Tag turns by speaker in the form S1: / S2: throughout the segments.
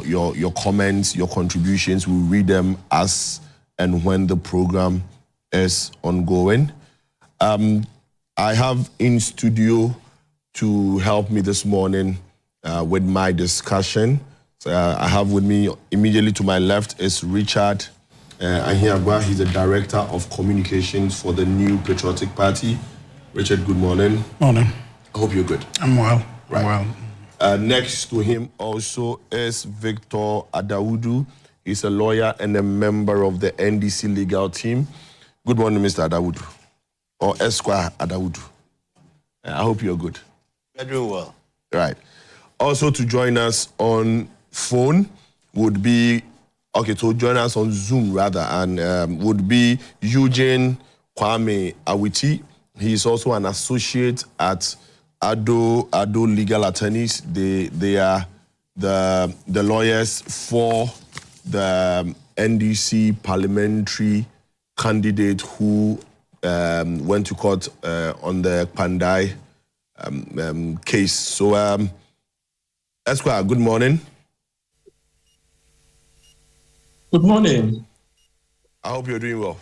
S1: your comments, your contributions. We'll read them as and when the program is ongoing. I have in studio to help me this morning with my discussion. So I have with me immediately to my left is Richard AHIAGBAH. He's the Director of Communications for the New Patriotic Party. Richard, good morning.
S2: Morning.
S1: I hope you're good.
S2: I'm well.
S1: Right.
S2: I'm well.
S1: Next to him also is Victor ADAWUDU. He's a lawyer and a member of the NDC legal team. Good morning, Mr. ADAWUDU, or Esquire ADAWUDU. I hope you're good.
S3: You're doing well.
S1: Right. Also to join us on phone would be, to join us on Zoom rather, and would be Eugene Kwame Awiti. He is also an associate at ADAWUDU Legal Attorneys. They are the lawyers for the NDC parliamentary candidate who went to court on the Kpandai case. So, Esquire, good morning.
S4: Good morning.
S1: I hope you're doing well.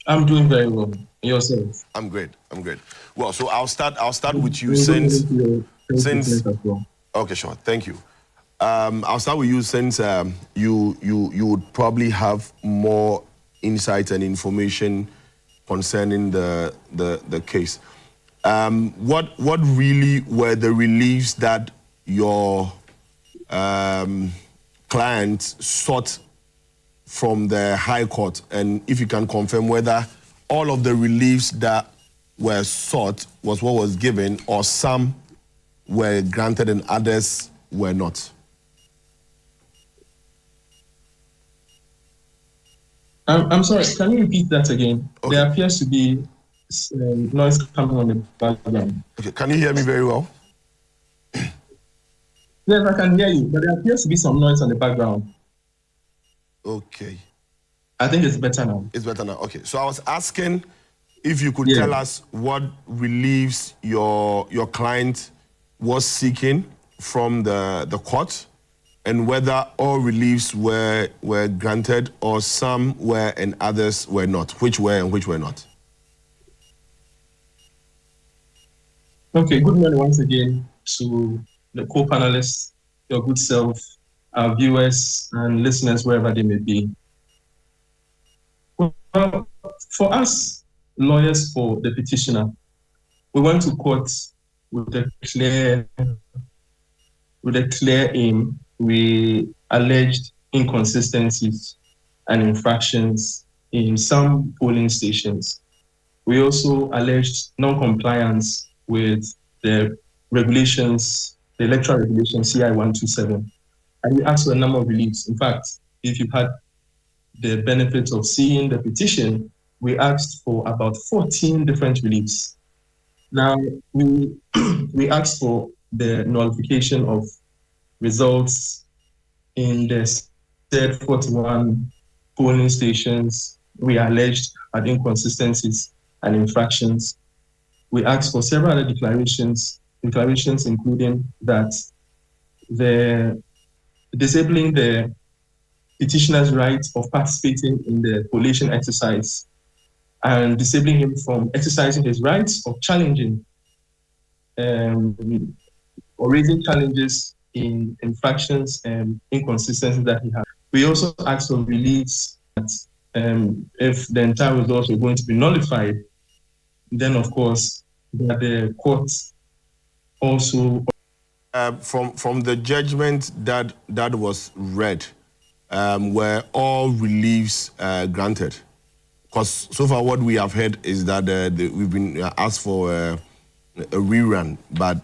S4: I'm doing very well. Yourself?
S1: I'm great. Well, so I'll start with you since okay, sure. Thank you. I'll start with you since you would probably have more insight and information concerning the case. What really were the reliefs that your client sought from the High Court, and if you can confirm whether all of the reliefs that were sought was what was given, or some were granted and others were not?
S4: I'm sorry, can you repeat that again?
S1: Okay.
S4: There appears to be noise coming on the background.
S1: Okay, can you hear me very well?
S4: Yes, I can hear you, but there appears to be some noise on the background.
S1: Okay.
S4: I think it's better now.
S1: It's better now. Okay. So I was asking if you could tell us what reliefs your client was seeking from the court, and whether all reliefs were granted, or some were and others were not. Which were and which were not?
S4: Okay, good morning once again to the co-panelists, your good self, our viewers and listeners, wherever they may be. Well, for us, lawyers for the petitioner, we went to court with a clear aim. We alleged inconsistencies and infractions in some polling stations. We also alleged non-compliance with the regulations, the electoral regulations CI 127. And we asked for a number of reliefs. In fact, if you had the benefit of seeing the petition, we asked for about 14 different reliefs. Now, we asked for the nullification of results in the said 41 polling stations we alleged had inconsistencies and infractions. We asked for several other declarations including that the disabling the petitioner's right of participating in the collation exercise and disabling him from exercising his rights of challenging or raising challenges in infractions and inconsistencies that he had. We also asked for reliefs that if the entire results were going to be nullified, then of course that the court also
S1: from the judgment that was read, were all reliefs granted? Because so far what we have heard is that we've been asked for a rerun, but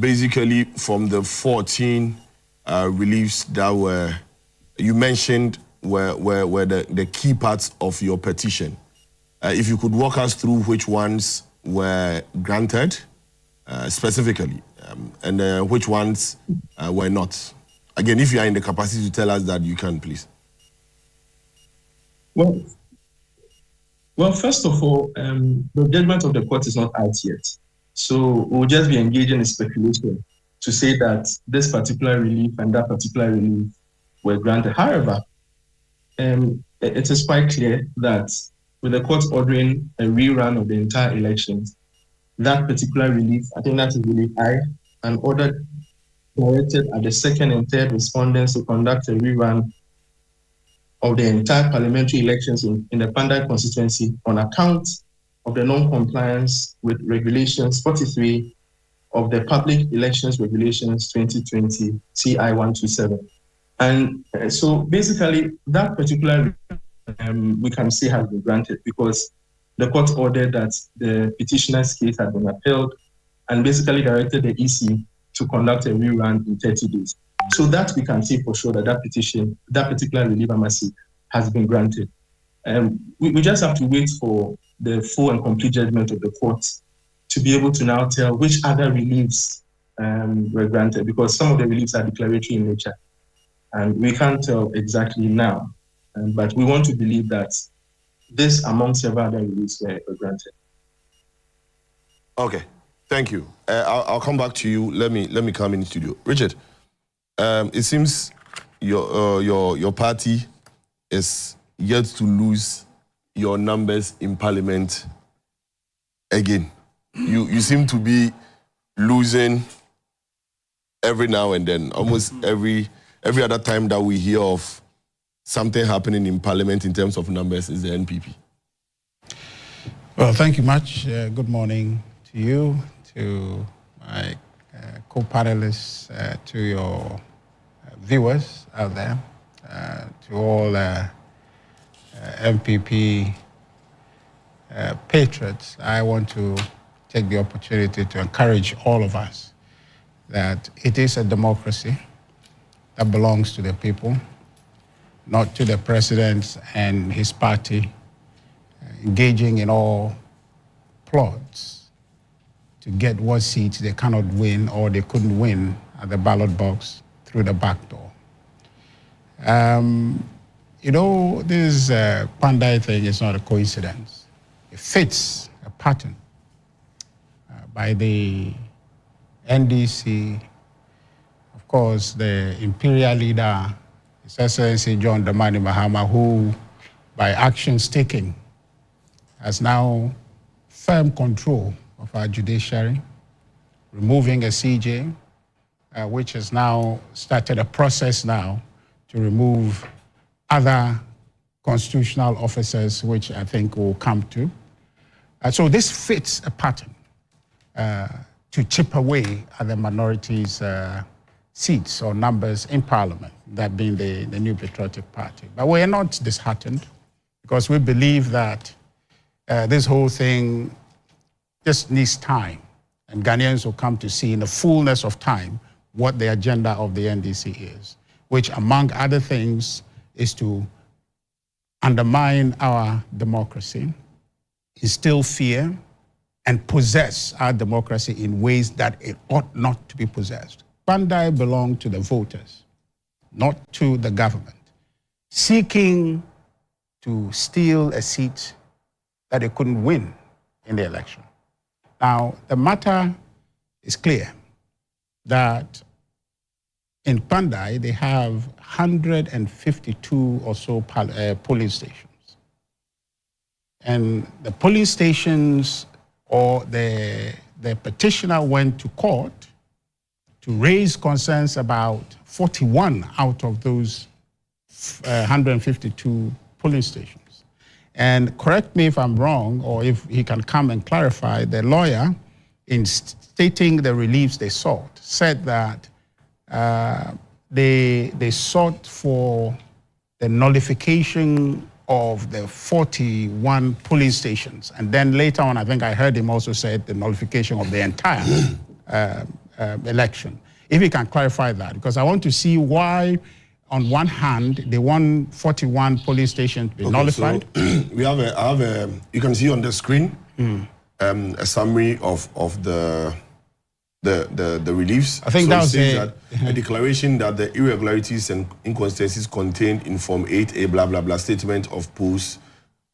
S1: basically from the 14 reliefs that were you mentioned were the key parts of your petition. If you could walk us through which ones were granted specifically, and which ones were not. Again, if you are in the capacity to tell us that, you can, please.
S4: Well, first of all, the judgment of the court is not out yet. So we'll just be engaging in speculation. to say that this particular relief and that particular relief were granted. However, it is quite clear that with the court ordering a rerun of the entire elections, that particular relief, I think that is relief I, an order directed at the second and third respondents to conduct a rerun of the entire parliamentary elections in the Kpandai constituency on account of the non-compliance with regulations 43 of the Public Elections Regulations 2020 CI 127. And so basically that particular we can say has been granted because the court ordered that the petitioner's case had been upheld and basically directed the EC to conduct a rerun in 30 days. So that we can say for sure that that petition, that particular relief has been granted. We just have to wait for the full and complete judgment of the court to be able to now tell which other reliefs were granted, because some of the reliefs are declaratory in nature. And we can't tell exactly now, but we want to believe that this, among several other reliefs, were granted.
S1: Okay, thank you. I'll come back to you. Let me come in the studio. Richard, it seems your party is yet to lose your numbers in Parliament again. You seem to be losing every now and then, almost every other time that we hear of something happening in Parliament in terms of numbers is the NPP.
S2: Well, thank you much. Good morning to you, to my co-panelists, to your viewers out there, to all MPP patriots. I want to take the opportunity to encourage all of us that it is a democracy that belongs to the people, not to the president and his party engaging in all plots to get what seats they cannot win or they couldn't win at the ballot box through the back door. You know, this Kpandai thing is not a coincidence. It fits a pattern by the NDC. Of course, the imperial leader, His Excellency John Dramani Mahama, who by actions taken has now firm control of our judiciary, removing a CJ, which has now started a process now to remove other constitutional officers, which I think will come to. So this fits a pattern to chip away at the minorities' seats or numbers in Parliament, that being the New Patriotic Party. But we are not disheartened because we believe that this whole thing just needs time, and Ghanaians will come to see in the fullness of time what the agenda of the NDC is, which among other things is to undermine our democracy, instill fear, and possess our democracy in ways that it ought not to be possessed. Kpandai belonged to the voters, not to the government, seeking to steal a seat that it couldn't win in the election. Now, the matter is clear that in Kpandai, they have 152 or so polling stations. And the polling stations, or the petitioner went to court to raise concerns about 41 out of those 152 polling stations. And correct me if I'm wrong, or if he can come and clarify, the lawyer, in stating the reliefs they sought, said that they sought for the nullification of the 41 police stations. And then later on, I think I heard him also say the nullification of the entire election. If he can clarify that, because I want to see why, on one hand, they want 41 police stations to be nullified.
S1: So we have you can see on the screen a summary of the reliefs.
S2: I think
S1: so
S2: that was
S1: a declaration that the irregularities and inconsistencies contained in Form 8A, blah, blah, blah, statement of post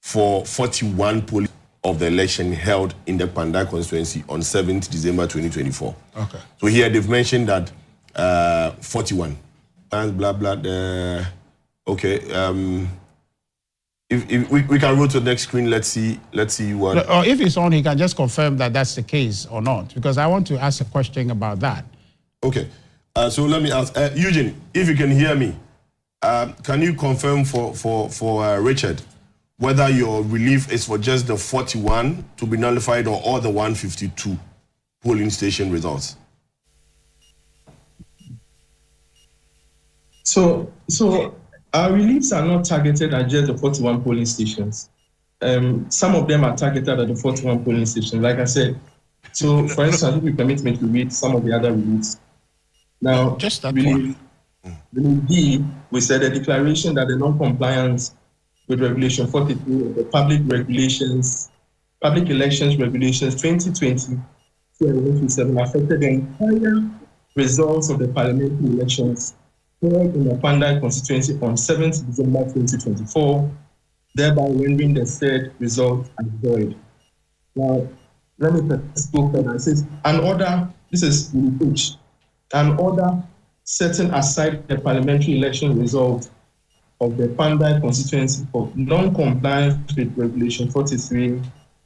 S1: for 41 police. of the election held in the Kpandai constituency on 7th December 2024.
S2: Okay.
S1: So here they've mentioned that 41. Blah, blah, okay. If we can go to the next screen, let's see what...
S2: Or if it's on, he can just confirm that that's the case or not, because I want to ask a question about that.
S1: Okay. So let me ask, Eugene, if you can hear me, can you confirm for Richard whether your relief is for just the 41 to be nullified or all the 152 polling station results?
S4: So our reliefs are not targeted at just the 41 polling stations. Some of them are targeted at the 41 polling stations, like I said. So, for instance, if you permit me to read some of the other reliefs. Now,
S2: just that
S4: relief D, we said a declaration that the non-compliance with Regulation 43 of the Public Elections Regulations 2020 affected the entire results of the parliamentary elections held in the Kpandai constituency on 7th December 2024, thereby rendering the said result as void. Now, let me go further. It says, an order, this is H, an order setting aside the parliamentary election result of the Kpandai constituency for non-compliance with Regulation 43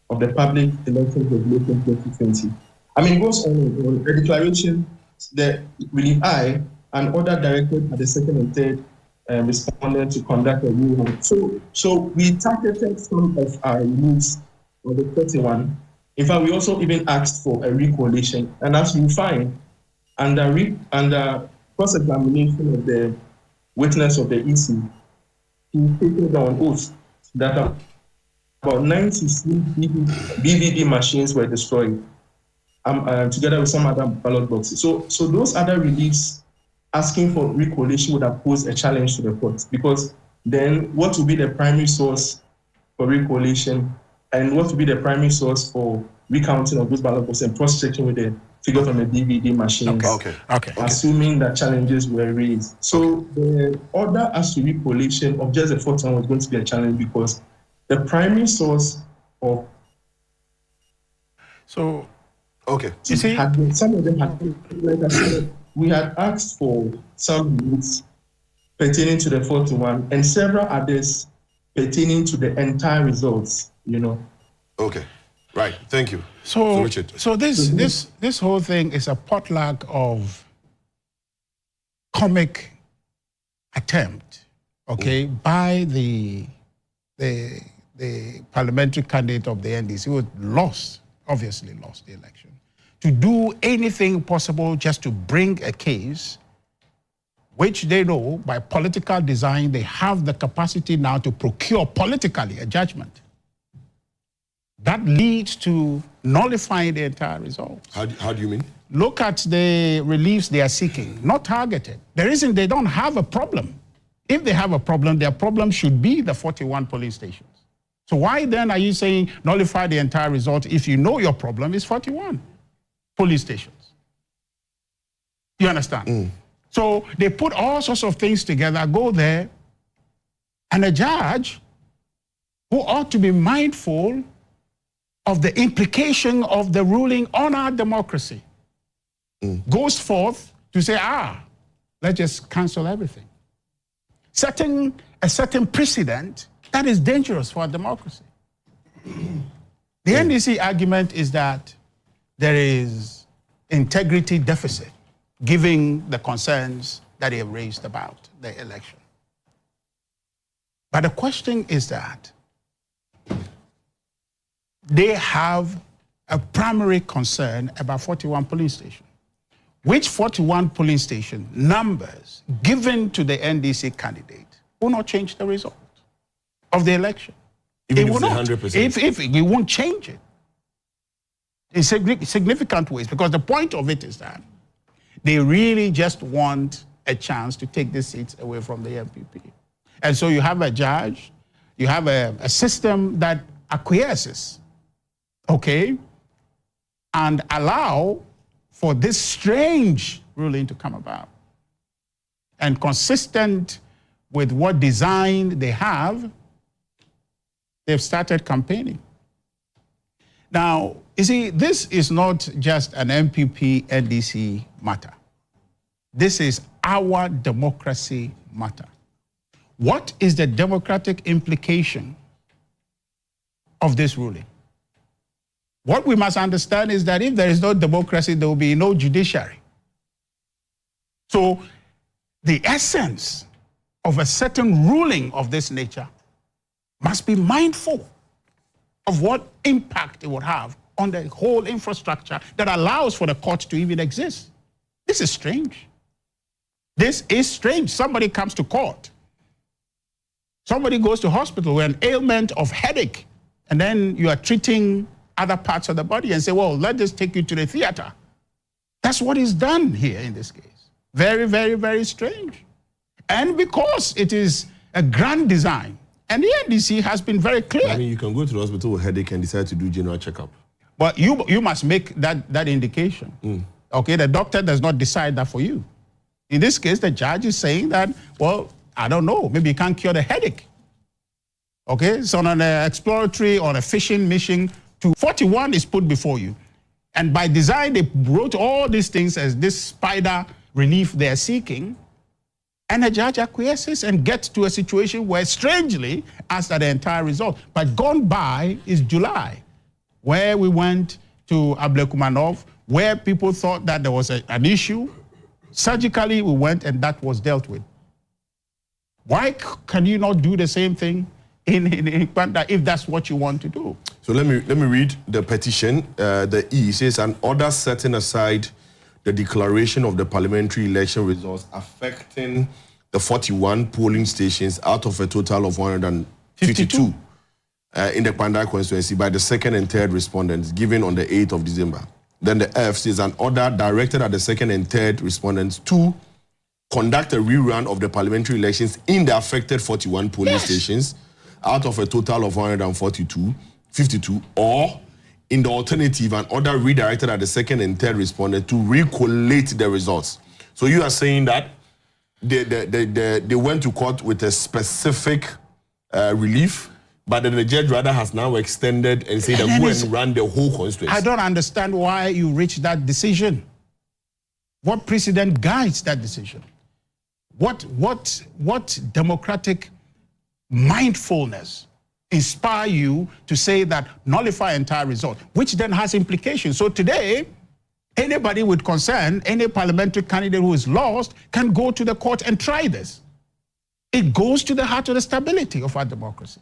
S4: of the Public Elections Regulation 2020. I mean, it goes on a declaration, the relief I, an order directed at the second and third respondent to conduct a rule. So we targeted some of our reliefs on the 31. In fact, we also even asked for a recollation. And as you find, under cross-examination of the witness of the EC, he stated on oath that about 96 BVD machines were destroyed, together with some other ballot boxes. So those other reliefs asking for recollation would have posed a challenge to the court, because then what would be the primary source for recollation and what would be the primary source for recounting of those ballot boxes and cross-checking with the figure from the DVD machines,
S2: Okay.
S4: assuming that challenges were raised. So the order as to recollation of just the 41 was going to be a challenge, because the primary source of...
S2: So,
S1: okay.
S2: You see,
S4: some of them had been, like I said, we had asked for some rules pertaining to the 41 and several others pertaining to the entire results, you know.
S1: Okay, right, thank you.
S2: So
S1: Richard.
S2: So this whole thing is a potluck of comic attempt, okay, by the parliamentary candidate of the NDC, who obviously lost the election, to do anything possible just to bring a case which they know by political design they have the capacity now to procure politically a judgment that leads to nullifying the entire result.
S1: How do you mean?
S2: Look at the reliefs they are seeking, not targeted. They don't have a problem. If they have a problem, their problem should be the 41 polling stations. So why then are you saying nullify the entire result if you know your problem is 41 polling stations? You understand? So they put all sorts of things together, go there, and a judge who ought to be mindful of the implication of the ruling on our democracy goes forth to say, let's just cancel everything. Setting a certain precedent that is dangerous for our democracy. The NDC argument is that there is integrity deficit, given the concerns that they have raised about the election. But the question is that they have a primary concern about 41 polling stations. Which 41 polling station numbers given to the NDC candidate will not change the result of the election.
S1: Even
S2: it will
S1: if
S2: not.
S1: 100%.
S2: If it won't change it in significant ways, because the point of it is that they really just want a chance to take the seats away from the MPP. And so you have a judge, you have a system that acquiesces, okay, and allow for this strange ruling to come about. And consistent with what design they have, they've started campaigning. Now, you see, this is not just an MPP NDC matter. This is our democracy matter. What is the democratic implication of this ruling? What we must understand is that if there is no democracy, there will be no judiciary. So the essence of a certain ruling of this nature must be mindful of what impact it would have on the whole infrastructure that allows for the court to even exist. This is strange. This is strange. Somebody comes to court. Somebody goes to hospital with an ailment of headache, and then you are treating other parts of the body and say, well, let us take you to the theater. That's what is done here in this case. Very, very, very strange. And because it is a grand design, and the NDC has been very clear.
S1: I mean, you can go to the hospital with headache and decide to do general checkup.
S2: But you must make that indication. Okay, the doctor does not decide that for you. In this case, the judge is saying that, well, I don't know, maybe you can't cure the headache. Okay, so on an exploratory or a fishing mission, 41 is put before you. And by design, they wrote all these things as this spider relief they're seeking. And the judge acquiesces and gets to a situation where, strangely, as the entire result. But gone by is July, where we went to Ablekumanov, where people thought that there was an issue. Surgically, we went and that was dealt with. Why can you not do the same thing in Kpandai if that's what you want to do?
S1: So let me read the petition. The E says, an order setting aside the declaration of the parliamentary election results affecting the 41 polling stations out of a total of 152 in the Kpandai constituency by the second and third respondents given on the 8th of December. Then the F says an order directed at the second and third respondents to conduct a rerun of the parliamentary elections in the affected 41 polling stations out of a total of 152, or in the alternative, an order redirected at the second and third respondent to recollate the results. So you are saying that they went to court with a specific relief, but then the judge rather has now extended and said that go and run the whole constituency. I
S2: don't understand why you reached that decision. What precedent guides that decision? What democratic mindfulness inspire you to say that nullify entire result, which then has implications? So today, anybody with concern, any parliamentary candidate who is lost can go to the court and try this. It goes to the heart of the stability of our democracy,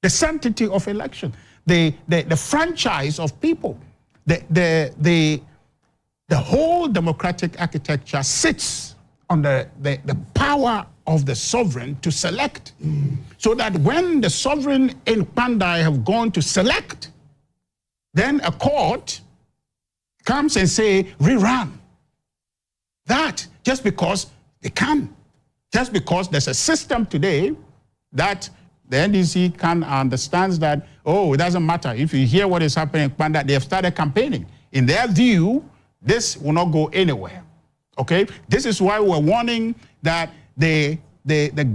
S2: the sanctity of election, the franchise of people, the whole democratic architecture sits on the power of the sovereign to select. So that when the sovereign in Kpandai have gone to select, then a court comes and say, rerun. That just because they can. Just because there's a system today that the NDC can understands that, oh, it doesn't matter. If you hear what is happening in Kpandai, they have started campaigning. In their view, this will not go anywhere. Okay? This is why we're warning that the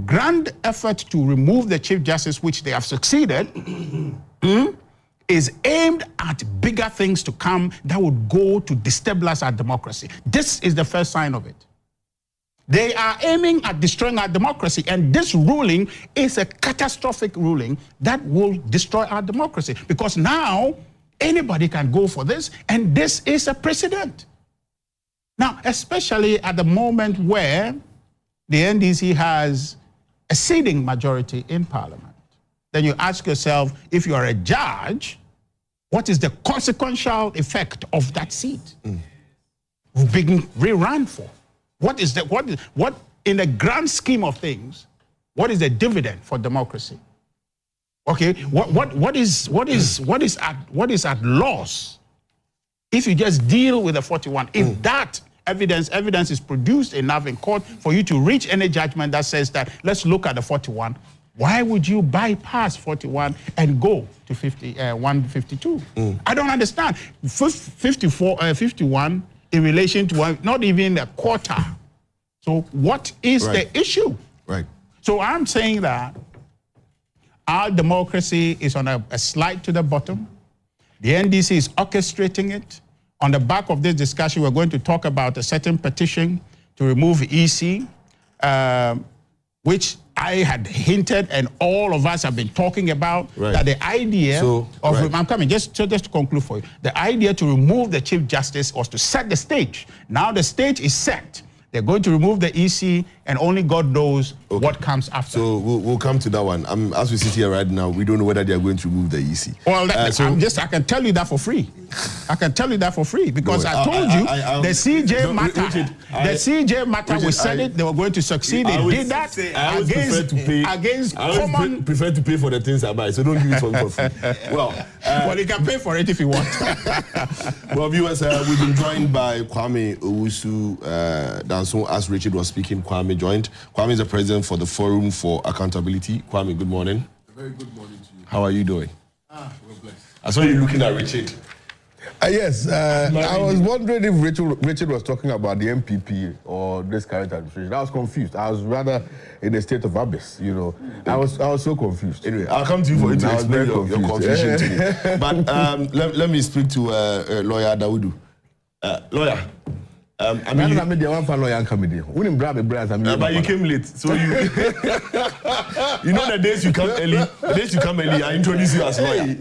S2: grand effort to remove the Chief Justice, which they have succeeded, is aimed at bigger things to come that would go to destabilize our democracy. This is the first sign of it. They are aiming at destroying our democracy, and this ruling is a catastrophic ruling that will destroy our democracy, because now anybody can go for this, and this is a precedent. Now, especially at the moment where the NDC has a seating majority in Parliament, then you ask yourself, if you are a judge, what is the consequential effect of that seat being rerun for? What in the grand scheme of things, what is the dividend for democracy? Okay, what is at loss if you just deal with the 41? If that evidence is produced enough in court for you to reach any judgment that says that let's look at the 41, why would you bypass 41 and go to 152? I don't understand. 51 in relation to not even a quarter. So what is the issue?
S1: Right.
S2: So I'm saying that our democracy is on a slide to the bottom. The NDC is orchestrating it. On the back of this discussion, we're going to talk about a certain petition to remove EC, which I had hinted and all of us have been talking about, that the idea I'm coming, just to conclude for you, the idea to remove the Chief Justice was to set the stage. Now the stage is set. They're going to remove the EC, and only God knows what comes after.
S1: So we'll come to that one. As we sit here right now, we don't know whether they are going to remove the EC.
S2: Well, I can tell you that for free. I can tell you that for free because I told you the CJ matter. The CJ matter. We said it. They were going to succeed. They did that against common.
S1: Prefer to pay for the things I buy, so don't give it for free. Well,
S2: you can pay for it if you want.
S1: Well, viewers, we've been joined by KWAME, OWUSU, DANSO, as Richard was speaking. KWAME joined. KWAME is the president for the Forum for Accountability. KWAME, good morning.
S3: Very good morning to you.
S1: How are you doing?
S3: We're blessed.
S1: I saw you looking at Richard.
S3: Yes, I was wondering if Richard was talking about the MPP or this current administration. I was confused. I was rather in a state of abyss, you know. I was so confused.
S1: Anyway, I'll come to you for you to explain your confusion to me. But let me speak to lawyer ADAWUDU. Lawyer,
S3: I mean, I made the one for lawyer and comedy. We didn't grab a brass.
S1: But you came late, so you you know the days you come early. I introduce you as lawyer.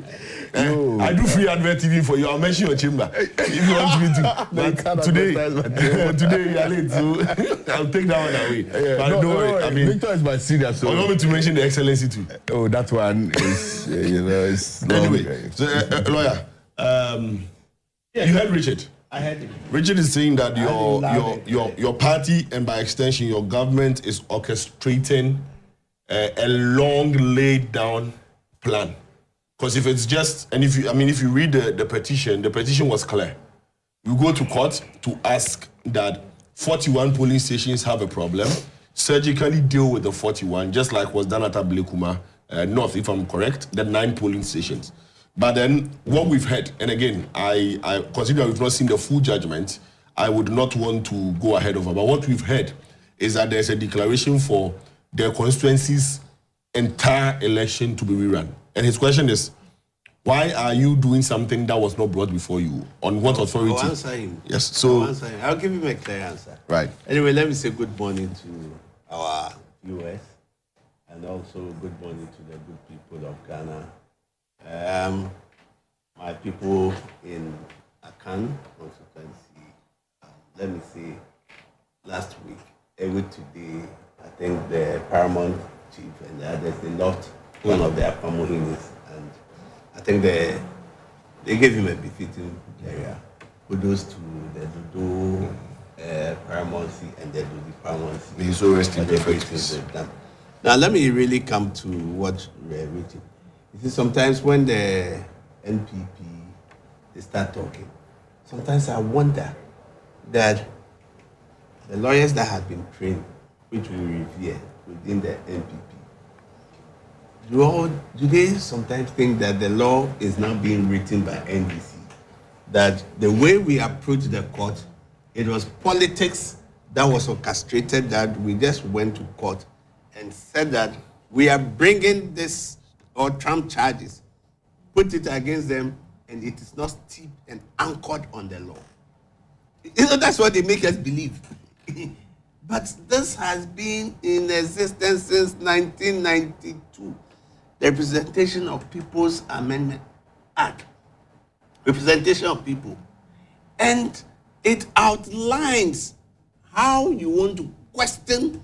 S1: I do free advert TV for you. I'll mention your chamber if you want me to. But today you are late, so I'll take that one away. But don't worry. I mean,
S3: Victor is my senior, so
S1: I want me to mention the excellency too.
S3: Oh, that one is it's long.
S1: Anyway, so lawyer, you heard Richard.
S5: I heard him.
S1: Richard is saying that your party and by extension your government is orchestrating a long laid down plan. Because if it's just, and if you read the petition was clear. You go to court to ask that 41 polling stations have a problem, surgically deal with the 41, just like was done at Ablekuma North, if I'm correct, the 9 polling stations. But then what we've heard, and again, I consider we've not seen the full judgment, I would not want to go ahead of it. But what we've heard is that there's a declaration for their constituency's entire election to be rerun. And his question is, why are you doing something that was not brought before you? On what authority?
S5: I'll answer him.
S1: Yes, so...
S5: I'll give him a clear answer.
S1: Right.
S5: Anyway, let me say good morning to our viewers and also good morning to the good people of Ghana. My people in Akan constituency, let me say, last week, a week today, I think the Paramount Chief and the others, they lost one of their Pamuhinis, and I think they gave him a befitting area. Kudos to the Dudu Paramountcy and the Dudu Paramountcy.
S1: May so rest in peace.
S5: Now, let me really come to what we're reaching. You see, sometimes when the NPP, they start talking, sometimes I wonder that the lawyers that have been trained, which we revere within the NPP, do they sometimes think that the law is now being written by NDC? That the way we approach the court, it was politics that was orchestrated, that we just went to court and said that we are bringing this or Trump charges, put it against them, and it is not steeped and anchored on the law. You know, that's what they make us believe. But this has been in existence since 1992. The Representation of People's Amendment Act. Representation of people. And it outlines how you want to question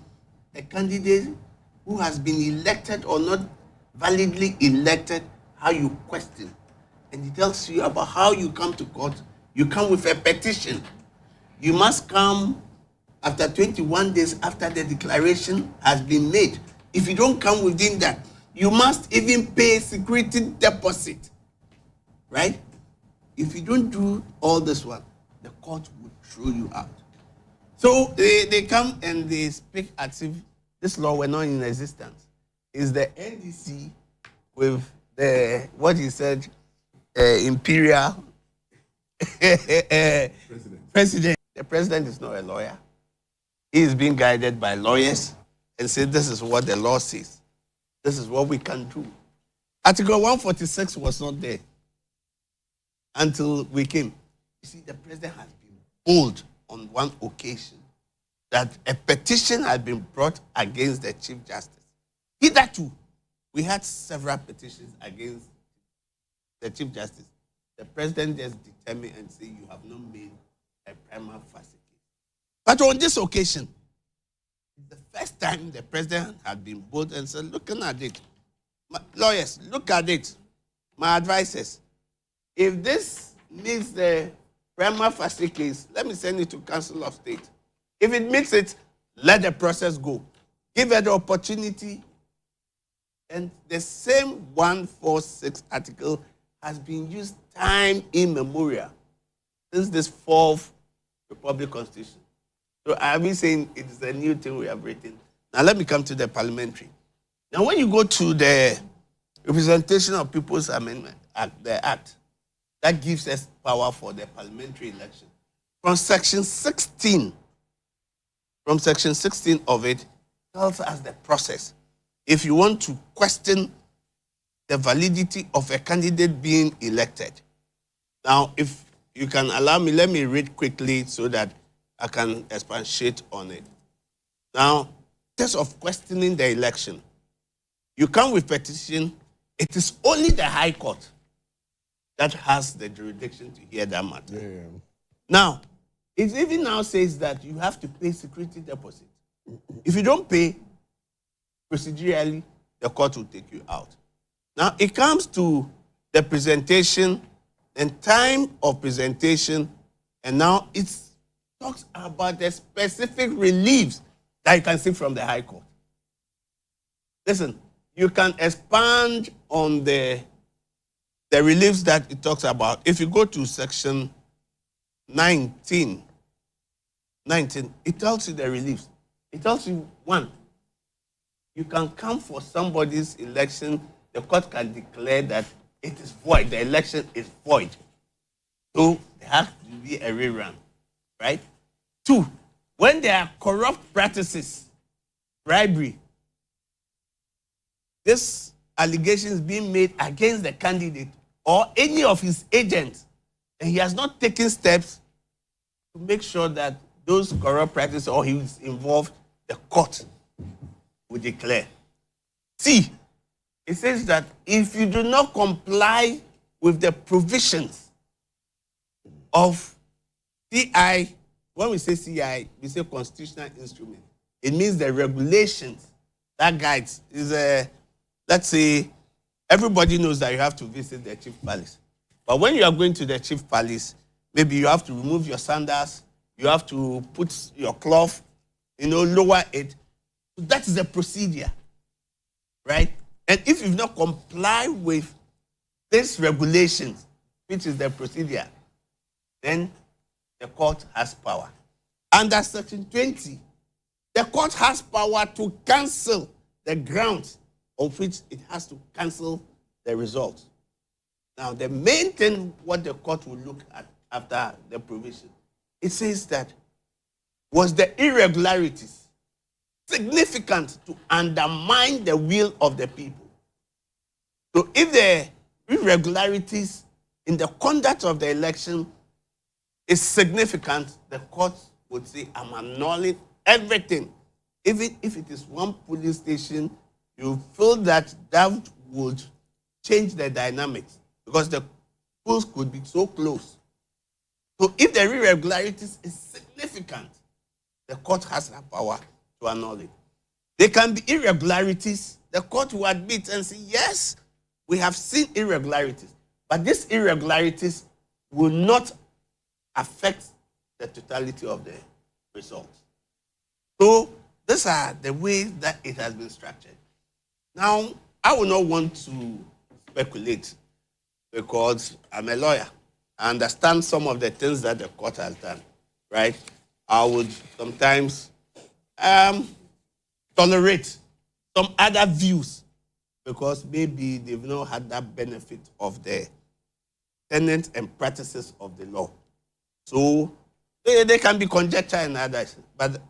S5: a candidate who has been elected or not validly elected, how you question. And it tells you about how you come to court. You come with a petition. You must come after 21 days after the declaration has been made. If you don't come within that, you must even pay security deposit, right? If you don't do all this one, the court would throw you out. So they come and they speak as if this law were not in existence. Is the NDC with the, what he said, imperial president. The president is not a lawyer. He is being guided by lawyers and said this is what the law says. This is what we can do. Article 146 was not there. until we came. You see, the president has been bold on one occasion that a petition had been brought against the Chief Justice. Hitherto, we had several petitions against the Chief Justice. The president just determined and said, you have not made a prima facie case. But on this occasion, the first time the president had been bold and said, looking at it, lawyers, look at it, my advisors, if this meets the prima facie case, let me send it to Council of State. If it meets it, let the process go. Give it the opportunity. And the same 146 article has been used time immemorial since this 4th Republic Constitution. So I've been saying it is a new thing we have written. Now let me come to the parliamentary. Now when you go to the Representation of People's Amendment Act, the Act, that gives us power for the parliamentary election. From section 16 of it, tells us the process. If you want to question the validity of a candidate being elected. Now, if you can allow me, let me read quickly so that I can expatiate on it. Now, in terms of questioning the election, you come with petition, it is only the High Court that has the jurisdiction to hear that matter.
S3: Yeah.
S5: Now, it even now says that you have to pay security deposit. If you don't pay, procedurally, the court will take you out. Now, it comes to the presentation and time of presentation, and now it talks about the specific reliefs that you can seek from the High Court. Listen, you can expand on the reliefs that it talks about. If you go to section 19, it tells you the reliefs. It tells you, one, you can come for somebody's election, the court can declare that it is void, the election is void. So there has to be a rerun, right? Two, when there are corrupt practices, bribery, this allegation is being made against the candidate or any of his agents, and he has not taken steps to make sure that those corrupt practices or he is involved, the court will declare. C, it says that if you do not comply with the provisions of CI, when we say CI, we say constitutional instrument. It means the regulations that guides is let's say everybody knows that you have to visit the chief palace. But when you are going to the chief palace, maybe you have to remove your sandals, you have to put your cloth, lower it. So that is the procedure, right? And if you've not complied with these regulations, which is the procedure, then the court has power. Under section 20, the court has power to cancel the grounds on which it has to cancel the results. Now, the main thing what the court will look at after the provision, it says that was the irregularities significant to undermine the will of the people. So if the irregularities in the conduct of the election is significant, the court would say, I'm annulling everything. Even if it is one police station, you feel that that would change the dynamics because the polls could be so close. So if the irregularities is significant, the court has the power to annul it. There can be irregularities. The court will admit and say, yes, we have seen irregularities, but these irregularities will not affect the totality of the results. So these are the ways that it has been structured. Now, I will not want to speculate because I'm a lawyer. I understand some of the things that the court has done, right? I would sometimes tolerate some other views because maybe they've not had that benefit of the tenets and practices of the law. So they can be conjecture and others, but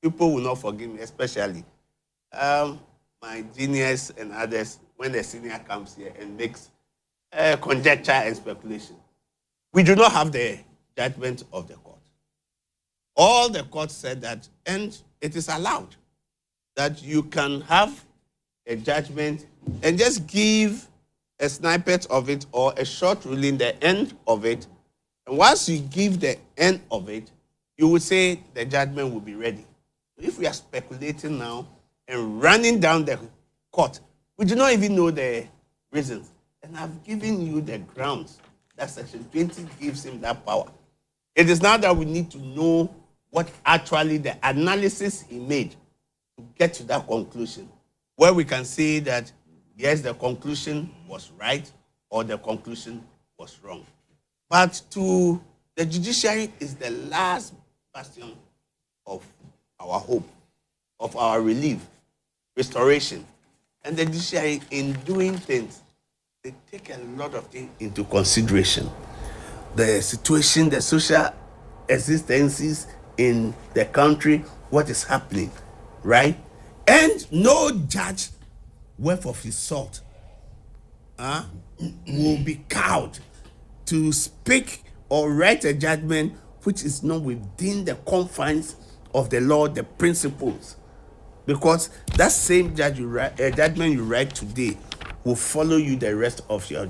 S5: people will not forgive me, especially my juniors and others when the senior comes here and makes conjecture and speculation. We do not have the judgment of the court. All the court said that, and it is allowed that you can have a judgment and just give a snippet of it or a short ruling, the end of it. And once you give the end of it, you would say the judgment will be ready. If we are speculating now and running down the court, we do not even know the reasons. And I've given you the grounds that Section 20 gives him that power. It is now that we need to know what actually the analysis he made to get to that conclusion, where we can say that, yes, the conclusion was right or the conclusion was wrong. But to the judiciary is the last bastion of our hope, of our relief, restoration. And the judiciary, in doing things, they take a lot of things into consideration. The situation, the social existences in the country, what is happening, right? And no judge worth of his salt will be cowed to speak or write a judgment which is not within the confines of the law, the principles. Because that same judgment you write today will follow you the rest of your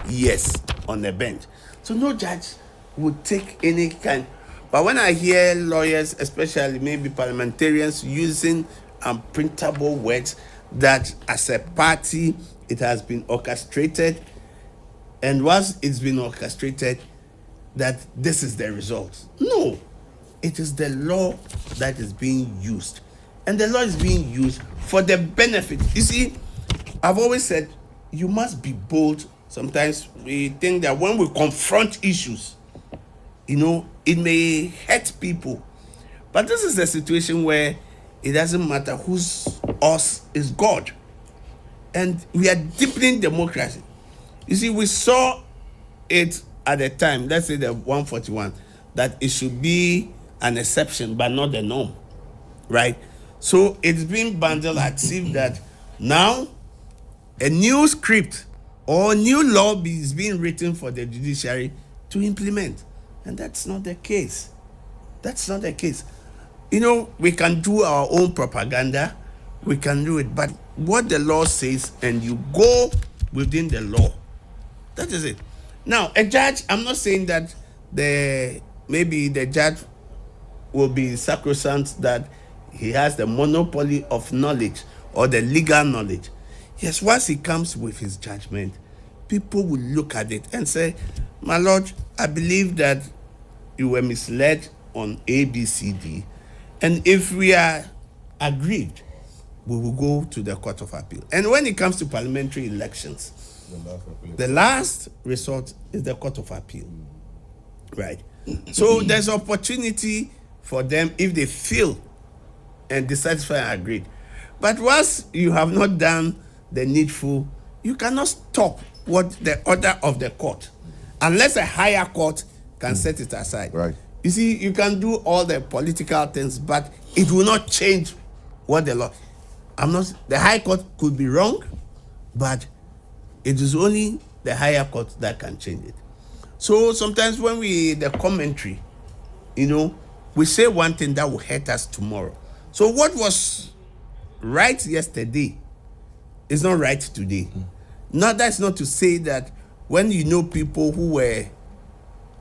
S5: years on the bench. So no judge would take any kind. But when I hear lawyers, especially maybe parliamentarians, using unprintable words that as a party, it has been orchestrated, and once it's been orchestrated, that this is the result. No, it is the law that is being used. And the law is being used for the benefit. You see, I've always said, you must be bold. Sometimes we think that when we confront issues, it may hurt people. But this is a situation where it doesn't matter whose us is God. And we are deepening democracy. You see, we saw it at the time, let's say the 141, that it should be an exception, but not the norm, right? So it's been bundled as if that now a new script or new law is being written for the judiciary to implement. And that's not the case. That's not the case. We can do our own propaganda, we can do it, but what the law says, and you go within the law, that is it. Now, a judge, I'm not saying that maybe the judge will be sacrosanct, that he has the monopoly of knowledge or the legal knowledge. Yes, once he comes with his judgment, people will look at it and say, my lord, I believe that you were misled on A, B, C, D. And if we are agreed, we will go to the Court of Appeal. And when it comes to parliamentary elections, the last resort is the Court of Appeal, right? So there's opportunity for them if they feel and dissatisfied and agreed. But once you have not done the needful, you cannot stop what the order of the court, unless a higher court can set it aside.
S3: Right.
S5: You see, you can do all the political things, but it will not change what the law. The high court could be wrong, but it is only the higher court that can change it. So sometimes when the commentary, we say one thing that will hurt us tomorrow. So what was right yesterday is not right today. Now, that's not to say that when people who were,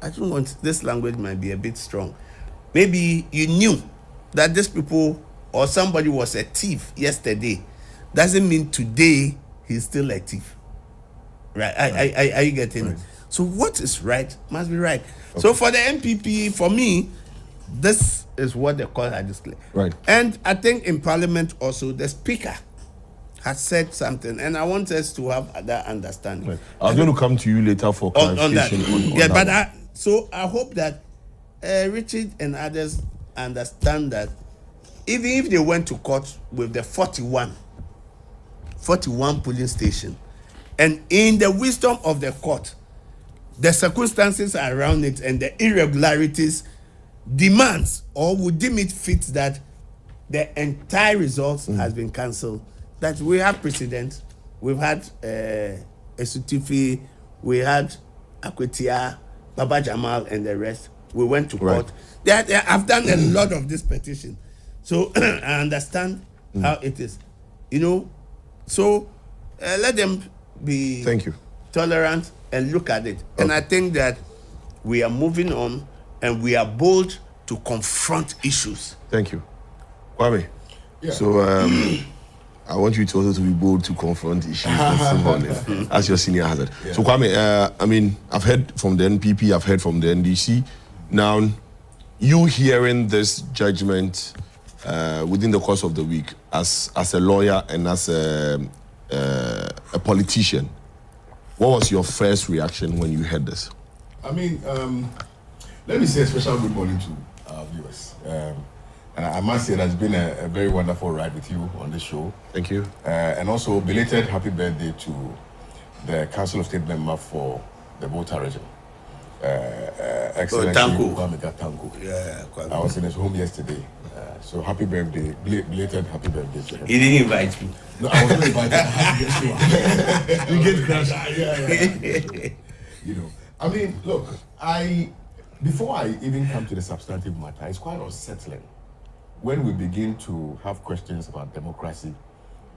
S5: I don't want, this language might be a bit strong. Maybe you knew that these people or somebody was a thief yesterday, doesn't mean today he's still a thief. Right? Are you getting it? So what is right must be right. Okay. So for the MPP, for me, this is what the court had declared.
S3: Right.
S5: And I think in Parliament also, the Speaker has said something, and I want us to have that understanding.
S1: Right. I was going to come to you later for clarification on that.
S5: So I hope that Richard and others understand that even if they went to court with the 41 polling station, and in the wisdom of the court, the circumstances around it and the irregularities demands or would deem it fit that the entire results has been cancelled, that we have precedent. We've had Esutufi, we had Akwetia, Baba Jamal and the rest. We went to court. I've done a lot of this petition. So I understand how it is. So let them be tolerant and look at it. Okay. And I think that we are moving on and we are bold to confront issues.
S1: Thank you. Kwame. Yeah. So I want you to also to be bold to confront issues as your senior hazard. Yeah. So Kwame, I mean, I've heard from the NPP, I've heard from the NDC. Now, you hearing this judgment within the course of the week as a lawyer and as a politician, what was your first reaction when you heard this?
S3: I mean, let me say a special good morning to our viewers. And I must say that it's been a very wonderful ride with you on this show.
S1: Thank you.
S3: And also, belated happy birthday to the Council of State member for the Volta region. Excellency Tanko.
S5: Yeah,
S3: I was in his home yesterday. So happy birthday, belated happy birthday to him.
S5: He didn't invite me.
S3: No, I was not invited. I had to get you. You get crashed. I mean, look, before I even come to the substantive matter, it's quite unsettling when we begin to have questions about democracy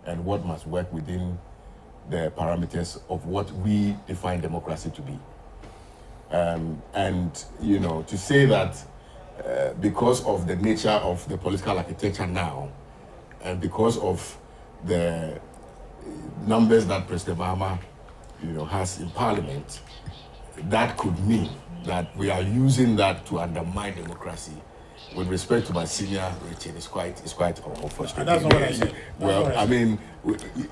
S3: and what must work within the parameters of what we define democracy to be. And, to say that because of the nature of the political architecture now, and because of the numbers that President Mahama, has in Parliament, that could mean that we are using that to undermine democracy. With respect to my senior Richard, it's quite frustrating.
S2: That's not what I said.
S3: Well, I mean,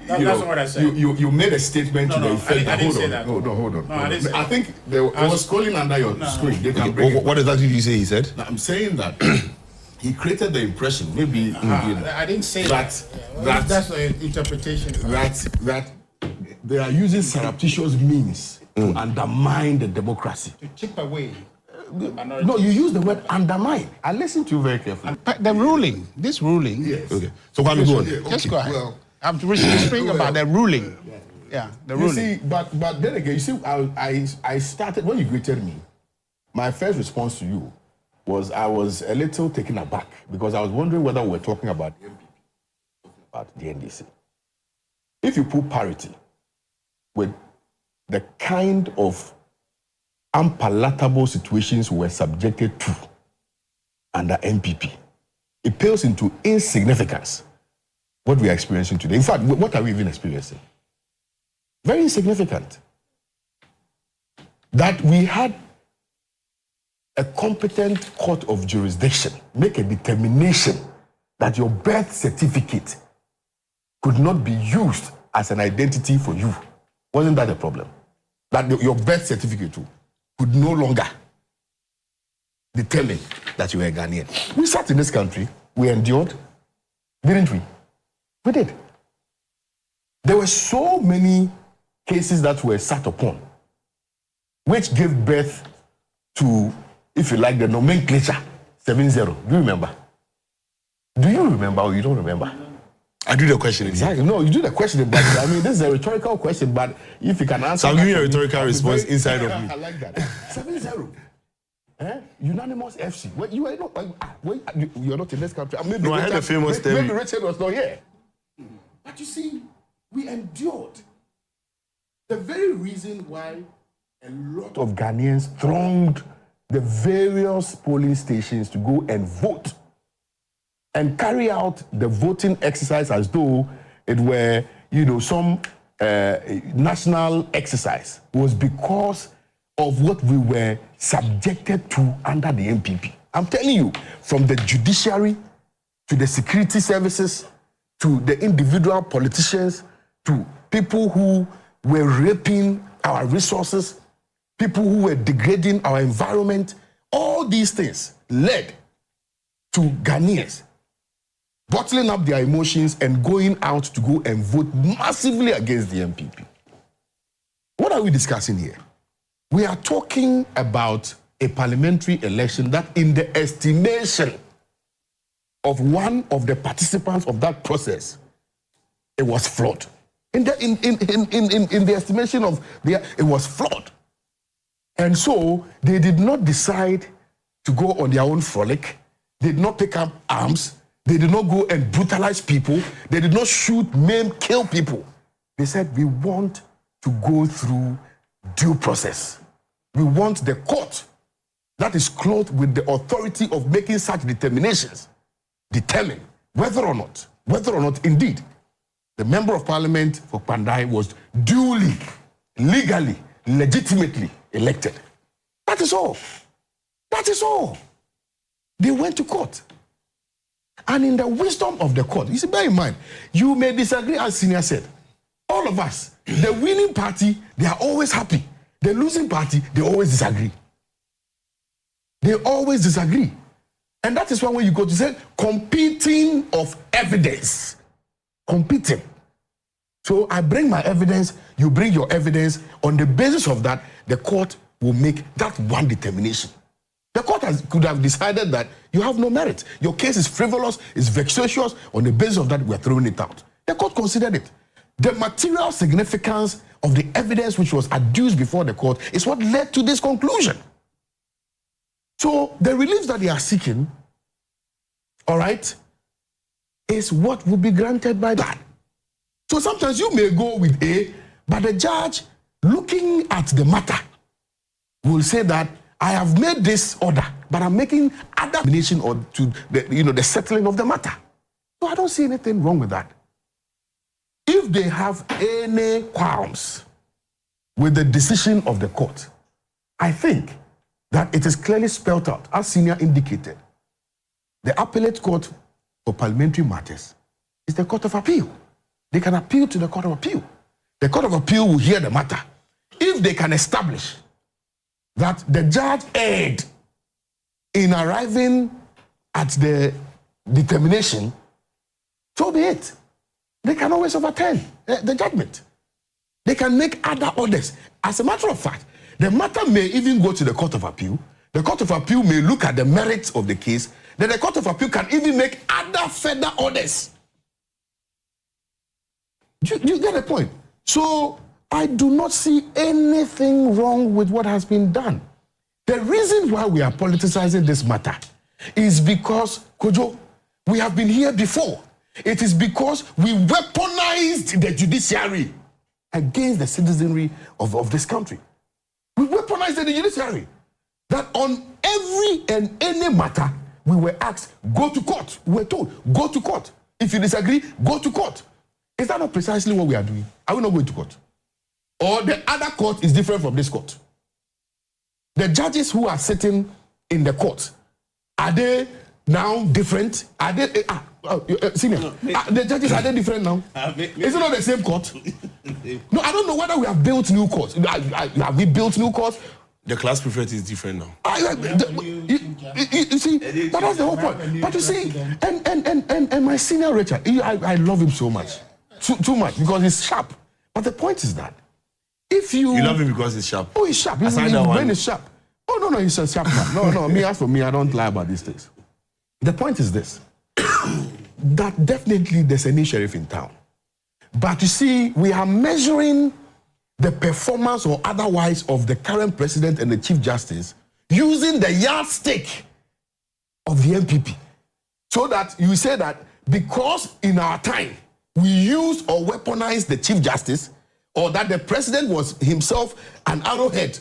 S2: that's not what I said.
S3: You made a statement to the effect
S2: I didn't say that.
S3: Hold on.
S2: No, I didn't say
S3: I think it was scrolling under your screen. They can bring
S1: what exactly did you say he said?
S3: Now, I'm saying that he created the impression, maybe
S2: I didn't say that. That's an interpretation.
S3: That they are using surreptitious means to undermine the democracy.
S2: To chip away.
S3: No, you use the word undermine. I listened to you very carefully.
S2: The ruling, this ruling.
S3: Yes.
S1: Okay. So why go on?
S2: Just go ahead. Well, I'm speaking about the ruling. Yeah, the ruling.
S3: You see, but then again, you see, I started when you greeted me. My first response to you was I was a little taken aback because I was wondering whether we were talking about the NPP, about the NDC. If you put parity with the kind of unpalatable situations we were subjected to under NPP, it pales into insignificance what we are experiencing today. In fact, what are we even experiencing? Very insignificant. That we had a competent court of jurisdiction make a determination that your birth certificate could not be used as an identity for you. Wasn't that a problem? That your birth certificate too could no longer determine that you were a Ghanaian. We sat in this country, we endured, didn't we? We did. There were so many cases that were sat upon, which gave birth to, if you like, the nomenclature 7-0. Do you remember? Do you remember or you don't remember?
S1: I do the question.
S3: Exactly. No, you do the question, but I mean, this is a rhetorical question, but if you can answer...
S1: So I'm giving you a rhetorical response inside of me.
S3: I like that. 7-0. Unanimous FC. Well, you are not, you're not in this country. I mean,
S1: no, I heard the famous theory.
S3: Maybe Richard was not here. But you see, we endured. The very reason why a lot of Ghanaians thronged the various polling stations to go and vote and carry out the voting exercise as though it were, some national exercise was because of what we were subjected to under the NPP. I'm telling you, from the judiciary to the security services to the individual politicians to people who were raping our resources, people who were degrading our environment, all these things led to Ghanaians bottling up their emotions and going out to go and vote massively against the NPP. What are we discussing here? We are talking about a parliamentary election that, in the estimation of one of the participants of that process, it was flawed. In the estimation of it was flawed.
S6: And so they did not decide to go on their own frolic. They did not pick up arms. They did not go and brutalize people. They did not shoot, maim, kill people. They said, we want to go through due process. We want the court that is clothed with the authority of making such determinations determine whether or not indeed the member of parliament for Kpandai was duly, legally, legitimately elected. That is all. That is all. They went to court. And in the wisdom of the court, you see, bear in mind, you may disagree, as Senior said. All of us, the winning party, they are always happy. The losing party, they always disagree. They always disagree. And that is why when you go to say competing of evidence. Competing. So I bring my evidence, you bring your evidence. On the basis of that, the court will make that one determination. The court could have decided that you have no merit. Your case is frivolous, is vexatious. On the basis of that, we are throwing it out. The court considered it. The material significance of the evidence which was adduced before the court is what led to this conclusion. So the relief that they are seeking, all right, is what will be granted by that. So sometimes you may go with A, but the judge, looking at the matter, will say that I have made this order, but I'm making adaptation or to the settling of the matter. So I don't see anything wrong with that. If they have any qualms with the decision of the court, I think that it is clearly spelled out, as Senior indicated. The appellate court for parliamentary matters is the Court of Appeal. They can appeal to the Court of Appeal. The Court of Appeal will hear the matter. If they can establish that the judge erred in arriving at the determination, so be it. They can always overturn the judgment. They can make other orders. As a matter of fact, the matter may even go to the Court of Appeal. The Court of Appeal may look at the merits of the case. Then the Court of Appeal can even make other further orders. Do you get the point? So I do not see anything wrong with what has been done. The reason why we are politicizing this matter is because, Kojo, we have been here before. It is because we weaponized the judiciary against the citizenry of this country. We weaponized the judiciary. That on every and any matter, we were asked, go to court. We were told, go to court. If you disagree, go to court. Is that not precisely what we are doing? Are we not going to court? Or the other court is different from this court? The judges who are sitting in the court, are they now different? Are they, Senior, the judges, are they different now? Is it not the same court? No, I don't know whether we have built new courts. Have we built new courts?
S1: The class prefect is different now.
S6: You see, but that's the whole point. But you see, and my Senior Richard, I love him so much. Too much, because he's sharp. But the point is that if you
S1: love him because he's sharp.
S6: Oh, he's sharp. His brain is sharp. Oh, no, he's a sharp man. No, as for me, I don't lie about these things. The point is this, that definitely there's a new sheriff in town. But you see, we are measuring the performance or otherwise of the current president and the Chief Justice using the yardstick of the MPP. So that you say that because in our time, we used or weaponized the Chief Justice, or that the president was himself an arrowhead,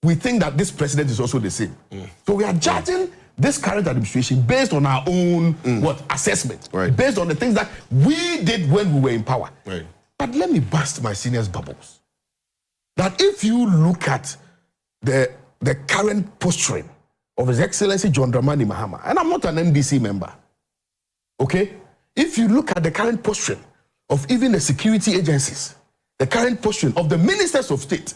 S6: we think that this president is also the same. So we are judging this current administration based on our own assessment, based on the things that we did when we were in power. But let me burst my Senior's bubbles. That if you look at the current posturing of His Excellency John Dramani Mahama, and I'm not an NDC member, okay? If you look at the current posturing of even the security agencies, the current posturing of the ministers of state,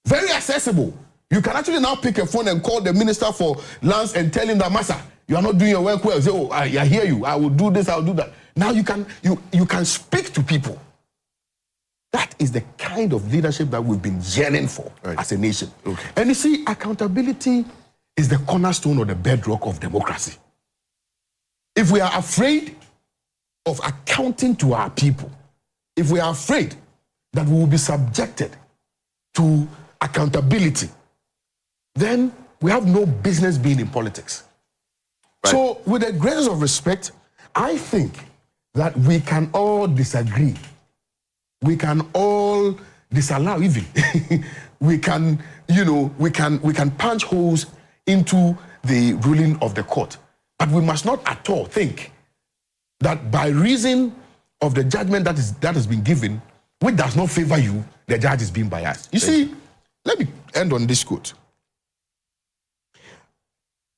S6: very accessible. You can actually now pick a phone and call the Minister for Lands and tell him that, Massa, you are not doing your work well. Say, oh, I hear you. I will do this, I will do that. Now you can speak to people. That is the kind of leadership that we've been yearning for as a nation. And you see, accountability is the cornerstone or the bedrock of democracy. If we are afraid of accounting to our people, if we are afraid that we will be subjected to accountability then we have no business being in politics.
S1: Right.
S6: So, with the greatest of respect, I think that we can all disagree. We can all disallow even. we can punch holes into the ruling of the court. But we must not at all think that by reason of the judgment that has been given, which does not favor you, the judge is being biased. You see, let me end on this quote.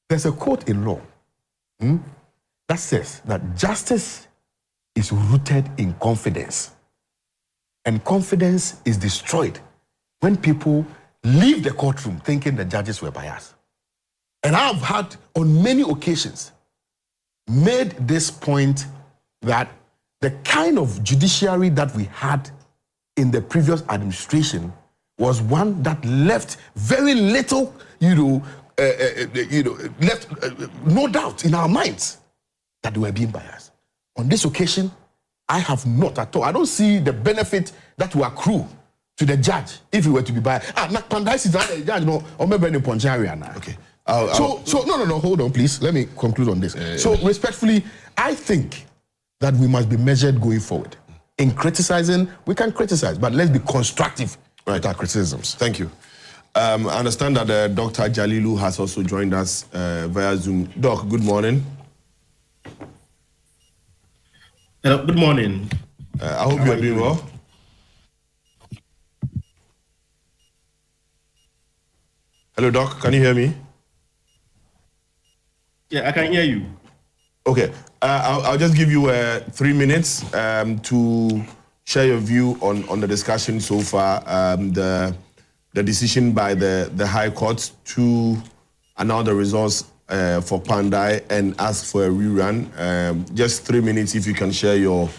S6: There's a quote in law that says that justice is rooted in confidence. And confidence is destroyed when people leave the courtroom thinking the judges were biased. And I've had, on many occasions, made this point that the kind of judiciary that we had in the previous administration was one that left very little, left no doubt in our minds that they were being biased. On this occasion, I have not at all. I don't see the benefit that will accrue to the judge if he were to be biased. Kpandai is not the judge, no, or maybe in Poncharia now.
S1: Okay.
S6: No, hold on, please. Let me conclude on this. So, respectfully, I think that we must be measured going forward. In criticizing, we can criticize, but let's be constructive with our criticisms.
S1: Thank you. I understand that Dr. Jalilu has also joined us via Zoom. Doc, good morning.
S7: Hello, good morning.
S1: I hope you're doing well. Hello, Doc, can you hear me?
S7: Yeah, I can hear you.
S1: Okay, I'll just give you 3 minutes to share your view on the discussion so far, the decision by the High Court to announce the results for Kpandai and ask for a rerun. Just 3 minutes if you can share your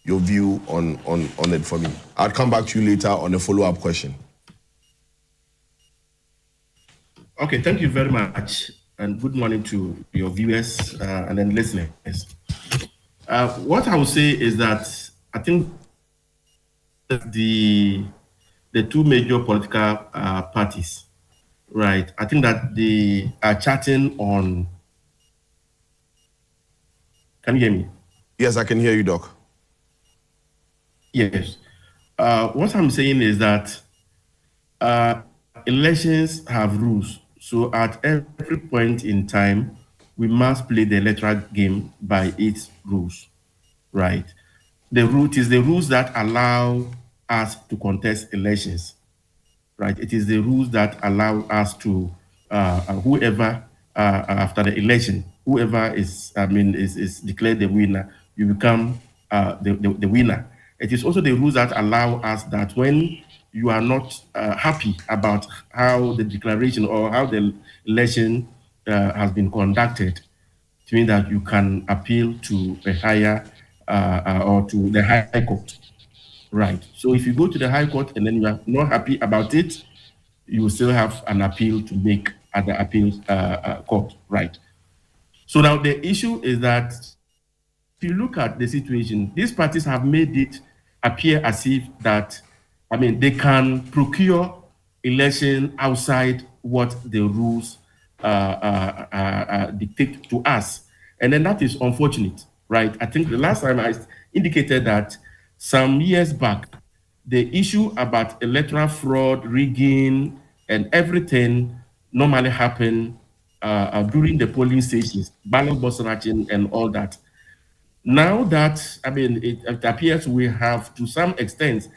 S1: view on it for me. I'll come back to you later on a follow-up question.
S7: Okay, thank you very much, and good morning to your viewers and then listeners. What I will say is that I think the two major political parties, right, I think that they are chatting on. Can you hear me?
S1: Yes, I can hear you, Doc.
S7: Yes. What I'm saying is that elections have rules. So at every point in time, we must play the electoral game by its rules, right? The root is the rules that allow us to contest elections, right? It is the rules that allow us to, whoever, after the election, whoever is declared the winner, you become the winner. It is also the rules that allow us that when you are not happy about how the declaration or how the election has been conducted, it means that you can appeal to a higher or to the High Court, right? So if you go to the High Court and then you are not happy about it, you will still have an appeal to make at the appeals court, right? So now the issue is that if you look at the situation, these parties have made it appear as if that, they can procure election outside what the rules dictate to us. And then that is unfortunate, right? I think the last time I indicated that some years back, the issue about electoral fraud, rigging, and everything normally happen during the polling stations, ballot box snatching and all that. Now that, it appears we have to some extent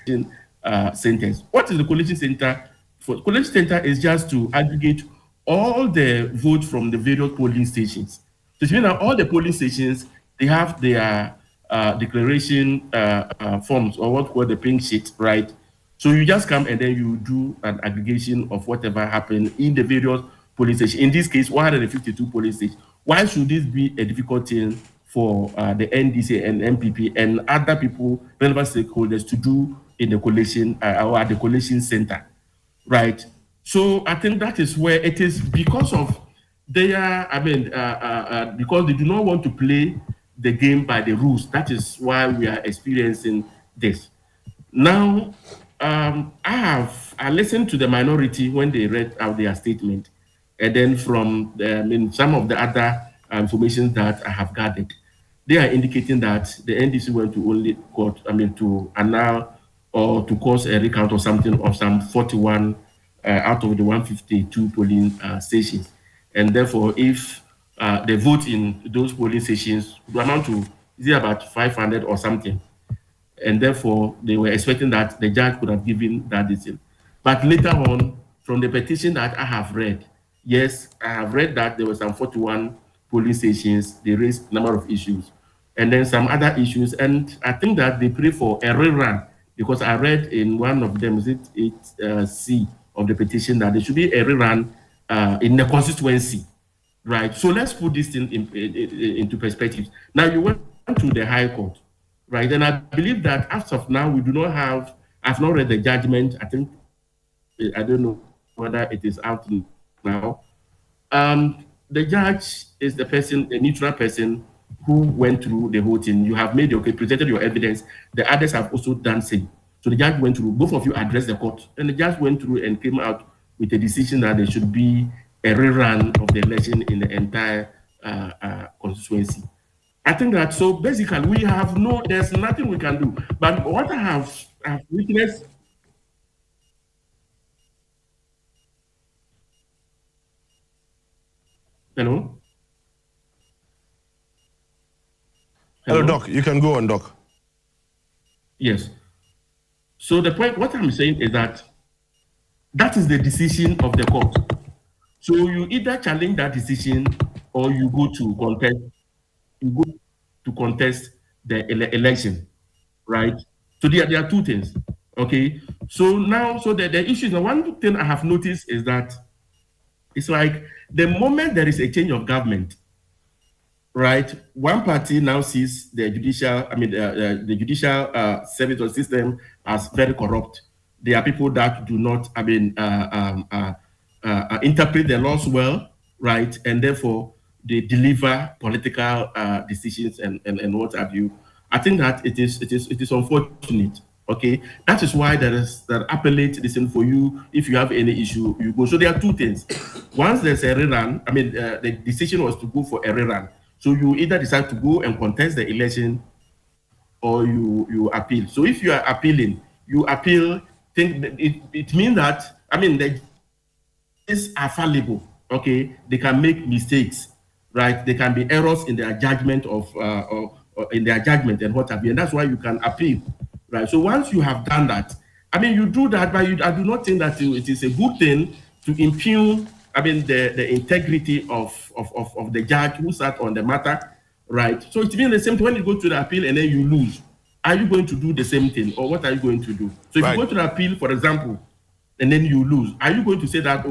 S7: centers. What is the collation center for? Collation center is just to aggregate all the votes from the various polling stations. So it means that all the polling stations, they have their declaration forms, or what we call the pink sheet, right? So you just come and then you do an aggregation of whatever happened in the various polling stations. In this case, 152 polling stations. Why should this be a difficult thing for the NDC and MPP and other people, relevant stakeholders, to do in the collation or at the collation center, right? So I think that is where it is because of their, because they do not want to play the game by the rules. That is why we are experiencing this. Now, I listened to the minority when they read out their statement, And then from some of the other information that I have gathered, they are indicating that the NDC went to only court, to annul or to cause a recount or something of some 41 out of the 152 polling stations. And therefore, if the vote in those polling stations would amount to, is it about 500 or something? And therefore, they were expecting that the judge could have given that decision. But later on, from the petition that I have read, yes, I have read that there were some 41 polling stations, they raised a number of issues, and then some other issues. And I think that they pray for a rerun, because I read in one of them, is it 8C of the petition, that there should be a rerun in the constituency, right? So let's put this thing into perspective. Now you went to the High Court, right? And I believe that as of now, we do not have, I've not read the judgment. I think, I don't know whether it is out now. The judge is the person, a neutral person who went through the whole thing. You have made, presented your evidence. The others have also done same. So the judge went through, both of you addressed the court, and the judge went through and came out with a decision that there should be a rerun of the election in the entire constituency. I think that, so basically we have there's nothing we can do. But what I have witnessed, hello?
S1: Hello, Doc. You can go on, Doc.
S7: Yes. So the point, what I'm saying is that that is the decision of the court. So you either challenge that decision or you go to contest. You go to contest the election, right? So there are two things. Okay. So now, the issue is, one thing I have noticed is that it's like the moment there is a change of government, right? One party now sees the judicial, the judicial service or system as very corrupt. There are people that do not, interpret the laws well, right? And therefore they deliver political decisions and what have you. I think that it is unfortunate. Okay, that is why there is that appellate listen for you. If you have any issue, you go. So there are two things. Once there's a rerun, the decision was to go for a rerun. So you either decide to go and contest the election, or you appeal. So if you are appealing, you appeal. It means that the judges are fallible. Okay, they can make mistakes, right? There can be errors in their judgment or in their judgment and what have you, and that's why you can appeal. Right. So once you have done that, you do that, but I do not think that it is a good thing to impugn, the integrity of the judge who sat on the matter, right? So it means the same thing when you go to the appeal and then you lose. Are you going to do the same thing, or what are you going to do? So if you go to the appeal, for example, and then you lose, are you going to say that,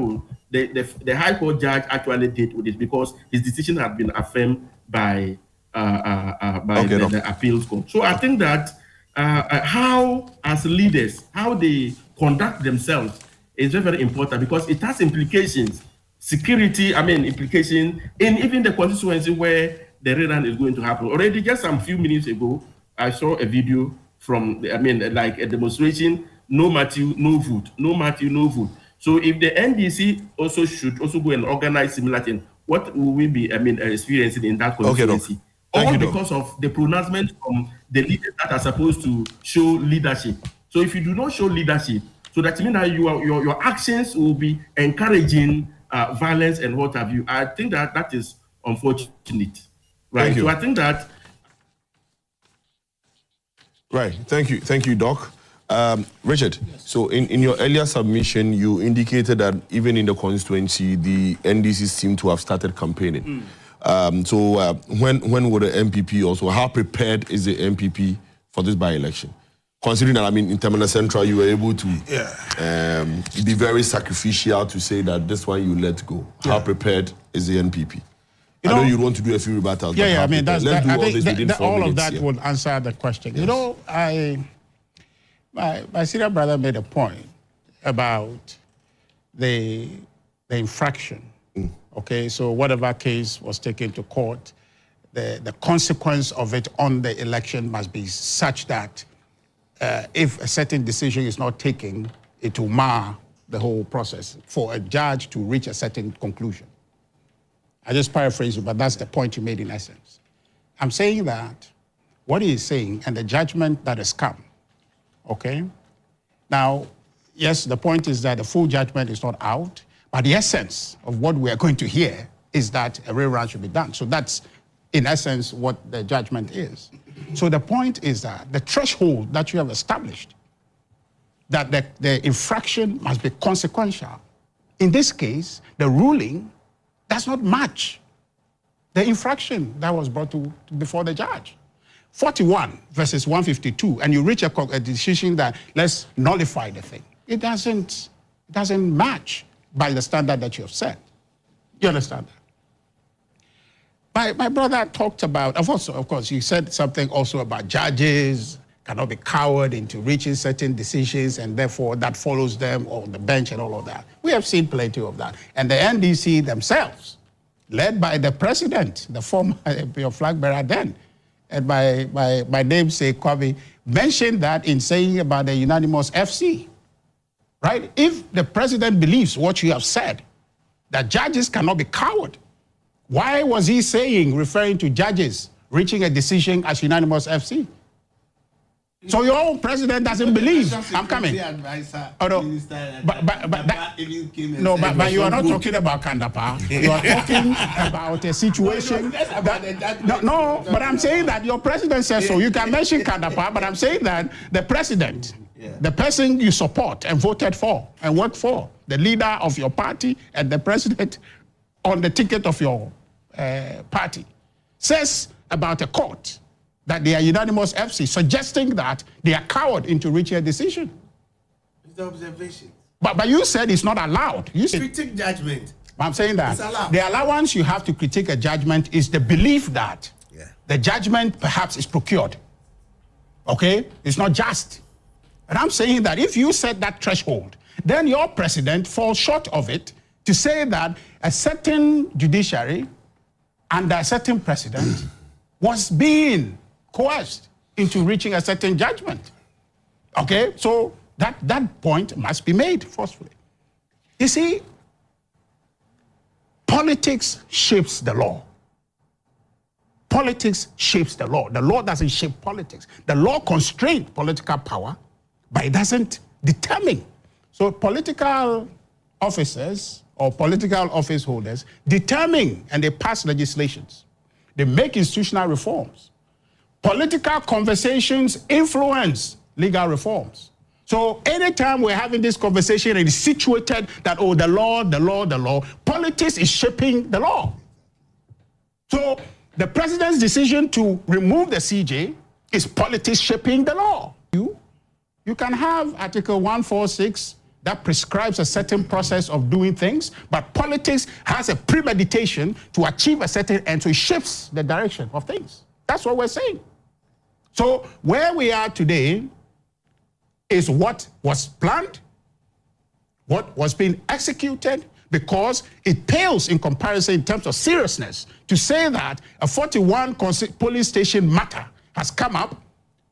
S7: the High Court judge actually did with it because his decision had been affirmed by the appeals court? So I think that how, as leaders, how they conduct themselves is very, very important, because it has implications, security, implication in even the constituency where the rerun is going to happen. Already just some few minutes ago, I saw a video from, like a demonstration, no Matthew, no vote, no Matthew, no vote. So if the NDC should also go and organize similar thing, what will we be, experiencing in that constituency? All because of the pronouncement from the leaders that are supposed to show leadership. So if you do not show leadership, so that means that your actions will be encouraging violence and what have you. I think that is unfortunate, right? So I think that.
S1: Right. Thank you, Doc. Richard, so in your earlier submission, you indicated that even in the constituency, the NDC seem to have started campaigning. So when will the MPP also, how prepared is the MPP for this by-election? Considering that, in Terminal Central, you were able to be very sacrificial to say that this one you let go. How prepared is the NPP? I know you want to do a few rebuttals.
S2: I think all of that would answer the question. Yes. My senior brother made a point about the infraction. Okay, so whatever case was taken to court, the consequence of it on the election must be such that if a certain decision is not taken, it will mar the whole process for a judge to reach a certain conclusion. I just paraphrase you, but that's the point you made in essence. I'm saying that what he is saying and the judgment that has come, okay? Now, yes, the point is that the full judgment is not out, but the essence of what we are going to hear is that a rerun should be done. So that's, in essence, what the judgment is. So the point is that the threshold that you have established, that the infraction must be consequential. In this case, the ruling does not match the infraction that was brought before the judge. 41 versus 152, and you reach a decision that let's nullify the thing. It doesn't match by the standard that you have set. You understand that? My brother talked about, of course, you said something also about judges cannot be cowered into reaching certain decisions, and therefore that follows them on the bench and all of that. We have seen plenty of that. And the NDC themselves, led by the president, the former flag bearer then, and my namesake, Kwame, mentioned that in saying about the unanimous FC, right? If the president believes what you have said, that judges cannot be cowed, why was he saying, referring to judges reaching a decision as unanimous FC? So your own president doesn't believe. I'm coming. Oh, no. But you are not talking about Kandapa. You are talking about a situation. But I'm saying that your president says so. You can mention Kandapa, but I'm saying that the president, the person you support and voted for and worked for, the leader of your party and the president on the ticket of your party, says about a court that they are unanimous FC, suggesting that they are cowed into reaching a decision.
S5: It's the observation.
S2: But you said it's not allowed. You said,
S5: critique judgment.
S2: I'm saying that
S5: the
S2: allowance you have to critique a judgment is the belief that the judgment perhaps is procured. Okay? It's not just. And I'm saying that if you set that threshold, then your president falls short of it to say that a certain judiciary under a certain president was being coerced into reaching a certain judgment. Okay? So that point must be made forcefully. You see, politics shapes the law. Politics shapes the law. The law doesn't shape politics. The law constrains political power, but it doesn't determine. So political officers or political office holders determine and they pass legislations. They make institutional reforms. Political conversations influence legal reforms. So anytime we're having this conversation and it's situated that, oh, the law, politics is shaping the law. So the president's decision to remove the CJ is politics shaping the law. You can have Article 146 that prescribes a certain process of doing things, but politics has a premeditation to achieve a certain end, so it shifts the direction of things. That's what we're saying. So where we are today is what was planned, what was being executed, because it pales in comparison in terms of seriousness to say that a 41 police station matter has come up,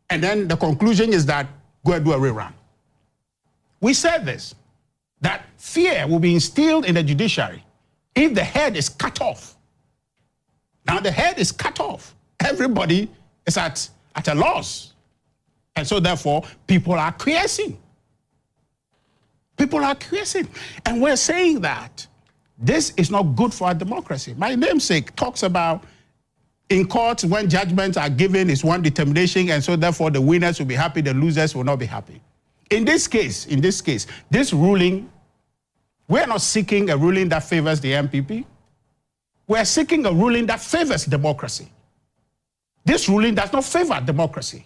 S2: and then the conclusion is that go and do a rerun. We said this, that fear will be instilled in the judiciary if the head is cut off. Now the head is cut off. Everybody is at a loss. And so therefore, people are acquiescing. People are acquiescing. And we're saying that this is not good for our democracy. My namesake talks about in court when judgments are given, it's one determination, and so therefore the winners will be happy, the losers will not be happy. In this case, this ruling, we're not seeking a ruling that favors the MPP. We're seeking a ruling that favors democracy. This ruling does not favor democracy.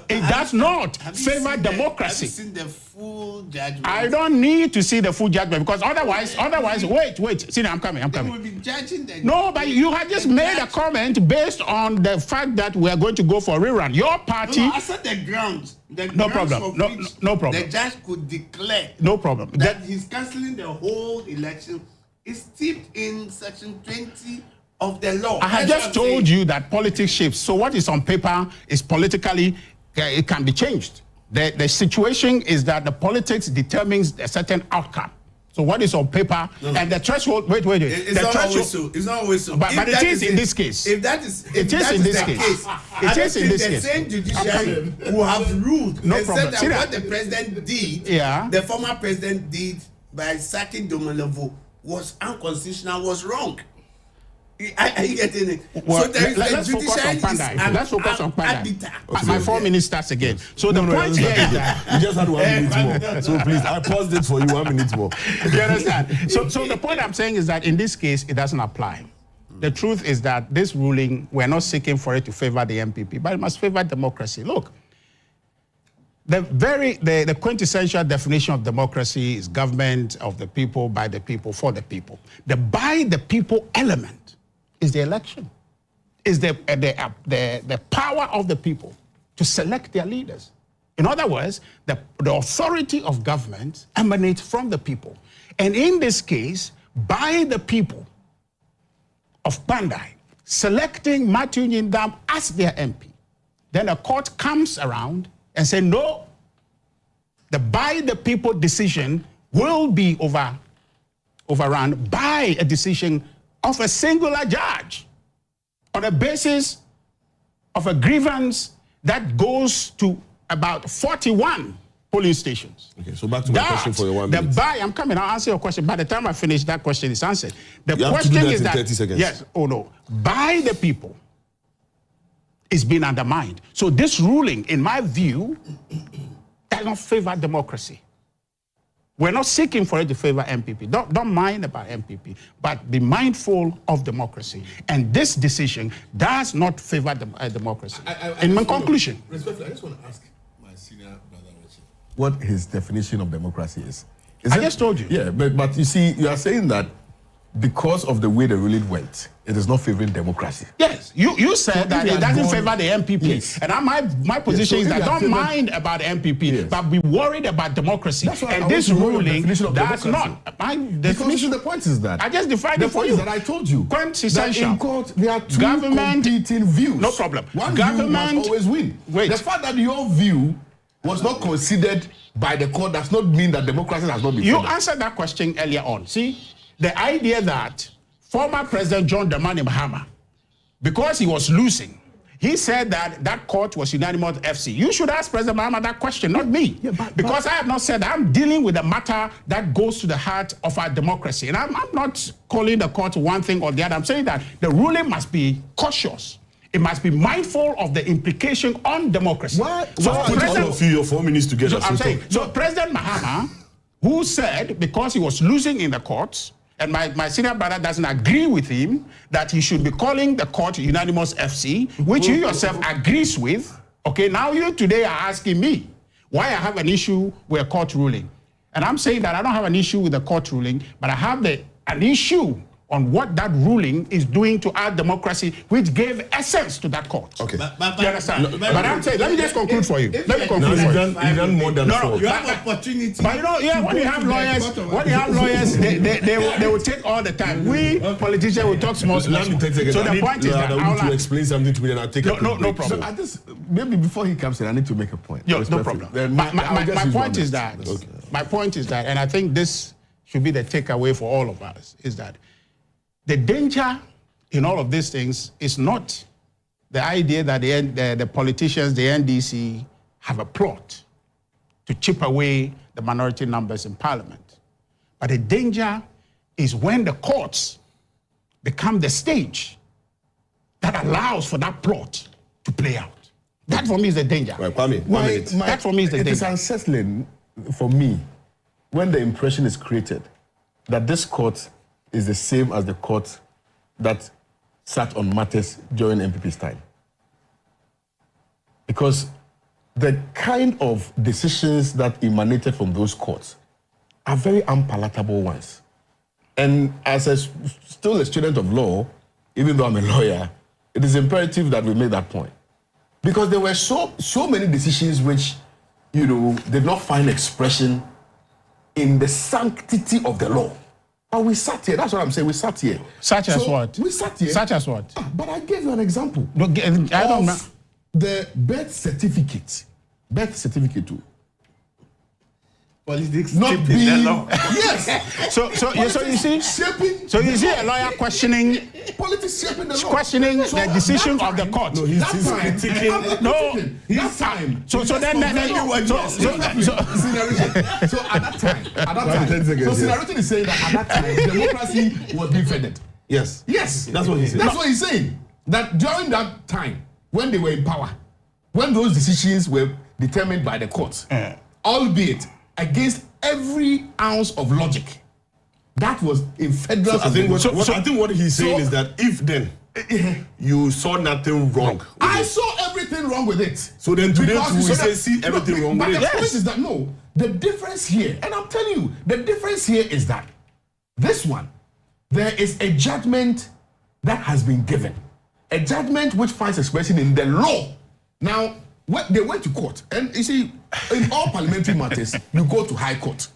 S2: It does not favor democracy.
S5: Have you seen the full judgment?
S2: I don't need to see the full judgment because otherwise, wait. See, I'm coming.
S5: They will be judging the...
S2: No, but you had just made a comment based on the fact that we are going to go for a rerun. Your party...
S5: No, I said the grounds.
S2: No problem. No problem.
S5: The judge could declare...
S2: No problem.
S5: ...that he's cancelling the whole election is steeped in Section 20 of the law.
S2: I have just told you that politics shapes. So what is on paper is politically... it can be changed. The situation is that the politics determines a certain outcome. So what is on paper and the threshold? Wait.
S5: It's not always so. It's not always so.
S2: But it is in this case.
S5: If that is,
S2: it is in this case. It is in this case.
S5: The same judiciary will have ruled.
S2: No problem.
S5: Said that what the president did, the former president did by sacking Domelevo was unconstitutional, was wrong. Are you getting it?
S2: Well,
S5: so
S2: let's focus on Kpandai. Let's focus on Kpandai. My 4 minutes starts again. So the point here is that
S1: you just had 1 minute more. So please, I paused it for you 1 minute more.
S2: You understand? So the point I'm saying is that in this case, it doesn't apply. The truth is that this ruling, we're not seeking for it to favor the MPP, but it must favor democracy. Look, the quintessential definition of democracy is government of the people, by the people, for the people. The by the people element is the election, is the power of the people to select their leaders. In other words, the authority of government emanates from the people. And in this case, by the people of Kpandai, selecting Matthew Nyindam as their MP, then a court comes around and says, no, the by the people decision will be overrun by a decision of a singular judge on a basis of a grievance that goes to about 41 polling stations.
S1: Okay, so back to my question for your 1 minute.
S2: I'm coming, I'll answer your question. By the time I finish, that question is answered. The
S1: you
S2: question
S1: have to do that
S2: is
S1: in
S2: that,
S1: 30 seconds.
S2: Yes, by the people is being undermined. So this ruling, in my view, does not favor democracy. We're not seeking for it to favor MPP. Don't mind about MPP, but be mindful of democracy. And this decision does not favor democracy. In my conclusion.
S3: Respectfully, I just want to ask my senior brother, Richard, what his definition of democracy is.
S2: I just told you.
S3: Yeah, but you see, you are saying that because of the way the ruling went, it is not favoring democracy.
S2: Yes, you said that it doesn't favor the MPP.
S3: Yes.
S2: And my position is that don't mind about the MPP, but be worried about democracy. And this ruling does not. My definition.
S3: The point is that
S2: I just defined it for you.
S3: That I told you.
S2: Quintessential.
S3: That in court, there are two competing views.
S2: No problem.
S3: One view must always win.
S2: Wait.
S3: The fact that your view was not considered by the court does not mean that democracy has not been
S2: You
S3: favored.
S2: answered that question earlier on. See, the idea that former President John Dramani Mahama, because he was losing, he said that that court was unanimous FC. You should ask President Mahama that question, not me.
S3: Yeah,
S2: because I have not said that. I'm dealing with a matter that goes to the heart of our democracy. And I'm not calling the court one thing or the other. I'm saying that the ruling must be cautious. It must be mindful of the implication on democracy.
S1: Why put all of you your 4 minutes together?
S2: So President Mahama, who said because he was losing in the courts, and my senior brother doesn't agree with him that he should be calling the court unanimous FC, which you yourself agrees with. Okay, now you today are asking me why I have an issue with a court ruling. And I'm saying that I don't have an issue with the court ruling, but I have an issue on what that ruling is doing to our democracy, which gave essence to that court.
S1: Okay.
S2: You understand? But I'm saying, let me just conclude for you. Let me conclude for you.
S1: You've done more than four.
S5: You have opportunity.
S2: But you know, when you have lawyers, they will take all the time. We politicians will talk small.
S1: Let me take a
S2: So the point is that
S1: I to explain something to me, and I'll take
S2: no problem.
S3: So at this, maybe before he comes in, I need to make a point.
S2: No problem. My point is that, and I think this should be the takeaway for all of us, is that the danger in all of these things is not the idea that the politicians, the NDC, have a plot to chip away the minority numbers in parliament. But the danger is when the courts become the stage that allows for that plot to play out. That for me is the danger.
S1: Right, Kwame,
S2: that for me is the danger.
S3: It is unsettling for me when the impression is created that this court is the same as the court that sat on matters during MPP's time. Because the kind of decisions that emanated from those courts are very unpalatable ones. And as still a student of law, even though I'm a lawyer, it is imperative that we make that point. Because there were so many decisions which, did not find expression in the sanctity of the law. But we sat here, that's what I'm saying, we sat here.
S2: Such as what?
S3: We sat here.
S2: Such as what?
S3: But I gave you an example.
S2: I don't know.
S3: The birth certificate
S6: birth certificate too.
S5: Politics
S6: Not
S5: shaping
S6: being
S5: the law.
S6: yes.
S2: So you see,
S6: Shaping.
S2: so you see a lawyer questioning
S6: Politics shaping the law.
S2: questioning the decision of the court.
S6: No, he's critiquing.
S2: No.
S6: That time.
S2: So then
S6: So at that time, so Sinarito is saying that at that time, democracy was being fed.
S1: Yes.
S6: Yes.
S1: That's what he said.
S6: That's what he's saying. That during that time, when they were in power, when those decisions were determined by the courts, albeit against every ounce of logic, that was in federal.
S1: So I think what he's saying is that if then you saw nothing wrong.
S6: I saw everything wrong with it.
S1: So then today
S6: Because
S1: we
S6: you
S1: say
S6: that-
S1: see everything wrong
S6: but
S1: with
S6: the
S1: it.
S6: point is that no, the difference here, and I'm telling you, the difference here is that this one, there is a judgment that has been given, a judgment which finds expression in the law. Now, when they went to court, and you see, in all parliamentary matters, you go to high court.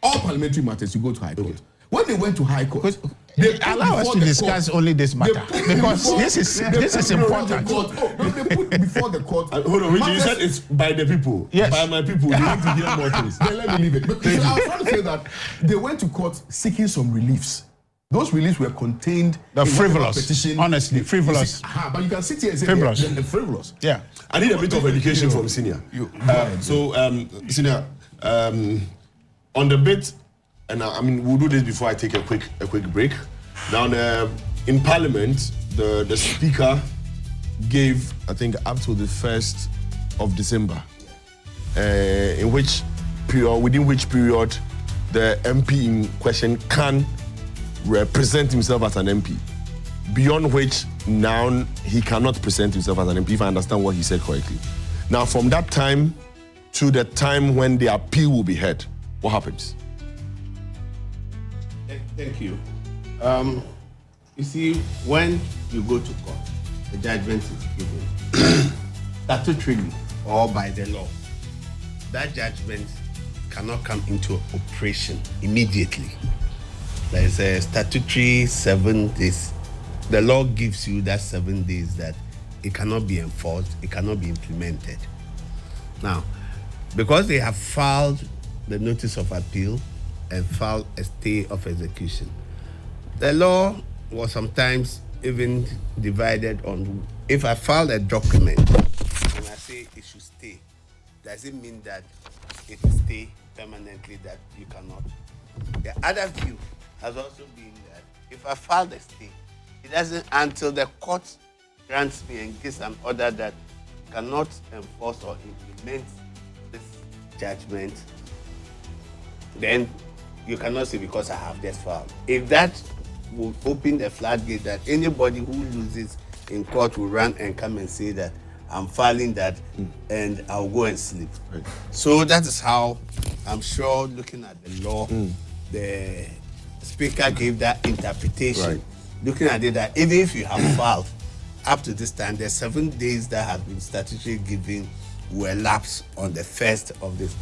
S6: All parliamentary matters, you go to high court. When they went to high court, they put
S2: allow us
S6: before
S2: to
S6: the
S2: discuss
S6: court-
S2: only this
S6: they
S2: matter
S6: put
S2: because
S6: before-
S2: this is
S6: they put before
S2: important.
S6: the court- they put before the court.
S1: Hold on, Richard, you
S6: matters-
S1: said it's by the people.
S2: Yes.
S1: By my people. You need to hear more things.
S6: Then let me leave it. Because I was trying to say that they went to court seeking some reliefs. Those reliefs were contained
S2: The
S6: in
S2: frivolous,
S6: whatever petition.
S2: honestly, frivolous.
S6: You see, but you can sit here and say
S2: Frivolous.
S6: they're frivolous.
S2: Yeah.
S1: I need a bit of education from Senior. Senior, on the bit, and I mean, we'll do this before I take a quick break. Now, in Parliament, the Speaker gave, I think, up to the 1st of December, in which period, within which period the MP in question can represent himself as an MP. Beyond which, now he cannot present himself as an MP, if I understand what he said correctly. Now, from that time to the time when the appeal will be heard, what happens?
S5: Thank you. You see, when you go to court, the judgment is given statutorily or by the law. That judgment cannot come into operation immediately. There is a statutory 7 days. The law gives you that 7 days that it cannot be enforced, it cannot be implemented. Now, because they have filed the notice of appeal and filed a stay of execution, the law was sometimes even divided on, if I file a document and I say it should stay, does it mean that it will stay permanently, that you cannot? The other view has also been that if I file the stay, it doesn't until the court grants me and gives an order that cannot enforce or implement this judgment, then you cannot say because I have just filed. If that will open the floodgate that anybody who loses in court will run and come and say that I'm filing that and I'll go and sleep.
S1: Right.
S5: So that is how I'm sure, looking at the law, the Speaker gave that interpretation.
S1: Right.
S5: Looking at it, that even if you have filed up to this time, the 7 days that have been statutorily given will lapse on the 1st of this.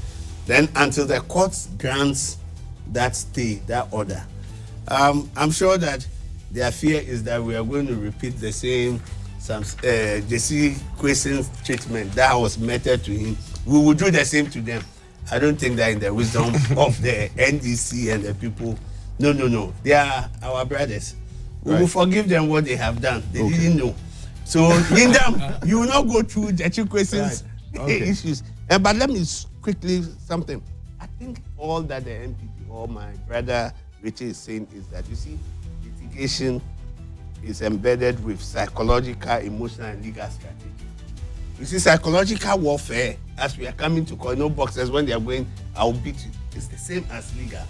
S5: Then until the court grants that stay, that order. I'm sure that their fear is that we are going to repeat the same JC Question's treatment that was meted to him. We will do the same to them. I don't think that in the wisdom of the NDC and the people. No. They are our brothers. We will forgive them what they have done. They didn't know. So, in them, you will not go through JC Question's issues. But let me quickly something. I think all that the MPP or my brother Richard is saying is that, you see, litigation is embedded with psychological, emotional, and legal strategy. You see, psychological warfare, as we are coming to court, no boxers, when they are going, I'll beat you. It's the same as legal.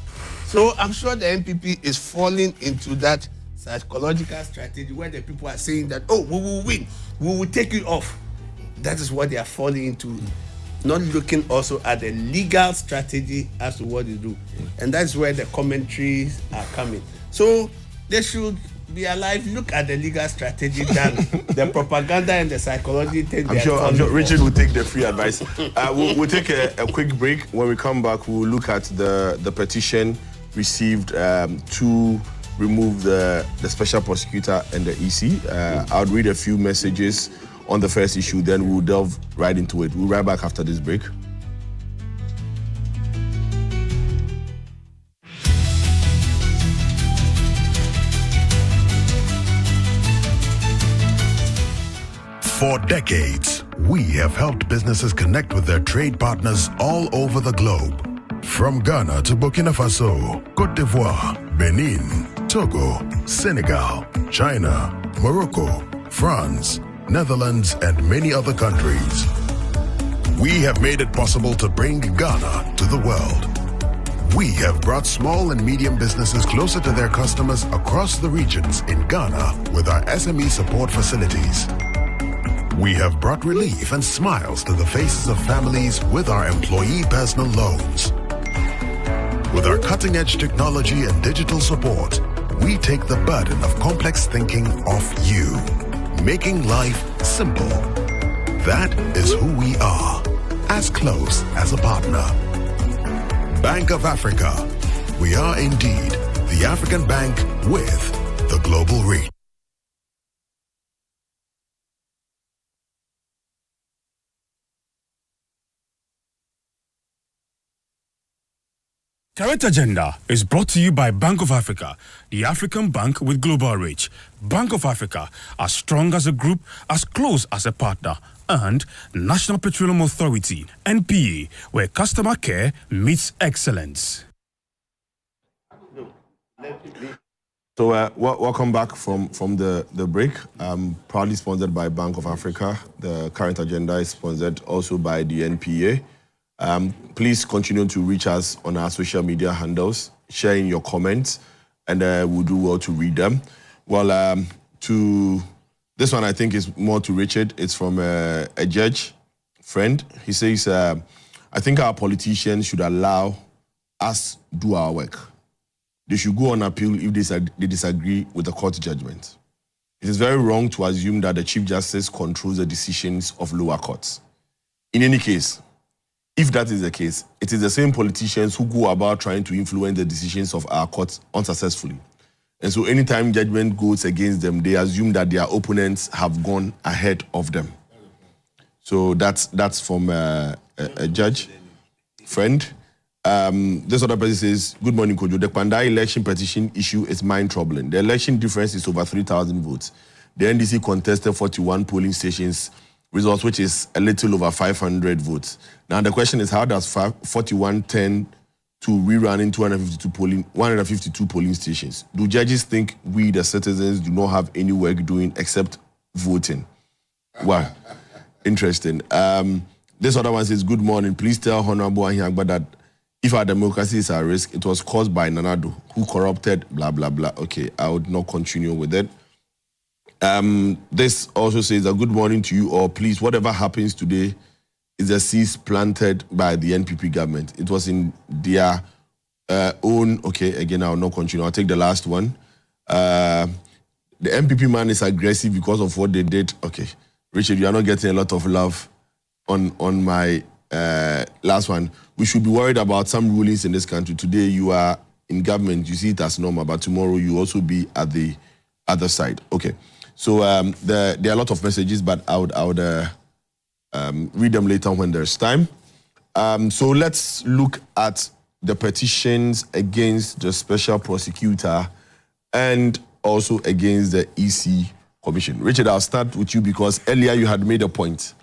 S5: So I'm sure the MPP is falling into that psychological strategy where the people are saying that, oh, we will win, we will take you off. That is what they are falling into. Not looking also at the legal strategy as to what they do. And that's where the commentaries are coming. So they should be alive, look at the legal strategy than the propaganda and the psychology.
S1: I'm sure Richard will take the free advice. We'll take a quick break. When we come back, we'll look at the petition received to remove the special prosecutor and the EC. I'll read a few messages on the first issue, then we'll delve right into it. We'll be right back after this break.
S8: For decades, we have helped businesses connect with their trade partners all over the globe. From Ghana to Burkina Faso, Côte d'Ivoire, Benin, Togo, Senegal, China, Morocco, France, Netherlands, and many other countries. We have made it possible to bring Ghana to the world. We have brought small and medium businesses closer to their customers across the regions in Ghana with our SME support facilities. We have brought relief and smiles to the faces of families with our employee personal loans. With our cutting-edge technology and digital support, we take the burden of complex thinking off you, making life simple. That is who we are, as close as a partner. Bank of Africa. We are indeed the African bank with the global reach.
S9: Current Agenda is brought to you by Bank of Africa, the African bank with global reach. Bank of Africa, as strong as a group, as close as a partner. And National Petroleum Authority, NPA, where customer care meets excellence.
S1: So welcome back from the break. Proudly sponsored by Bank of Africa. The Current Agenda is sponsored also by the NPA. Please continue to reach us on our social media handles, sharing your comments, and we'll do well to read them. Well, to this one, I think is more to Richard. It's from a judge friend. He says, I think our politicians should allow us do our work. They should go on appeal if they disagree with the court judgment. It is very wrong to assume that the Chief Justice controls the decisions of lower courts. In any case, if that is the case, it is the same politicians who go about trying to influence the decisions of our courts unsuccessfully. And so anytime judgment goes against them, they assume that their opponents have gone ahead of them. So that's from a judge friend. This other person says, good morning, Kojo. The Kpandai election petition issue is mind-troubling. The election difference is over 3,000 votes. The NDC contested 41 polling stations results, which is a little over 500 votes. Now the question is, how does 41 tend to rerun in 152 polling stations? Do judges think we, the citizens, do not have any work doing except voting? Wow, interesting. This other one says, good morning. Please tell Honorable AHIAGBAH that if our democracy is at risk, it was caused by Nanado, who corrupted, blah, blah, blah. Okay, I would not continue with it. This also says a good morning to you all. Please, whatever happens today is a seed planted by the NPP government. It was in their own, okay, again, I will not continue. I'll take the last one. The NPP man is aggressive because of what they did. Okay, Richard, you are not getting a lot of love on my last one. We should be worried about some rulings in this country. Today you are in government, you see it as normal, but tomorrow you also be at the other side. Okay. So there are a lot of messages, but I would read them later when there's time. So let's look at the petitions against the Special Prosecutor and also against the EC Commission. Richard, I'll start with you because earlier you had made a point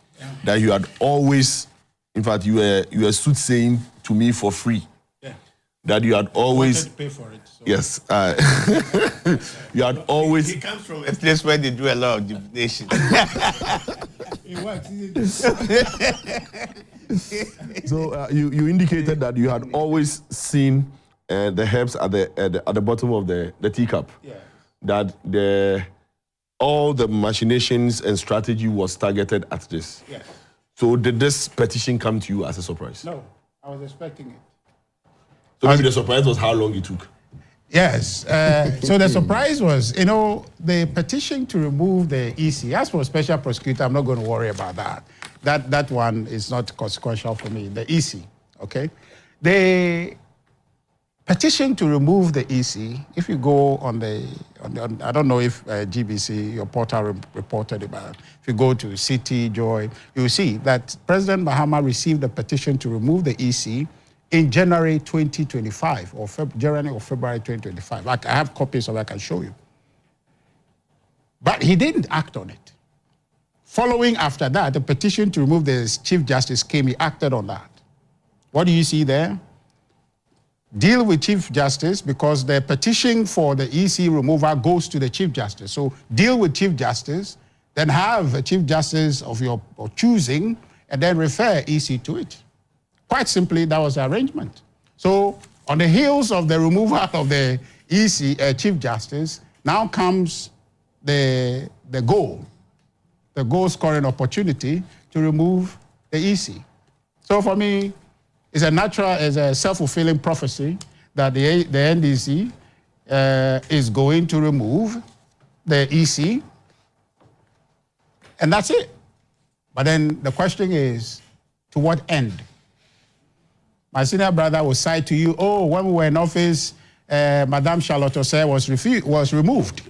S1: that you had always, in fact, you were soothsaying to me for free. That you had always
S2: pay for it. So.
S1: Yes, you had always.
S5: He comes from a place where they do a lot of divination.
S2: It works, isn't it?
S1: So you indicated that you had always seen the herbs at the bottom of the teacup.
S2: Yeah.
S1: That all the machinations and strategy was targeted at this.
S2: Yes.
S1: So did this petition come to you as a surprise?
S2: No, I was expecting it.
S1: So maybe the surprise was how long it took.
S2: Yes. So the surprise was, the petition to remove the EC. As for Special Prosecutor, I'm not going to worry about that. That one is not consequential for me. The EC, okay? petition to remove the EC, if you go on the I don't know if GBC, your portal reported about, if you go to City, Joy, you'll see that President Mahama received a petition to remove the EC in January 2025, or January or February 2025. I have copies of it, I can show you. But he didn't act on it. Following after that, the petition to remove the Chief Justice came, he acted on that. What do you see there? Deal with Chief Justice, because the petition for the EC removal goes to the Chief Justice. So deal with Chief Justice, then have a Chief Justice of your choosing, and then refer EC to it. Quite simply, that was the arrangement. So on the heels of the removal of the EC, Chief Justice, now comes the goal-scoring opportunity to remove the EC. So for me, it's a self-fulfilling prophecy that the NDC is going to remove the EC, and that's it. But then the question is, to what end? My senior brother will cite to you, oh, when we were in office, Madame Charlotte Osei was removed.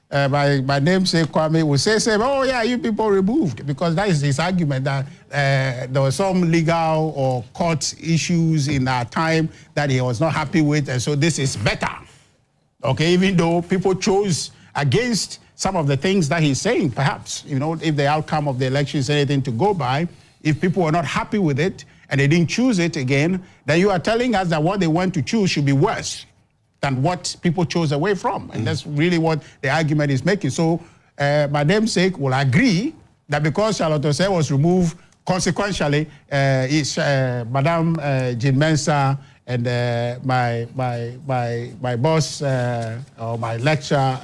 S2: My namesake Kwame will say, oh yeah, you people removed, because that is his argument that there were some legal or court issues in our time that he was not happy with, and so this is better. Okay, even though people chose against some of the things that he's saying, perhaps, you know, if the outcome of the election is anything to go by, if people were not happy with it and they didn't choose it again, then you are telling us that what they want to choose should be worse than what people chose away from. And that's really what the argument is making. So my namesake will agree that because Charlotte Osei was removed, consequentially, Madame Jean Mensah and my boss, or my lecturer,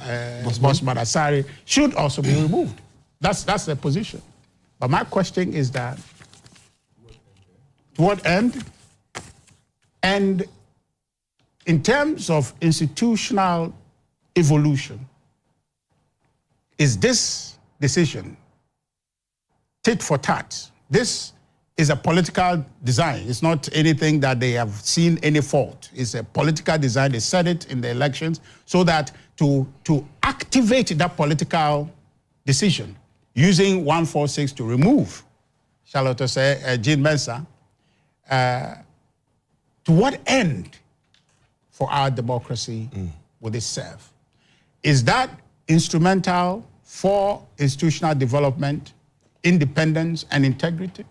S2: boss Madasari, should also be removed. That's the position. But my question is that, to what end? And in terms of institutional evolution, is this decision tit for tat? This is a political design. It's not anything that they have seen any fault. It's a political design. They said it in the elections so that to activate that political decision, using 146 to remove Charlotte Osei, Jean Mensah, to what end for our democracy would it serve? Is that instrumental for institutional development, independence, and integrity?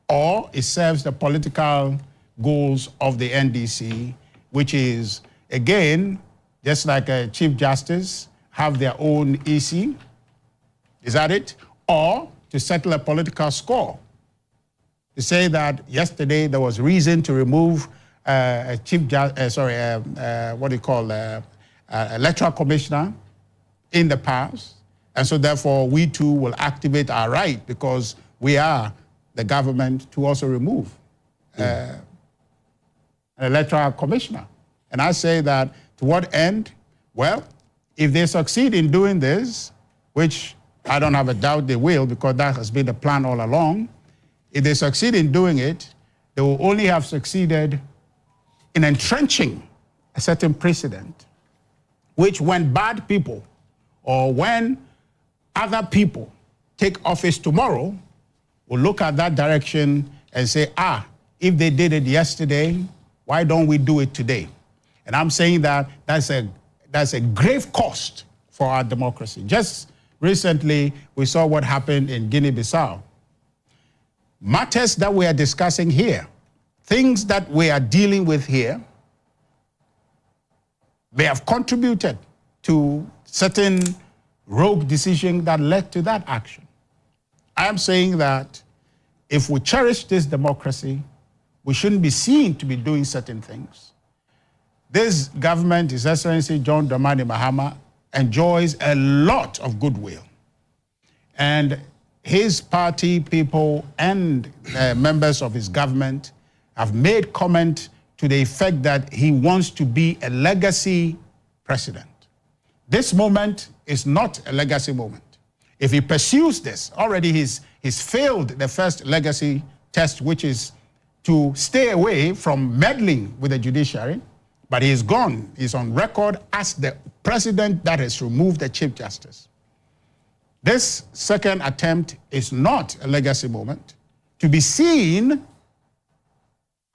S2: Or it serves the political goals of the NDC, which is, again, just like a Chief Justice, have their own EC? Is that it? Or to settle a political score? To say that yesterday there was reason to remove a electoral commissioner in the past, and so therefore we too will activate our right, because we are the government, to also remove an electoral commissioner. And I say that, to what end? Well, if they succeed in doing this, which I don't have a doubt they will, because that has been the plan all along, if they succeed in doing it, they will only have succeeded in entrenching a certain precedent, which when bad people or when other people take office tomorrow, will look at that direction and say, if they did it yesterday, why don't we do it today? And I'm saying that that's a grave cost for our democracy. Just recently, we saw what happened in Guinea-Bissau. Matters that we are discussing here, things that we are dealing with here, they have contributed to certain rogue decisions that led to that action. I am saying that if we cherish this democracy, we shouldn't be seen to be doing certain things. This government, His Excellency John Dramani Mahama, enjoys a lot of goodwill. And his party people and members of his government have made comment to the effect that he wants to be a legacy president. This moment is not a legacy moment. If he pursues this, already he's failed the first legacy test, which is to stay away from meddling with the judiciary, but he's gone. He's on record as the president that has removed the Chief Justice. This second attempt is not a legacy moment to be seen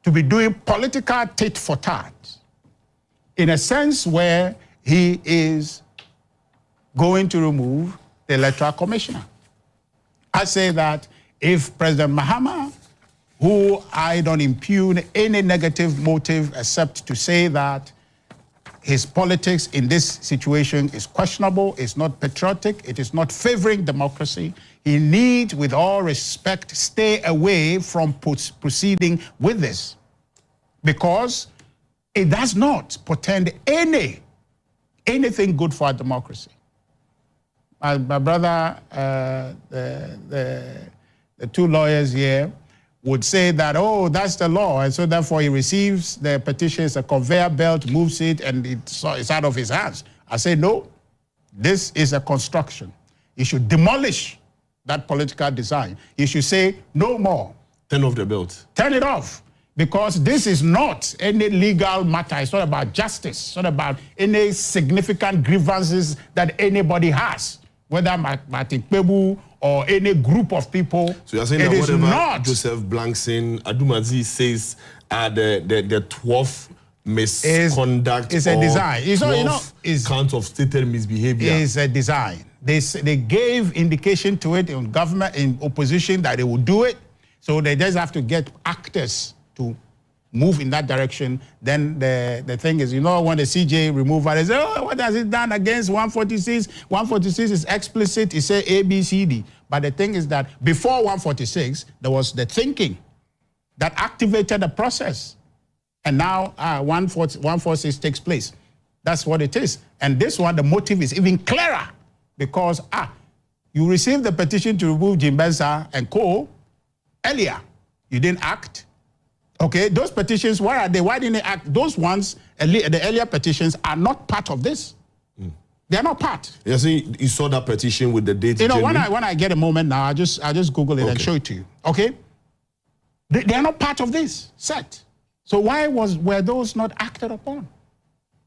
S2: to be doing political tit for tat in a sense where he is going to remove the Electoral Commissioner. I say that if President Mahama, who I don't impugn any negative motive except to say that his politics in this situation is questionable, it's not patriotic, it is not favoring democracy, he needs, with all respect, stay away from proceeding with this, because it does not portend anything good for our democracy. My brother, the two lawyers here, would say that, oh, that's the law, and so therefore he receives the petition, it's a conveyor belt, moves it, and it's out of his hands. I say, no, this is a construction. You should demolish that political design. You should say, no more.
S1: Turn off the belt.
S2: Turn it off, because this is not any legal matter. It's not about justice. It's not about any significant grievances that anybody has, whether Martin Kpebu or any group of people.
S1: So you're saying that whatever Joseph Blankson, Adumazi says are the 12th misconduct
S2: is a design. It's not,
S1: count of stated misbehavior.
S2: Is a design. They gave indication to it in government, in opposition, that they would do it. So they just have to get actors to move in that direction. Then the thing is, when the CJ removal, they say, oh, what has it done against 146? 146 is explicit, it says A, B, C, D. But the thing is that before 146, there was the thinking that activated the process. And now 146 takes place. That's what it is. And this one, the motive is even clearer, because you received the petition to remove Jimbenza and co earlier. You didn't act. Okay, those petitions, where are they? Why didn't they act? Those ones, the earlier petitions, are not part of this. They are not part.
S1: You see, you saw that petition with the date.
S2: When I get a moment now, I'll just Google it and show it to you. Okay, they are not part of this set. So why were those not acted upon?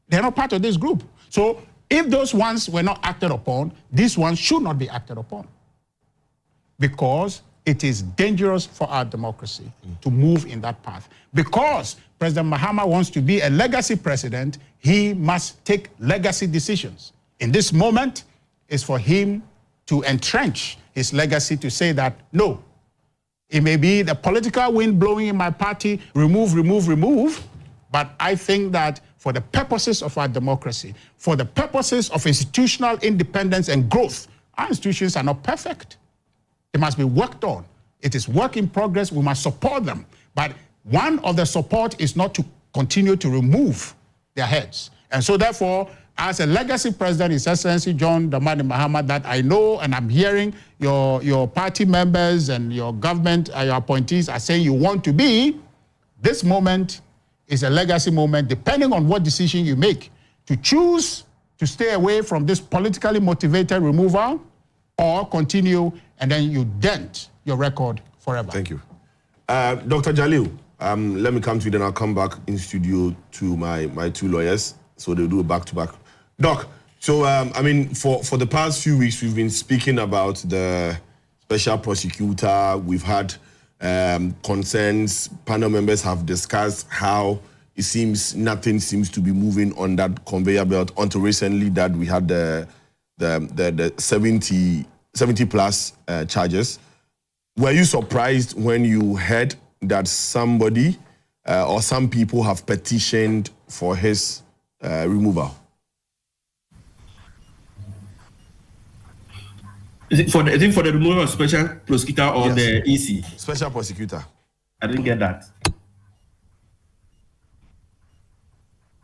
S2: They are not part of this group. So if those ones were not acted upon, these ones should not be acted upon, because it is dangerous for our democracy to move in that path. Because President Mahama wants to be a legacy president, he must take legacy decisions. In this moment, it's for him to entrench his legacy, to say that, no, it may be the political wind blowing in my party, remove, but I think that for the purposes of our democracy, for the purposes of institutional independence and growth, our institutions are not perfect. They must be worked on. It is work in progress. We must support them. But one of the support is not to continue to remove their heads. And so therefore, as a legacy president, His Excellency John Dramani Mahama, that I know and I'm hearing your party members and your government, your appointees are saying you want to be, this moment is a legacy moment, depending on what decision you make, to choose to stay away from this politically motivated removal, or continue, and then you dent your record forever.
S1: Thank you. Dr. Jalil, let me come to you, then I'll come back in studio to my two lawyers, so they'll do a back-to-back. Doc, so, for the past few weeks, we've been speaking about the special prosecutor. We've had concerns. Panel members have discussed how it seems nothing seems to be moving on that conveyor belt until recently that we had the 70 plus charges. Were you surprised when you heard that somebody or some people have petitioned for his removal?
S7: Is it for the removal of special prosecutor or the EC?
S1: Special prosecutor.
S7: I didn't get that.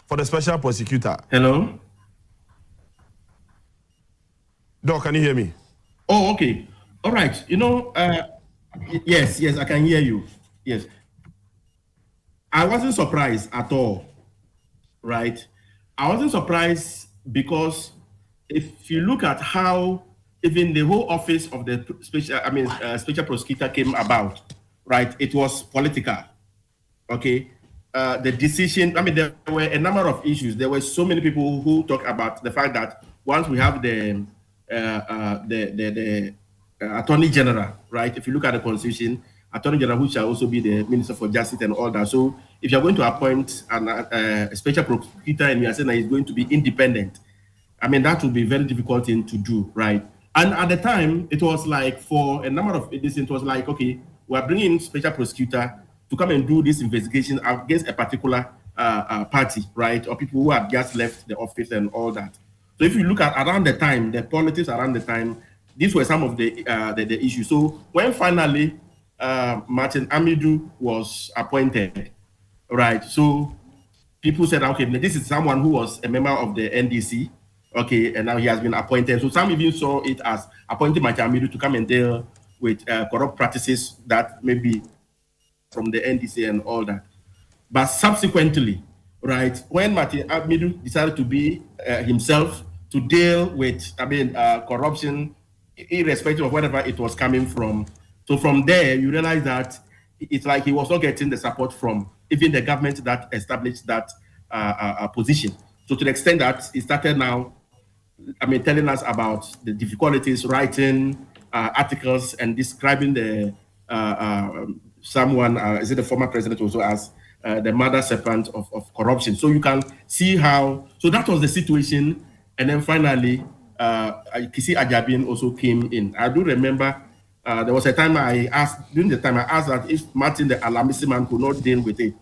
S1: For the special prosecutor.
S7: Hello?
S1: Doc, can you hear me?
S7: Oh, okay. All right. Yes, I can hear you. Yes. I wasn't surprised at all, right? I wasn't surprised because if you look at how even the whole office of the special prosecutor came about, right? It was political, okay, the decision, I mean, there were a number of issues. There were so many people who talk about the fact that once we have the Attorney General, right? If you look at the Constitution, Attorney General, who shall also be the Minister for Justice and all that. So if you're going to appoint a special prosecutor and you are saying that he's going to be independent, I mean, that would be a very difficult thing to do, right? And at the time, it was like for a number of this, it was like, okay, we're bringing in special prosecutor to come and do this investigation against a particular party, right? Or people who have just left the office and all that. So if you look at around the time, the politics around the time, these were some of the issues. So when finally Martin Amidu was appointed, right? So people said, okay, this is someone who was a member of the NDC, okay, and now he has been appointed. So some even saw it as appointing Martin Amidu to come and deal with corrupt practices that may be from the NDC and all that. But subsequently, right, when Martin Amidu decided to be himself to deal with, I mean, corruption, irrespective of wherever it was coming from. So from there, you realize that it's like he was not getting the support from even the government that established that position. So to the extent that he started now, I mean, telling us about the difficulties writing articles and describing the someone, is it the former president also as the mother serpent of corruption. So you can see how, so that was the situation. And then finally, Kisi Ajabin also came in. I do remember there was a time during the time I asked that if Martin the Alamisi man could not deal with it,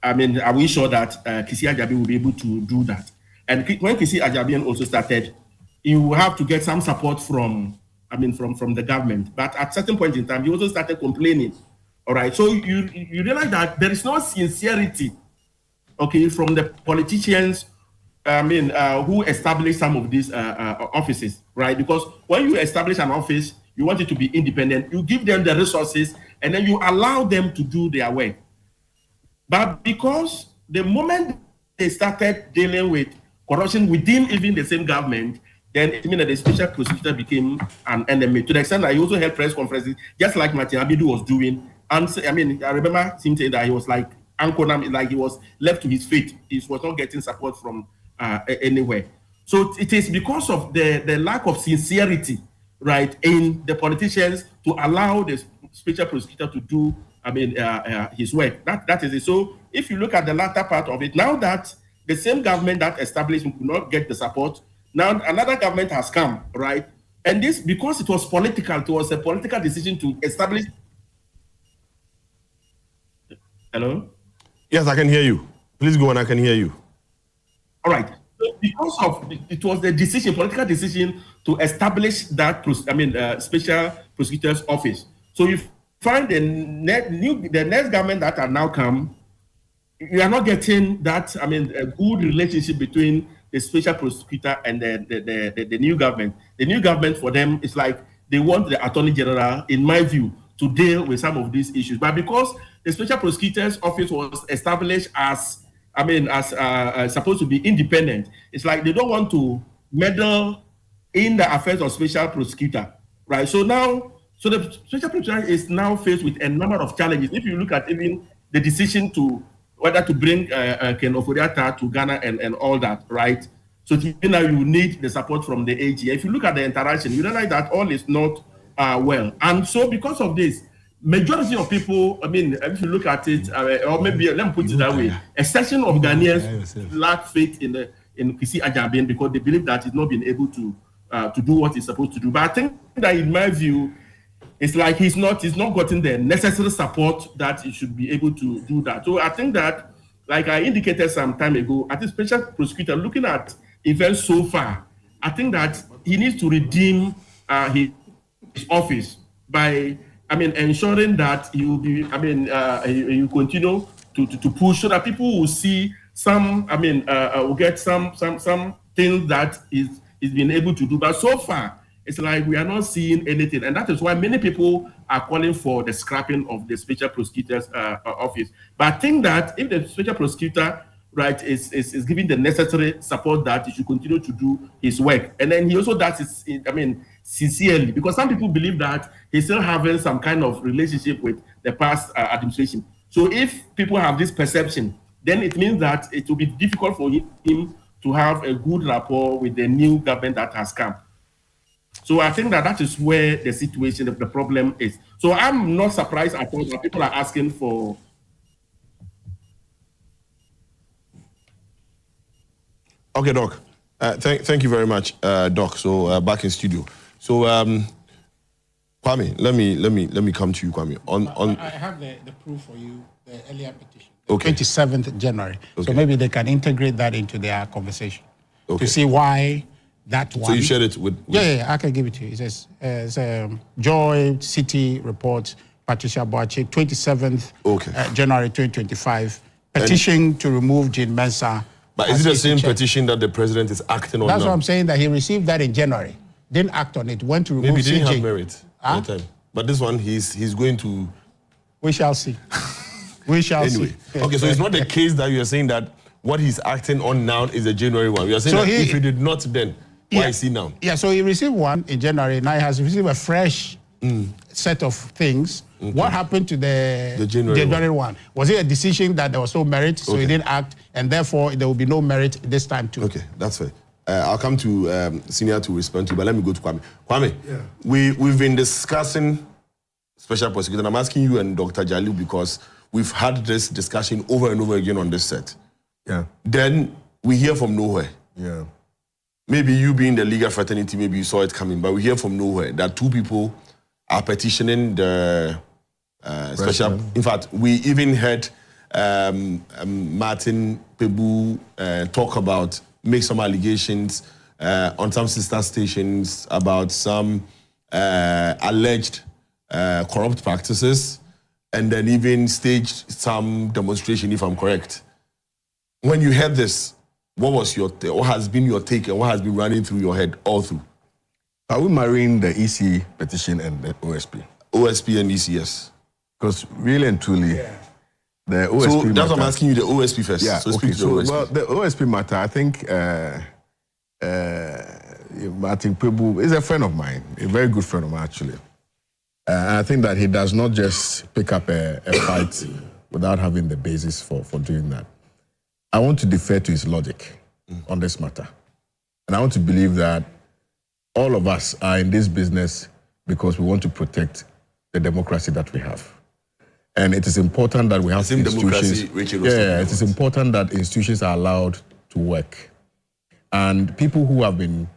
S7: I mean, are we sure that Kisi Ajabin will be able to do that? And when Kisi Ajabin also started, you will have to get some support from, I mean, from the government. But at a certain point in time, he also started complaining. All right, so you realize that there is no sincerity, okay, from the politicians, I mean, who established some of these offices, right? Because when you establish an office, you want it to be independent, you give them the resources, and then you allow them to do their work. But because the moment they started dealing with corruption within even the same government, then it means that the special prosecutor became an enemy, to the extent that he also held press conferences, just like Martin Amidu was doing. And I mean, I remember him saying that he was like, like he was left to his fate. He was not getting support from anywhere. So it is because of the lack of sincerity, right, in the politicians to allow the special prosecutor to do, I mean, his work. That is it. So if you look at the latter part of it, now that the same government that established could not get the support, now another government has come, right? And this, because it was political, it was a political decision to establish. Hello?
S1: Yes, I can hear you. Please go on, I can hear you.
S7: All right. So because of it was the decision, political decision to establish that, I mean, special prosecutor's office. So you find the next government that are now come, you are not getting that, I mean, a good relationship between the special prosecutor and the new government. The new government for them is like they want the Attorney General, in my view, to deal with some of these issues. But because the special prosecutor's office was established as, I mean, as supposed to be independent, it's like they don't want to meddle in the affairs of special prosecutor, right? So now, so the special prosecutor is now faced with a number of challenges. If you look at even the decision to whether to bring Ken Oforiatta to Ghana and all that, right? So now you need the support from the AG. If you look at the interaction, you realize that all is not well. And so because of this, majority of people, I mean, if you look at it, or maybe let me put it that way, a section of Ghanaians lack faith in Kisi Ajabin because they believe that he's not been able to do what he's supposed to do. But I think that in my view, it's like he's not gotten the necessary support that he should be able to do that. So I think that, like I indicated some time ago, at the special prosecutor, looking at events so far, I think that he needs to redeem his office by, I mean, ensuring that he will be, I mean, you continue to push so that people will see some, I mean, will get some things that is being able to do. But so far, it's like we are not seeing anything. And that is why many people are calling for the scrapping of the special prosecutor's office. But I think that if the special prosecutor, right, is giving the necessary support, that he should continue to do his work. And then he also does it, I mean, sincerely, because some people believe that he's still having some kind of relationship with the past administration. So if people have this perception, then it means that it will be difficult for him to have a good rapport with the new government that has come. So I think that is where the situation of the problem is. So I'm not surprised at all that people are asking for.
S1: Okay, Doc. Thank you very much, Doc. So back in studio. So Kwame, let me come to you, Kwame.
S2: I have the proof for you, the earlier petition,
S1: okay.
S2: 27th January.
S1: Okay.
S2: So maybe they can integrate that into their conversation
S1: okay.
S2: to see why that one.
S1: So you shared it with...
S2: Yeah, I can give it to you. It says, Joy City Report, Patricia Boache, 27th January 2025, petition to remove Jean Mensah.
S1: But is it the same petition that the president is acting on
S2: That's
S1: now?
S2: what I'm saying, that he received that in January, didn't act on it, went to remove
S1: Maybe he didn't
S2: CJ.
S1: have merit at the time. But this one, he's going to...
S2: We shall see. We shall
S1: anyway.
S2: see.
S1: Okay, so it's not the case that you're saying that what he's acting on now is the January one. You're saying so that if he did not then, why is he now?
S2: Yeah, so he received one in January. Now he has received a fresh set of things. Okay. What happened to the January one? Was it a decision that there was no merit, so he didn't act, and therefore there will be no merit this time too?
S1: Okay, that's fair. I'll come to Senior to respond to, but let me go to Kwame. Kwame, we've been discussing Special Prosecutor. I'm asking you and Dr. Jalilu because we've had this discussion over and over again on this set.
S3: Yeah.
S1: Then we hear from nowhere.
S3: Yeah.
S1: Maybe you being the legal fraternity, maybe you saw it coming, but we hear from nowhere that two people are petitioning the special. In fact, we even heard Martin Pebu talk about, make some allegations on some sister stations about some alleged corrupt practices, and then even staged some demonstration, if I'm correct. When you heard this, what was what has been your take and what has been running through your head all through?
S3: Are we marrying the EC petition and the OSP?
S1: OSP and ECS.
S3: Because really and truly, the OSP
S1: So
S3: matter,
S1: that's what I'm asking you, the OSP first.
S3: Yeah,
S1: so
S3: okay.
S1: Speak to the OSP.
S3: Well, the OSP matter, I think Martin Pebu is a friend of mine, a very good friend of mine, actually. I think that he does not just pick up a fight without having the basis for doing that. I want to defer to his logic on this matter. And I want to believe that all of us are in this business because we want to protect the democracy that we have. And it is important that we have institutions. It is important that institutions are allowed to work. And people who have been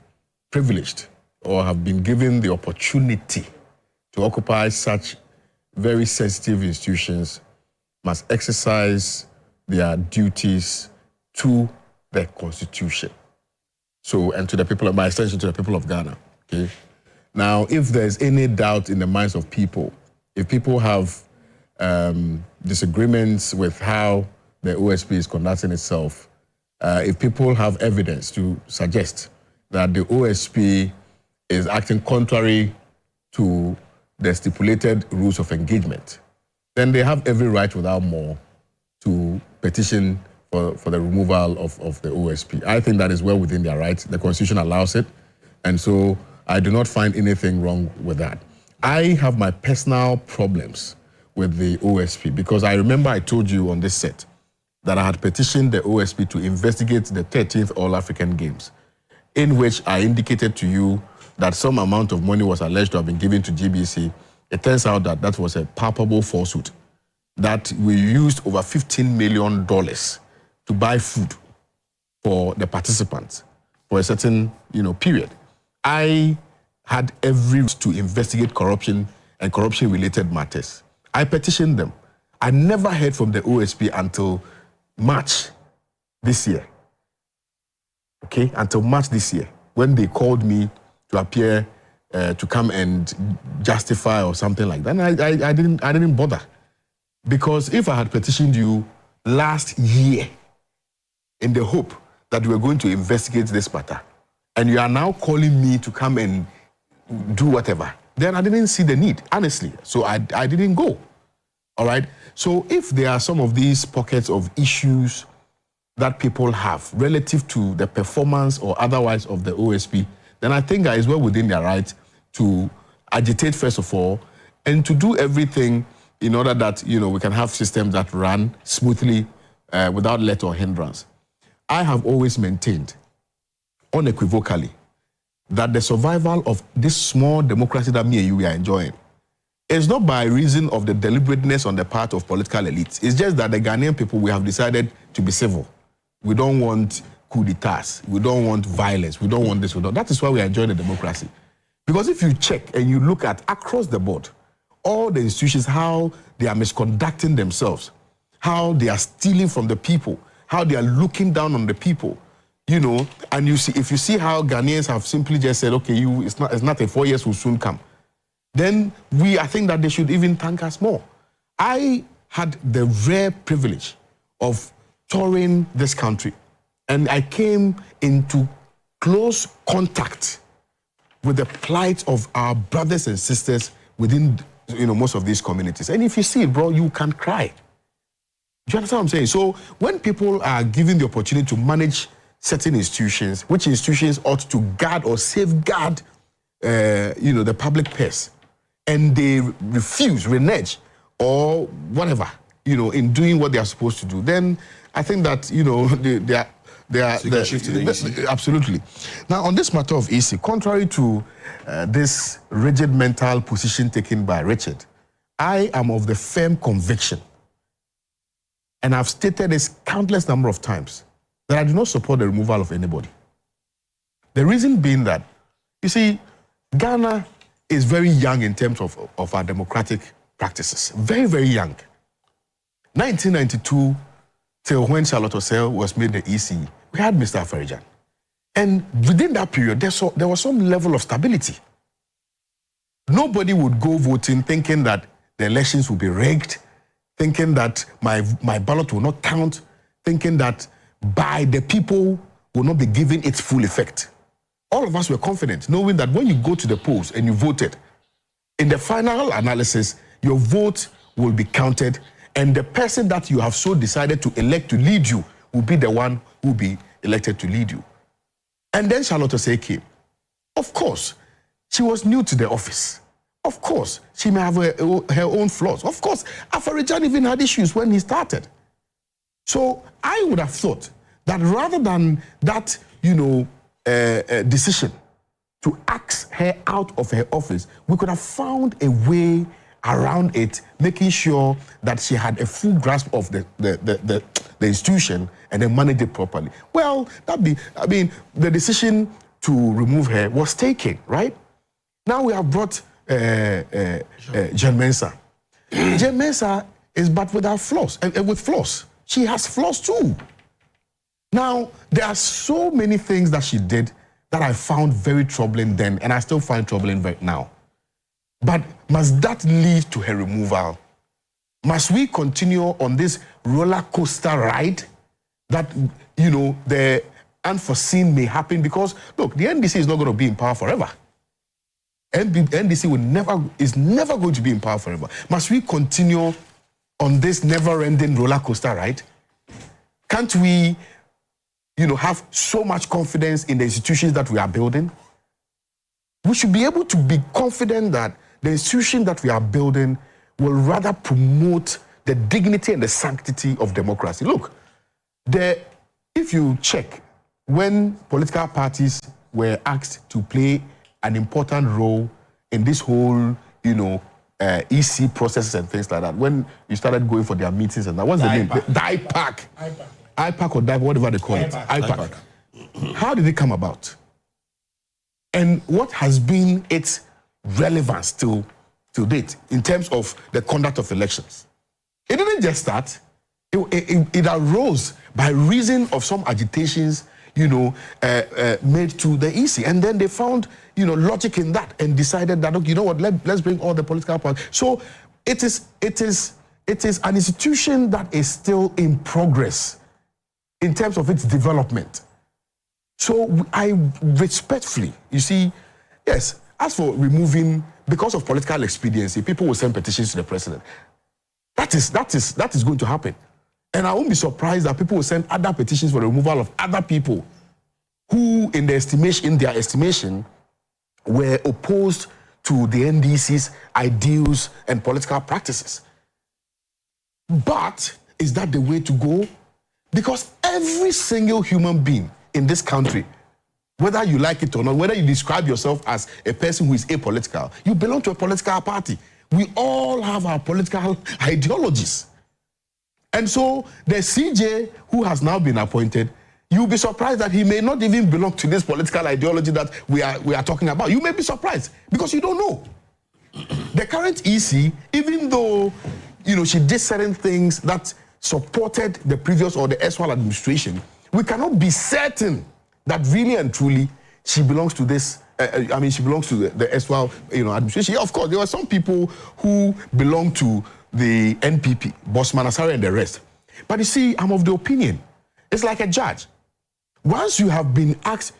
S3: privileged or have been given the opportunity to occupy such very sensitive institutions must exercise their duties to the Constitution. So, and to the people, by extension to the people of Ghana, okay? Now, if there's any doubt in the minds of people, if people have disagreements with how the OSP is conducting itself, if people have evidence to suggest that the OSP is acting contrary to the stipulated rules of engagement, then they have every right without more to petition for the removal of the OSP. I think that is well within their rights. The Constitution allows it. And so I do not find anything wrong with that. I have my personal problems with the OSP because I remember I told you on this set that I had petitioned the OSP to investigate the 13th All-African Games, in which I indicated to you that some amount of money was alleged to have been given to GBC. It turns out that that was a palpable falsehood, that we used over $15 million to buy food for the participants for a certain, period. I had every right to investigate corruption and corruption-related matters. I petitioned them. I never heard from the OSP until March this year. Okay, until March this year, when they called me to appear, to come and justify or something like that. And I didn't bother, because if I had petitioned you last year in the hope that we were going to investigate this matter, and you are now calling me to come and do whatever, then I didn't see the need, honestly. So I didn't go. All right. So if there are some of these pockets of issues that people have relative to the performance or otherwise of the OSP, then I think that is well within their right to agitate, first of all, and to do everything
S6: in order that, we can have systems that run smoothly without let or hindrance. I have always maintained, unequivocally, that the survival of this small democracy that me and you are enjoying is not by reason of the deliberateness on the part of political elites. It's just that the Ghanaian people, we have decided to be civil. We don't want coup d'etats. We don't want violence. We don't want this. That is why we are enjoying the democracy. Because if you check and you look at across the board, all the institutions, how they are misconducting themselves, how they are stealing from the people, how they are looking down on the people, and if you see how Ghanaians have simply just said, okay, it's not 4 years will soon come, then I think that they should even thank us more. I had the rare privilege of touring this country, and I came into close contact with the plight of our brothers and sisters within, most of these communities. And if you see it, bro, you can cry. Do you understand what I'm saying? So when people are given the opportunity to manage certain institutions, which institutions ought to guard or safeguard, the public purse, and they refuse, renege, or whatever, in doing what they are supposed to do, then I think that, they are
S1: So you can shift to the EC.
S6: Absolutely. Now, on this matter of EC, contrary to this rigid mental position taken by Richard, I am of the firm conviction, and I've stated this countless number of times, that I do not support the removal of anybody. The reason being that, you see, Ghana is very young in terms of our democratic practices. Very, very young. 1992, till when Charlotte Osel was made the EC, we had Mr. Afarijan. And within that period, there was some level of stability. Nobody would go voting thinking that the elections would be rigged, thinking that my ballot will not count, thinking that by the people will not be given its full effect. All of us were confident, knowing that when you go to the polls and you voted, in the final analysis, your vote will be counted, and the person that you have so decided to elect to lead you will be the one who will be elected to lead you. And then Charlotte Osei came. Of course, she was new to the office. Of course, she may have her own flaws. Of course, Afarijan even had issues when he started. So I would have thought that rather than that, decision to axe her out of her office, we could have found a way around it, making sure that she had a full grasp of the institution and then manage it properly. Well, the decision to remove her was taken, right? Now we have brought Jen Mensah. Jen Mensah is but without flaws, and with flaws. She has flaws too. Now, there are so many things that she did that I found very troubling then, and I still find troubling right now. But must that lead to her removal? Must we continue on this roller coaster ride that, the unforeseen may happen? Because, look, the NDC is not going to be in power forever. NDC is never going to be in power forever. Must we continue on this never-ending roller coaster ride? Can't we, have so much confidence in the institutions that we are building? We should be able to be confident that the institution that we are building will rather promote the dignity and the sanctity of democracy. Look, if you check, when political parties were asked to play an important role in this whole, EC processes and things like that, when you started going for their meetings and that, what's the name? IPAC or DIPAC, whatever they call it. IPAC. How did it come about? And what has been its relevance to date in terms of the conduct of elections? It didn't just start. It arose by reason of some agitations, made to the EC. And then they found, logic in that and decided that, okay, let's bring all the political parties. So it is an institution that is still in progress in terms of its development. So I respectfully, yes, as for removing, because of political expediency, people will send petitions to the president. That is going to happen. And I won't be surprised that people will send other petitions for the removal of other people who, in their estimation, were opposed to the NDC's ideals and political practices. But is that the way to go? Because every single human being in this country, whether you like it or not, whether you describe yourself as a person who is apolitical, you belong to a political party. We all have our political ideologies. And so the CJ who has now been appointed, you'll be surprised that he may not even belong to this political ideology that we are talking about. You may be surprised because you don't know. The current EC, even though she did certain things that supported the previous or the erstwhile administration, we cannot be certain that really and truly she belongs to this. She belongs to the erstwhile administration. Yeah, of course, there were some people who belong to the NPP, Bosman Asare and the rest. But you see, I'm of the opinion, it's like a judge. Once you have been asked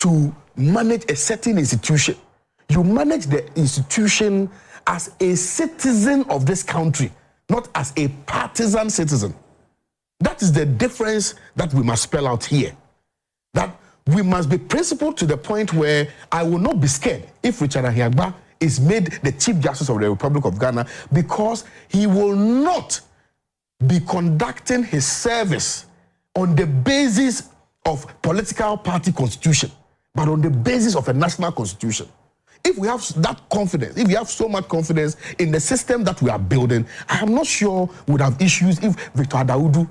S6: to manage a certain institution, you manage the institution as a citizen of this country, not as a partisan citizen. That is the difference that we must spell out here. That we must be principled to the point where I will not be scared if Richard AHIAGBAH is made the Chief Justice of the Republic of Ghana, because he will not be conducting his service on the basis of political party constitution, but on the basis of a national constitution. If we have that confidence, if we have so much confidence in the system that we are building, I am not sure we would have issues if Victor ADAWUDU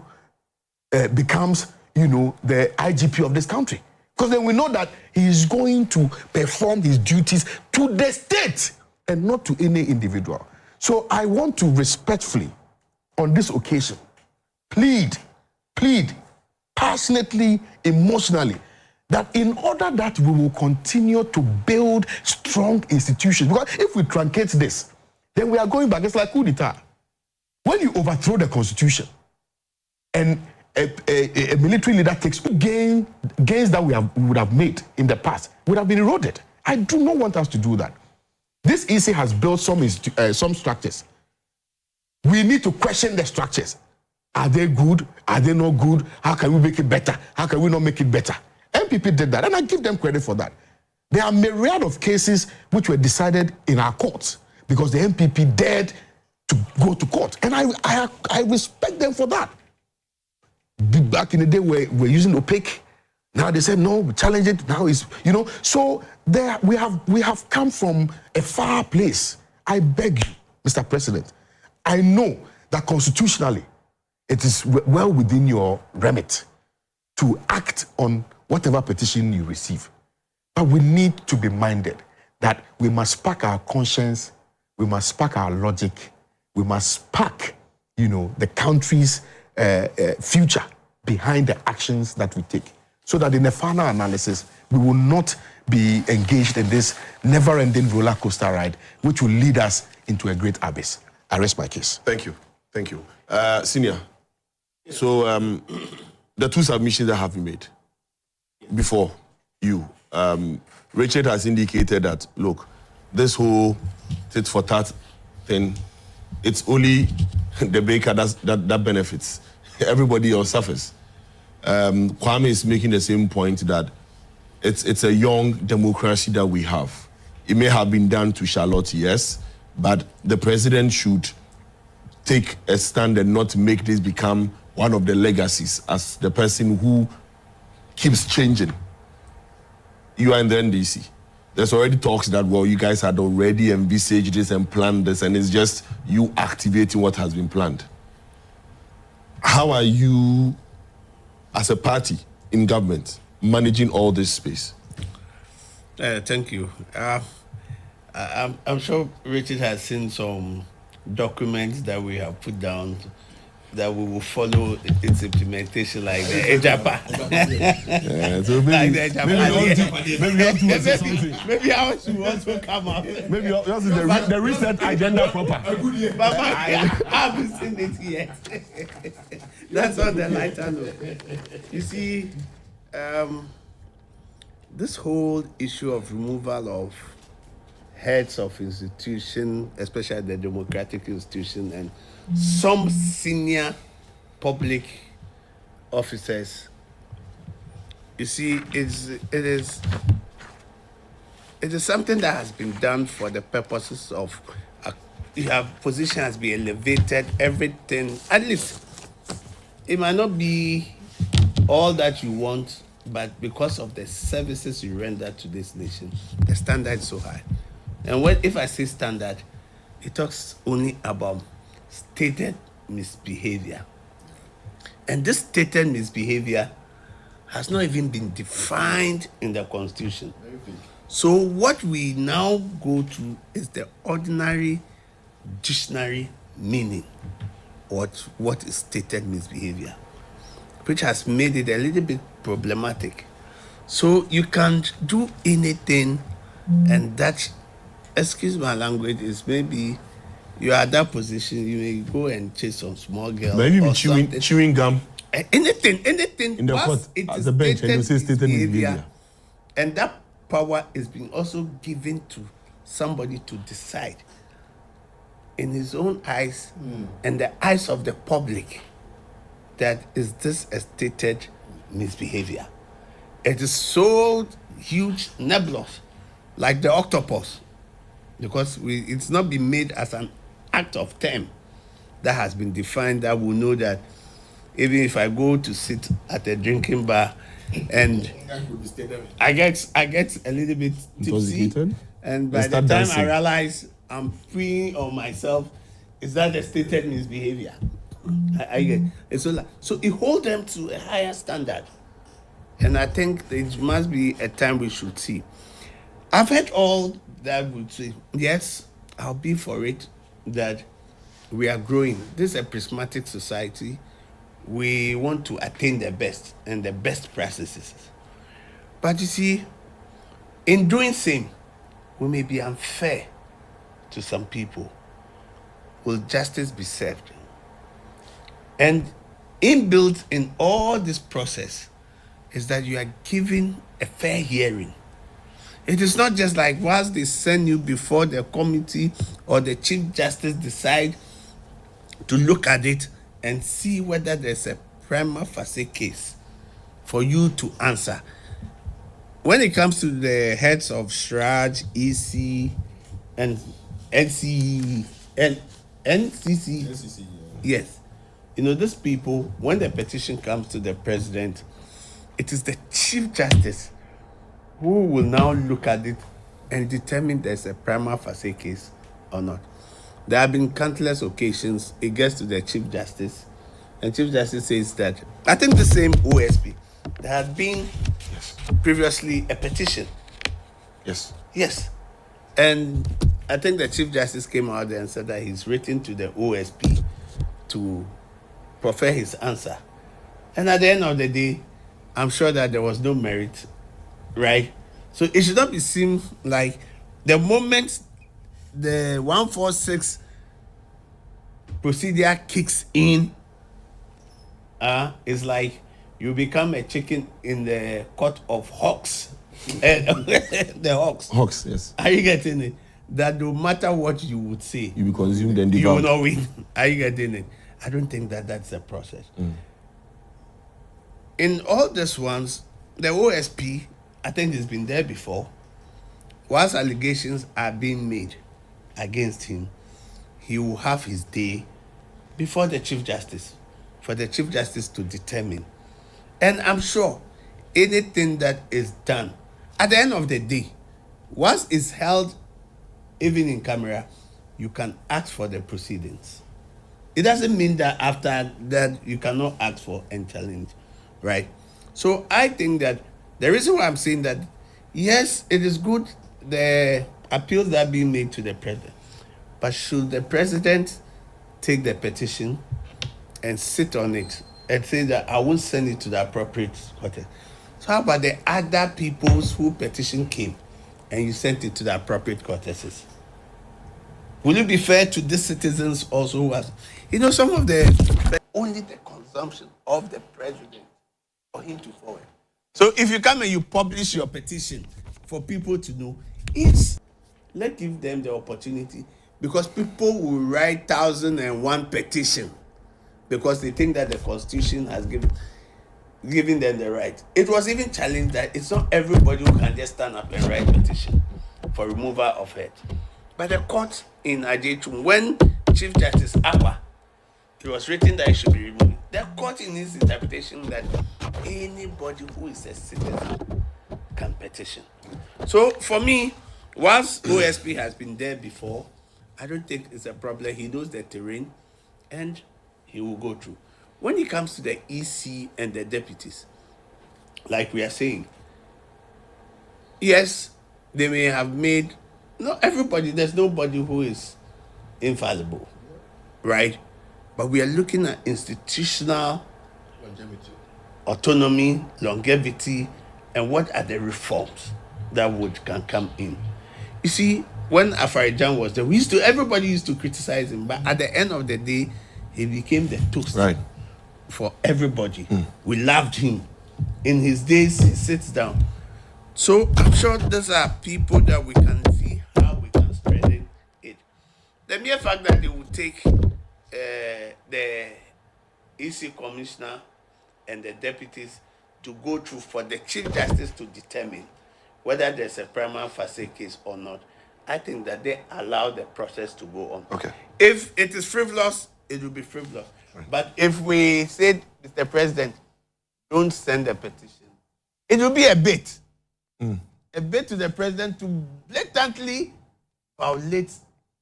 S6: becomes, the IGP of this country. Because then we know that he is going to perform his duties to the state and not to any individual. So I want to respectfully, on this occasion, plead passionately, emotionally, that in order that we will continue to build strong institutions, because if we truncate this, then we are going back. It's like coup d'etat. When you overthrow the constitution and a military leader takes gains that we would have made in the past would have been eroded. I do not want us to do that. This EC has built some structures. We need to question the structures. Are they good? Are they not good? How can we make it better? How can we not make it better? MPP did that, and I give them credit for that. There are myriad of cases which were decided in our courts because the MPP dared to go to court, and I respect them for that. Back in the day, we're using opaque. Now they said no, we challenge it. Now it's So there we have come from a far place. I beg you, Mr. President. I know that constitutionally, it is well within your remit to act on whatever petition you receive. But we need to be minded that we must spark our conscience, we must spark our logic, we must spark, the country's future behind the actions that we take, so that in the final analysis, we will not be engaged in this never-ending roller coaster ride, which will lead us into a great abyss. I rest my case.
S1: Thank you. Senior, so the two submissions that have been made before you, Richard has indicated that, look, this whole tit for tat thing, it's only the baker that benefits. Everybody else suffers. KWAME is making the same point that it's a young democracy that we have. It may have been done to Charlotte, yes, but the president should take a stand and not make this become one of the legacies as the person who keeps changing. You are in the NDC. There's already talks that, well, you guys had already envisaged this and planned this, and it's just you activating what has been planned. How are you, as a party in government, managing all this space?
S5: Thank you. I'm sure Richard has seen some documents that we have put down that we will follow its implementation, like the AHIAGBAH.
S1: Yeah, so
S5: maybe ours will also come out.
S1: Maybe yours is the reset agenda proper.
S5: But I haven't seen it yet. That's on the lighter note. You see, this whole issue of removal of heads of institution, especially the democratic institution, and some senior public officers, you see, it is something that has been done for the purposes of, your position has been elevated, everything, at least it might not be all that you want, but because of the services you render to this nation, the standard is so high. And if I say standard, it talks only about stated misbehavior. And this stated misbehavior has not even been defined in the Constitution. So what we now go to is the ordinary dictionary meaning of what is stated misbehavior, which has made it a little bit problematic. So you can't do anything, and that, excuse my language, is maybe you are at that position, you may go and chase some small girl.
S1: Maybe
S5: or
S1: chewing gum.
S5: Anything.
S1: In the court, at the bench, and you say stated misbehavior.
S5: And that power is being also given to somebody to decide in his own eyes and the eyes of the public that is this a stated misbehavior. It is so huge, nebulous, like the octopus, because it's not been made as an act of term that has been defined that will know that even if I go to sit at a drinking bar and I get a little bit tipsy, and by the time dancing, I realize I'm freeing on myself, is that a stated misbehavior? I get it. So it holds them to a higher standard, and I think it must be a time we should see. I've heard all that would say, yes, I'll be for it, that we are growing. This is a prismatic society. We want to attain the best and the best practices. But you see, in doing same, we may be unfair to some people. Will justice be served? And inbuilt in all this process is that you are given a fair hearing. It is not just like once they send you before the committee or the Chief Justice decide to look at it and see whether there's a prima facie case for you to answer. When it comes to the heads of SHRAJ, EC, and NCE, and NCC, yes, you know, these people, when the petition comes to the president, it is the Chief Justice who will now look at it and determine there's a prima facie case or not. There have been countless occasions it gets to the Chief Justice, and Chief Justice says that, I think the same OSP, there had been previously a petition. Yes. And I think the Chief Justice came out there and said that he's written to the OSP to proffer his answer. And at the end of the day, I'm sure that there was no merit, right? So it should not be seen like the moment the 146 procedure kicks in, it's like you become a chicken in the court of hawks. The hawks.
S1: Hawks, yes.
S5: Are you getting it? That no matter what you would say,
S1: you will be consumed and devoured.
S5: You will not win. Are you getting it? I don't think that that's the process. In all these ones, the OSP, I think it's been there before. Once allegations are being made against him, he will have his day before the Chief Justice, for the Chief Justice to determine. And I'm sure anything that is done, at the end of the day, once it's held, even in camera, you can ask for the proceedings. It doesn't mean that after that you cannot ask for and challenge, right? So I think that the reason why I'm saying that, yes, it is good, the appeals that are being made to the president, but should the president take the petition and sit on it and say that I will send it to the appropriate court? So how about the other peoples who petition came and you sent it to the appropriate courtesses? Will it be fair to these citizens also who have, you know, some of the, only the consumption of the president for him to forward. So if you come and you publish your petition for people to know, let's give them the opportunity, because people will write 1,001 petition because they think that the Constitution has given them the right. It was even challenged that it's not everybody who can just stand up and write petition for removal of head. But the court in Ajetu, when Chief Justice AHIAGBAH, it was written that it should be removed. The court in its interpretation that anybody who is a citizen can petition. So for me, whilst OSP has been there before, I don't think it's a problem. He knows the terrain and he will go through. When it comes to the EC and the deputies, like we are saying, yes, they may have made, not everybody, there's nobody who is infallible, right? But we are looking at institutional autonomy, longevity, and what are the reforms that can come in. You see, when Afarijan was there, everybody used to criticize him, but at the end of the day, he became the toast for everybody. We loved him. In his days, he sits down. So I'm sure these are people that we can see how we can strengthen it. The mere fact that they will take the EC commissioner and the deputies to go through for the Chief Justice to determine whether there's a prima facie case or not, I think that they allow the process to go on.
S1: Okay.
S5: If it is frivolous, it will be frivolous. Right. But if we said, Mr. President, don't send a petition, it will be a bait. A bait to the president to blatantly violate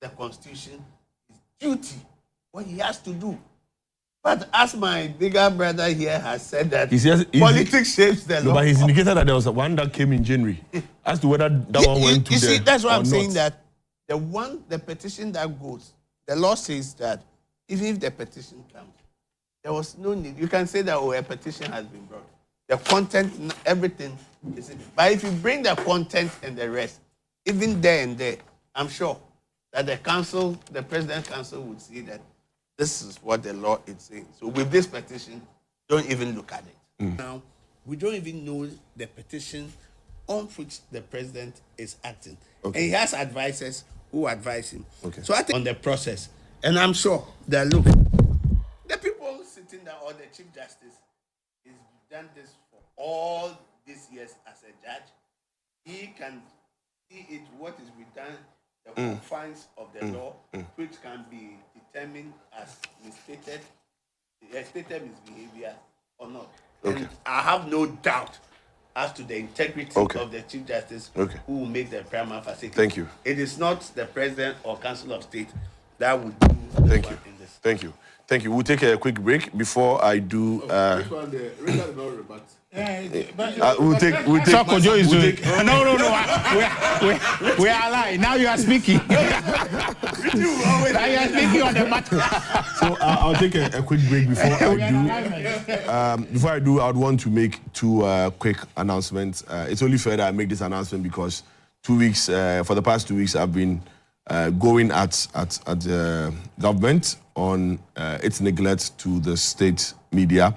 S5: the Constitution, his duty, what he has to do. But as my bigger brother here has said that politics shapes the law.
S1: But he's indicated that there was one that came in January. As to whether that one went to
S5: you see, that's why I'm saying
S1: not.
S5: that the petition that goes, the law says that even if the petition comes, there was no need. You can say that, a petition has been brought. The content, everything is in it. But if you bring the content and the rest, even there and there, I'm sure that the council, the President Council would see that this is what the law is saying. So with this petition, don't even look at it. Now, we don't even know the petition on which the president is acting. Okay. And he has advisors who advise him. Okay. So I think on the process, and I'm sure that, look, the people sitting down, or the Chief Justice, has done this for all these years as a judge. He can see it, what is within the confines of the law, which can be determined as misstated misbehavior or not. Okay. And I have no doubt as to the integrity of the Chief Justice who will make the prima facie.
S1: Thank you.
S5: It is not the President or Council of State that would do in this.
S1: Thank you. Thank you. We'll take a quick break before I do. We'll take.
S2: So Kojo is doing. No. We are alive. Now you are speaking. Now you are speaking on the matter.
S1: So I'll take a quick break before I do. Before I do, I would want to make two quick announcements. It's only fair that I make this announcement because 2 weeks, for the past 2 weeks, I've been going at the government on its neglect to the state media.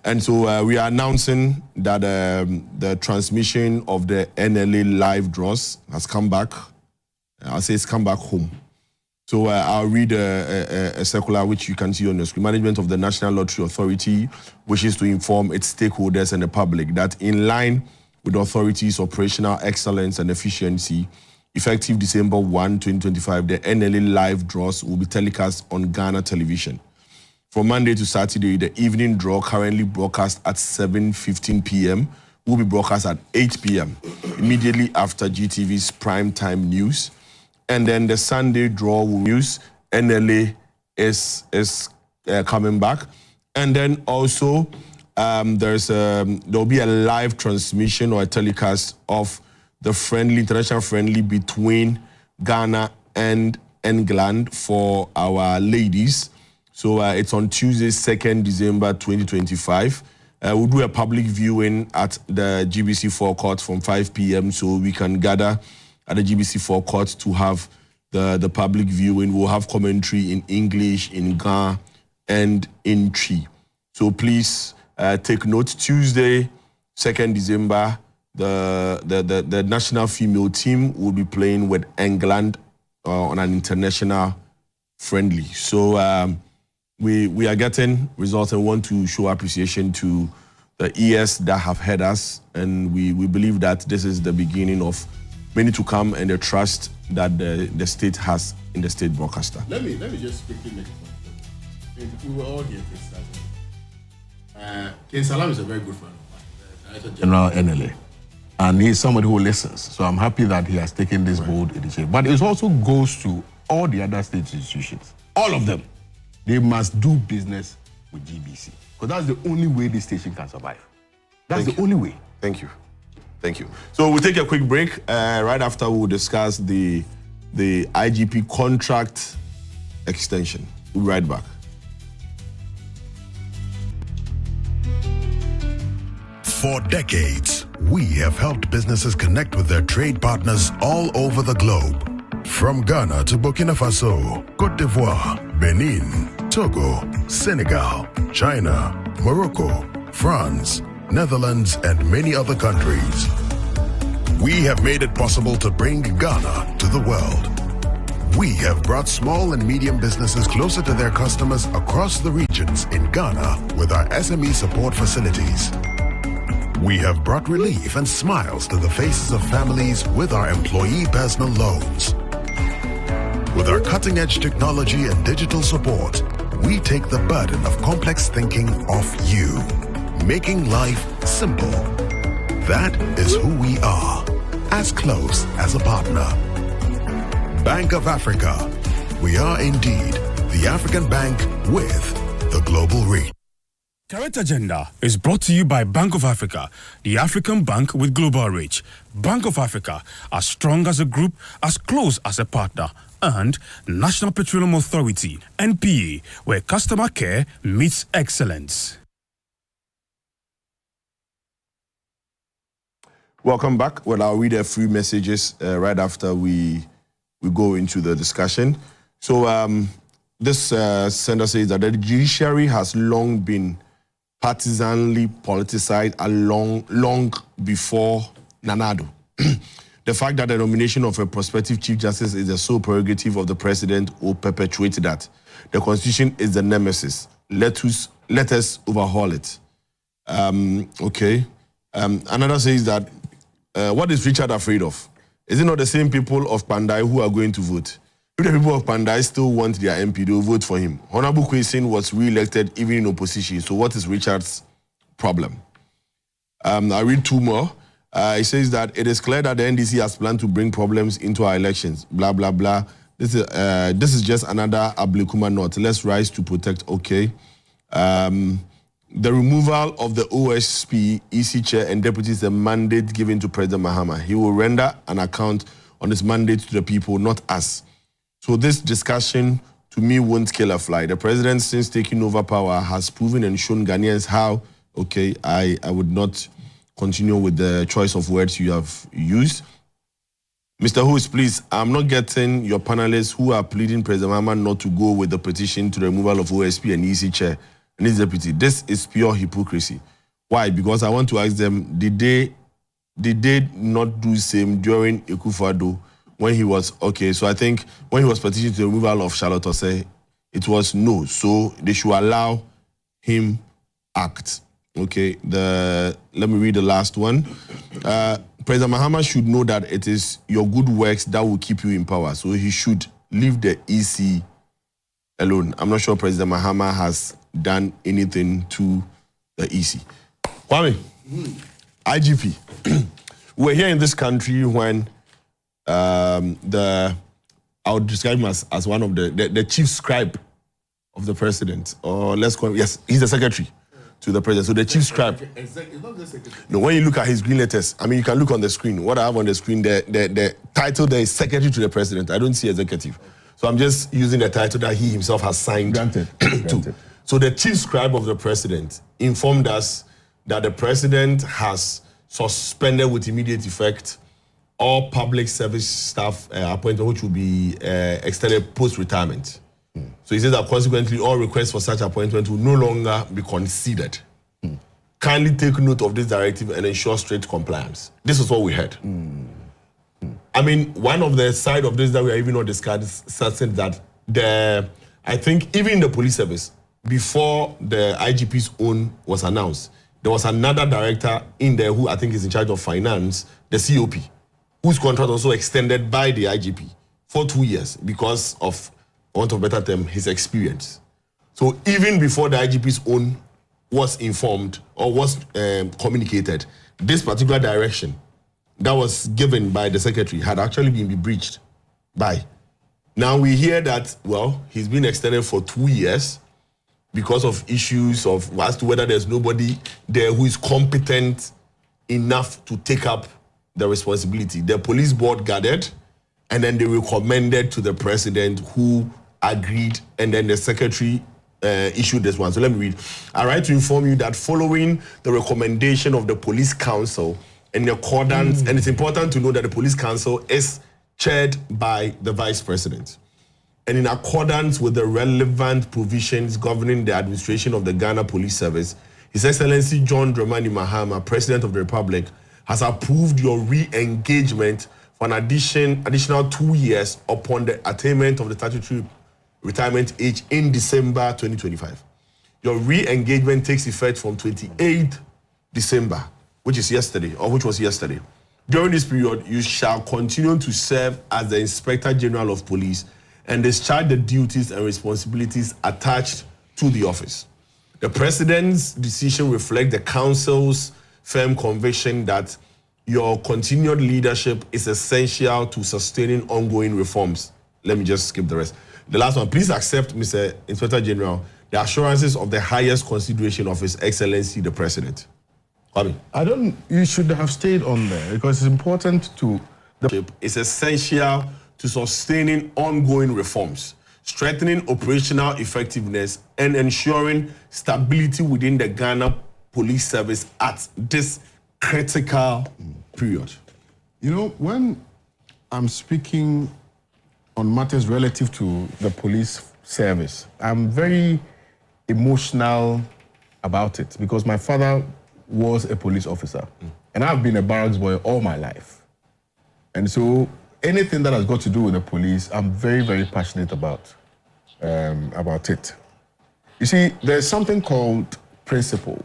S1: And so we are announcing that the transmission of the NLA live draws has come back. I'll say it's come back home. So I'll read a circular which you can see on the screen. Management of the National Lottery Authority wishes to inform its stakeholders and the public that in line with the authority's operational excellence and efficiency, effective December 1, 2025, the NLA live draws will be telecast on Ghana television. From Monday to Saturday, the evening draw, currently broadcast at 7:15 p.m., will be broadcast at 8 p.m., immediately after GTV's primetime news. And then the Sunday draw will use NLA is coming back. And then also there'll be a live transmission or a telecast of the international friendly between Ghana and England for our ladies. So it's on Tuesday, 2nd December 2025. We'll do a public viewing at the GBC forecourt from 5 p.m. so we can gather at the GBC forecourt to have the public viewing. We'll have commentary in English, in Ga, and in Twi. So please take note. Tuesday, 2nd December, the national female team will be playing with England on an international friendly. So we are getting results and want to show appreciation to the ES that have heard us, and we believe that this is the beginning of many to come and the trust that the state has in the state broadcaster.
S3: Let me just quickly make a point. We were all here King Salam is a very good friend of mine, Director General NLA. And he's somebody who listens. So I'm happy that he has taken this bold initiative. But it also goes to all the other state institutions. All of them. They must do business with GBC. Because that's the only way this station can survive. That's the only way.
S1: Thank you. Thank you. So we'll take a quick break. Right after we'll discuss the IGP contract extension. We'll be right back.
S8: For decades, we have helped businesses connect with their trade partners all over the globe. From Ghana to Burkina Faso, Côte d'Ivoire, Benin, Togo, Senegal, China, Morocco, France, Netherlands, and many other countries. We have made it possible to bring Ghana to the world. We have brought small and medium businesses closer to their customers across the regions in Ghana with our SME support facilities. We have brought relief and smiles to the faces of families with our employee personal loans. With our cutting-edge technology and digital support, we take the burden of complex thinking off you, making life simple. That is who we are, as close as a partner. Bank of Africa. We are indeed the African bank with the global reach.
S9: Current Agenda is brought to you by Bank of Africa, the African bank with global reach. Bank of Africa, as strong as a group, as close as a partner. And National Petroleum Authority, NPA, where customer care meets excellence.
S1: Welcome back. Well, I'll read a few messages right after we go into the discussion. So this sender says that the judiciary has long been partisanly politicized long before Nanado. The fact that the nomination of a prospective Chief Justice is the sole prerogative of the President will perpetuate that. The Constitution is the nemesis. Let us overhaul it. Okay. Another says that, what is Richard afraid of? Is it not the same people of Kpandai who are going to vote? If the people of Kpandai still want their MP, they will vote for him. Honorable Kwesin was re-elected even in opposition. So what is Richard's problem? I read two more. It says that it is clear that the NDC has planned to bring problems into our elections. Blah, blah, blah. This is just another Ablikuma knot. Let's rise to protect. Okay. The removal of the OSP, EC chair, and deputies is a mandate given to President Mahama. He will render an account on his mandate to the people, not us. So this discussion, to me, won't kill a fly. The president, since taking over power, has proven and shown Ghanaians how, okay, I would not continue with the choice of words you have used. Mr. Host, please, I'm not getting your panelists who are pleading President Mahama not to go with the petition to the removal of OSP and EC chair and his deputy. This is pure hypocrisy. Why? Because I want to ask them, did they not do the same during Akufo-Addo when he was, okay, so I think when he was petitioning to the removal of Charlotte Osei, it was no. So they should allow him act. Okay, let me read the last one. President Mahama should know that it is your good works that will keep you in power. So he should leave the EC alone. I'm not sure President Mahama has done anything to the EC. Kwame, IGP, we're here in this country when I would describe him as one of the chief scribe of the president, or let's call him, yes, he's the secretary to the president. So the chief scribe. No, when you look at his green letters, I mean, you can look on the screen. What I have on the screen, the title there is secretary to the president. I don't see executive. So I'm just using the title that he himself has signed.
S3: Granted.
S1: to. So the chief scribe of the president informed us that the president has suspended with immediate effect all public service staff appointment which will be extended post-retirement. So he says that consequently all requests for such appointment will no longer be considered. Kindly take note of this directive and ensure strict compliance. This is what we heard. I mean, one of the side of this that we are even not discussing that I think even in the police service, before the IGP's own was announced, there was another director in there who I think is in charge of finance, the COP, whose contract also extended by the IGP for 2 years because of, for want of a better term, his experience. So even before the IGP's own was informed or was communicated, this particular direction that was given by the secretary had actually been breached by. Now we hear that, well, he's been extended for 2 years because of issues of as to whether there's nobody there who is competent enough to take up the responsibility. The police board gathered, and then they recommended to the president, who agreed, and then the secretary issued this one. So let me read. I write to inform you that following the recommendation of the police council, in accordance, and it's important to know that the police council is chaired by the vice president, and in accordance with the relevant provisions governing the administration of the Ghana Police Service, His Excellency John Dramani Mahama, President of the Republic, has approved your re-engagement for an additional 2 years upon the attainment of the statutory retirement age in December 2025. Your re-engagement takes effect from 28th December, which was yesterday. During this period, you shall continue to serve as the Inspector General of Police and discharge the duties and responsibilities attached to the office. The President's decision reflects the Council's firm conviction that your continued leadership is essential to sustaining ongoing reforms. Let me just skip the rest. The last one, please accept, Mr. Inspector General, the assurances of the highest consideration of His Excellency the President. Kwame.
S6: You should have stayed on there because it's important to...
S1: It's essential to sustaining ongoing reforms, strengthening operational effectiveness, and ensuring stability within the Ghana Police Service at this critical period.
S6: You know, when I'm speaking on matters relative to the police service, I'm very emotional about it because my father was a police officer and I've been a barracks boy all my life. And so anything that has got to do with the police, I'm very, very passionate about it. You see, there's something called principle.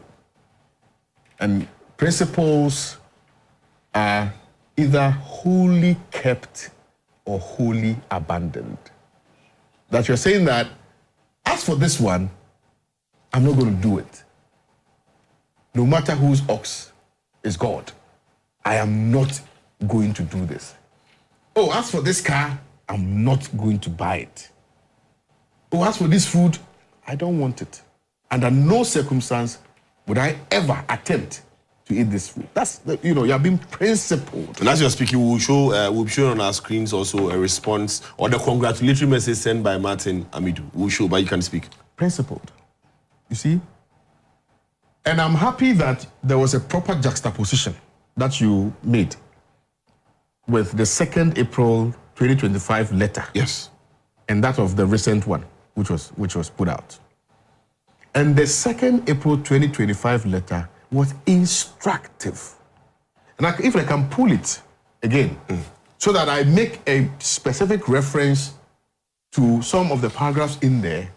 S6: And principles are either wholly kept or wholly abandoned. That you're saying that, as for this one, I'm not going to do it. No matter whose ox is God, I am not going to do this. Oh, as for this car, I'm not going to buy it. Oh, as for this food, I don't want it. Under no circumstance would I ever attempt to eat this food. That's, you have been principled.
S1: And as you're speaking, we'll be showing on our screens also a response or the congratulatory message sent by Martin Amidu. We'll show, but you can speak.
S6: Principled. You see? And I'm happy that there was a proper juxtaposition that you made with the 2nd April 2025 letter.
S1: Yes.
S6: And that of the recent one, which was put out. And the 2nd April 2025 letter was instructive. And if I can pull it again, so that I make a specific reference to some of the paragraphs in there,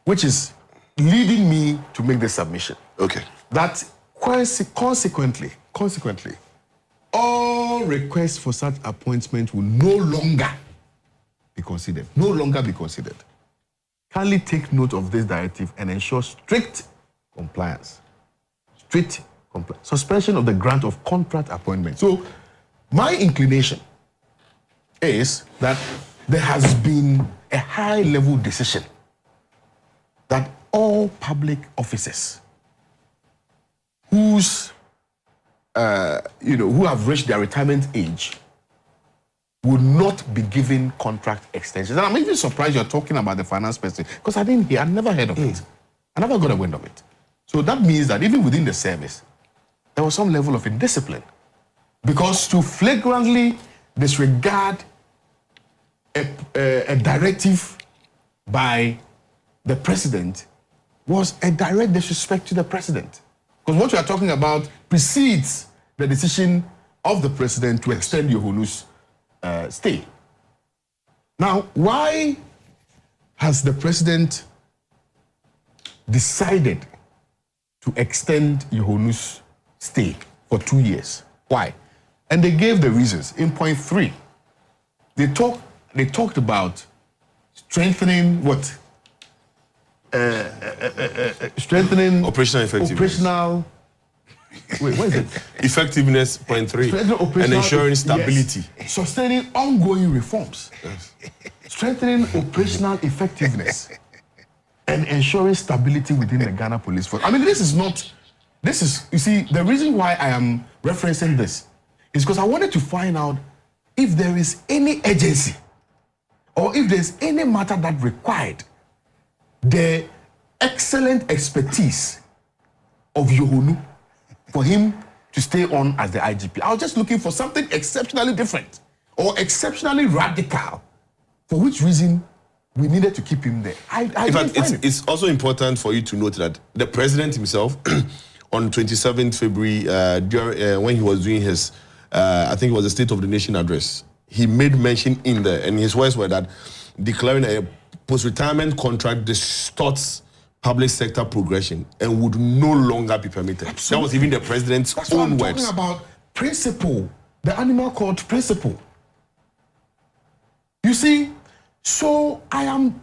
S6: which is leading me to make the submission.
S1: Okay.
S6: That consequently, all requests for such appointment will no longer be considered. No longer be considered. Kindly take note of this directive and ensure strict compliance. Suspension of the grant of contract appointment. So my inclination is that there has been a high-level decision that all public officers who have reached their retirement age would not be given contract extensions. And I'm even surprised you're talking about the finance person because I never heard of it. I never got a wind of it. So that means that even within the service, there was some level of indiscipline. Because to flagrantly disregard a directive by the president was a direct disrespect to the president. Because what you are talking about precedes the decision of the president to extend Yohunu's stay. Now, why has the president decided to extend Yohunu's stay for 2 years? Why? And they gave the reasons. In point 3, they talked about strengthening what? Strengthening
S1: operational effectiveness.
S6: Wait, what is it?
S1: Effectiveness, point 3. And ensuring stability.
S6: Yes. Sustaining ongoing reforms. Yes. Strengthening operational effectiveness. And ensuring stability within the Ghana Police Force. I mean, you see, the reason why I am referencing this is because I wanted to find out if there is any agency or if there's any matter that required the excellent expertise of Yohonu for him to stay on as the IGP. I was just looking for something exceptionally different or exceptionally radical, for which reason we needed to keep him there. In fact,
S1: it's also important for you to note that the president himself, on 27th February, when he was doing his, I think it was the State of the Nation address, he made mention in there, and his words were that declaring a post-retirement contract distorts public sector progression and would no longer be permitted. Absolutely. That was even the president's own words.
S6: That's what I'm talking about. Principle, the animal court principle. You see, so I am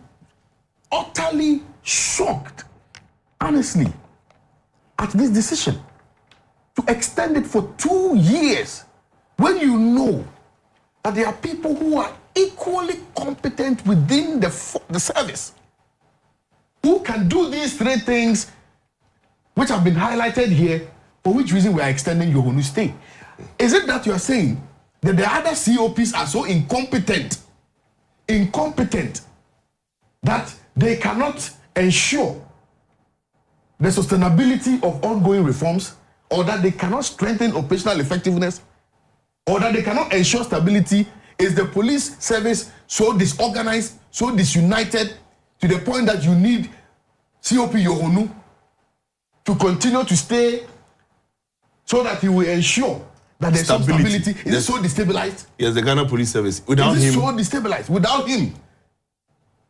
S6: utterly shocked, honestly, at this decision to extend it for 2 years when you know that there are people who are equally competent within the service who can do these 3 things which have been highlighted here, for which reason we are extending Yohonu's stay. Is it that you are saying that the other COPs are so incompetent that they cannot ensure the sustainability of ongoing reforms, or that they cannot strengthen operational effectiveness, or that they cannot ensure stability? Is the police service so disorganized, so disunited, to the point that you need COP Yohonu to continue to stay so that he will ensure that there's some stability? Is it so destabilized?
S1: Yes, the Ghana Police Service. Without him,
S6: so destabilized.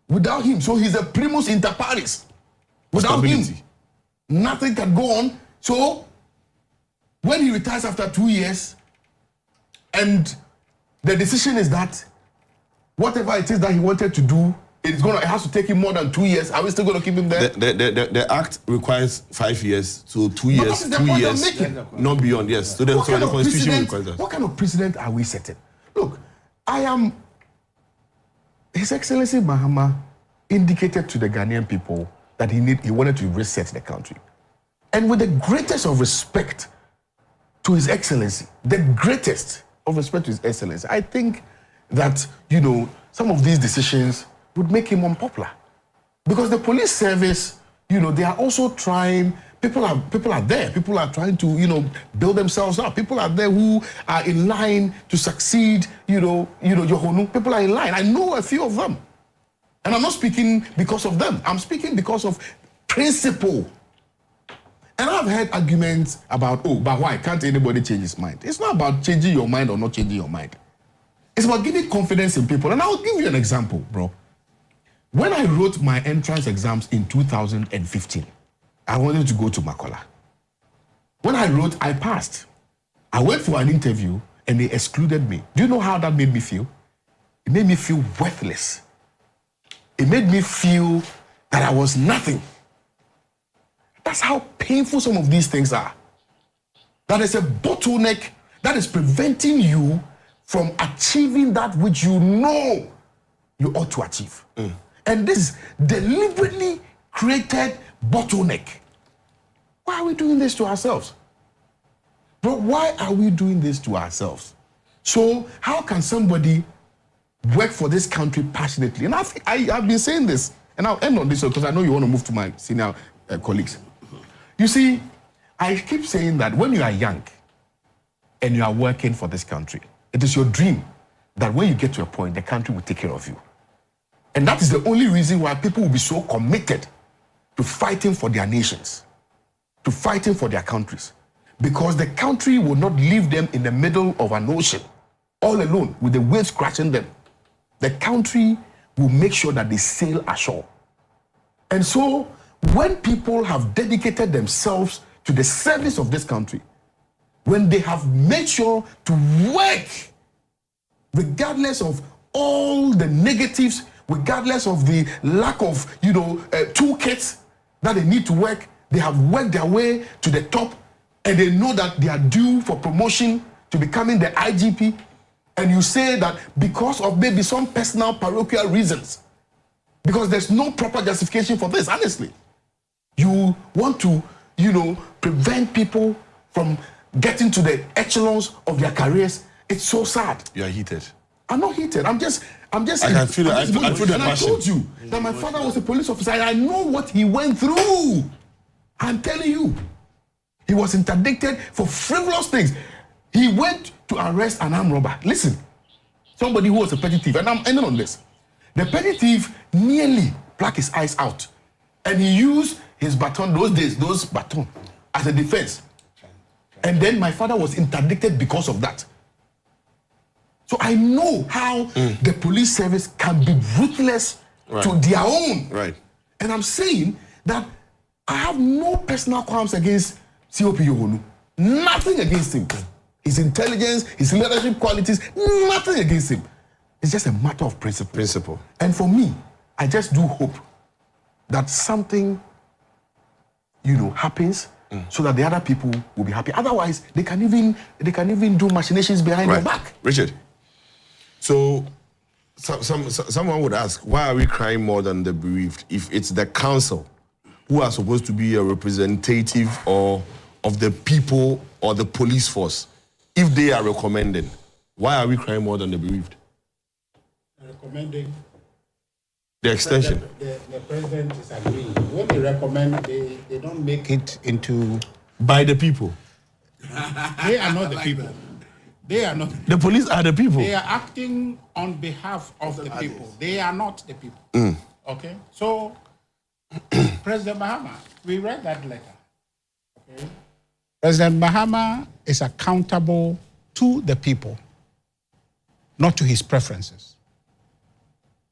S6: Without him. So he's a primus inter pares. Without him, nothing can go on. So when he retires after 2 years, and the decision is that whatever it is that he wanted to do, it has to take him more than 2 years. Are we still going to keep him there?
S1: The act requires 5 years, so 2 years, 2 years, not beyond. Yes. So the Constitution requires that.
S6: What kind of precedent are we setting? Look, His Excellency Mahama indicated to the Ghanaian people that he wanted to reset the country, and with the greatest of respect to His Excellency, I think that some of these decisions would make him unpopular, because the police service, they are also trying. People are there. People are trying to build themselves up. People are there who are in line to succeed. Yohonu. People are in line. I know a few of them, and I'm not speaking because of them. I'm speaking because of principle. And I've heard arguments about, but why can't anybody change his mind? It's not about changing your mind or not changing your mind. It's about giving confidence in people. And I'll give you an example, bro. When I wrote my entrance exams in 2015, I wanted to go to Makola. When I wrote, I passed. I went for an interview and they excluded me. Do you know how that made me feel? It made me feel worthless. It made me feel that I was nothing. That's how painful some of these things are. That is a bottleneck that is preventing you from achieving that which you know you ought to achieve. And this is deliberately created bottleneck. Why are we doing this to ourselves? Bro, why are we doing this to ourselves? So how can somebody work for this country passionately? And I've been saying this, and I'll end on this because I know you want to move to my senior colleagues. You see, I keep saying that when you are young and you are working for this country, it is your dream that when you get to a point, the country will take care of you. And that is the only reason why people will be so committed to fighting for their nations, to fighting for their countries. Because the country will not leave them in the middle of an ocean, all alone, with the waves crashing them. The country will make sure that they sail ashore. And so, when people have dedicated themselves to the service of this country, when they have made sure to work, regardless of all the negatives, regardless of the lack of, toolkits that they need to work, they have worked their way to the top, and they know that they are due for promotion to becoming the IGP, and you say that because of maybe some personal parochial reasons, because there's no proper justification for this, honestly, you want to, prevent people from getting to the echelons of their careers. It's so sad.
S1: You are heated.
S6: I'm not heated. I'm just.
S1: I can feel it. I feel the
S6: and
S1: passion.
S6: I told you that my father was a police officer, and I know what he went through. I'm telling you, he was interdicted for frivolous things. He went to arrest an armed robber. Listen, somebody who was a petty thief, and I'm ending on this. The petty thief nearly plucked his eyes out, and he used his baton, those baton, as a defense. And then my father was interdicted because of that. So I know how the police service can be ruthless to their own.
S1: Right.
S6: And I'm saying that I have no personal qualms against COP Yohonu. Nothing against him. His intelligence, his leadership qualities, nothing against him. It's just a matter of principle. And for me, I just do hope that something, happens so that the other people will be happy. Otherwise, they can even do machinations behind your back.
S1: Richard, so someone would ask, why are we crying more than the bereaved if it's the council who are supposed to be a representative of the people or the police force? If they are recommending, why are we crying more than the bereaved?
S2: Recommending
S1: the extension.
S2: The president is agreeing. When they recommend, they don't make it into...
S1: By the people.
S2: They are not the people. They are not.
S1: The police are the people.
S2: They are acting on behalf of the people. They are not the people. Okay? So, President Mahama, we read that letter. Okay? President Mahama is accountable to the people, not to his preferences.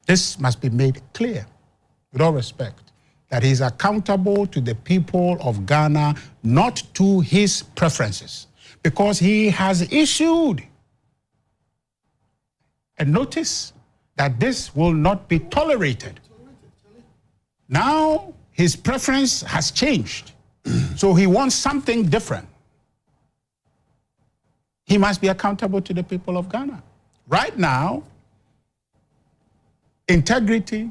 S2: This must be made clear, with all respect, that he is accountable to the people of Ghana, not to his preferences, because he has issued a notice that this will not be tolerated. Now his preference has changed, so he wants something different. He must be accountable to the people of Ghana. Right now, integrity,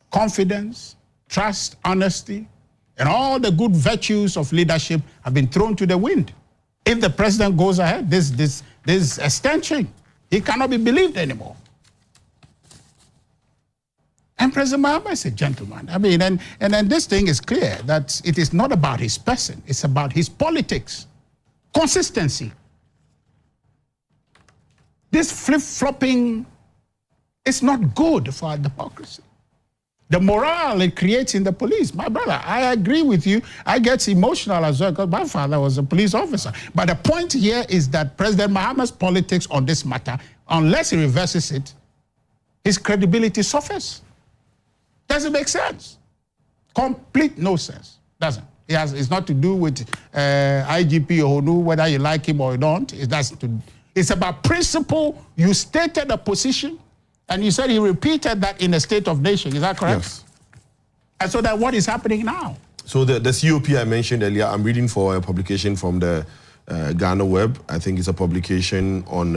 S2: confidence, trust, honesty, and all the good virtues of leadership have been thrown to the wind. If the president goes ahead, this extension, he cannot be believed anymore. And President Mahama is a gentleman. I mean, and then this thing is clear that it is not about his person, it's about his politics. Consistency. This flip-flopping is not good for our democracy. The morale it creates in the police. My brother, I agree with you. I get emotional as well because my father was a police officer. But the point here is that President Mahama's politics on this matter, unless he reverses it, his credibility suffers. Doesn't make sense. Complete no sense. Doesn't. It's not to do with IGP Yohonu, whether you like him or you don't. It's about principle. You stated a position, and you said he repeated that in a State of Nation. Is that correct?
S1: Yes.
S2: And so that what is happening now?
S1: So the COP I mentioned earlier, I'm reading for a publication from the Ghana Web. I think it's a publication on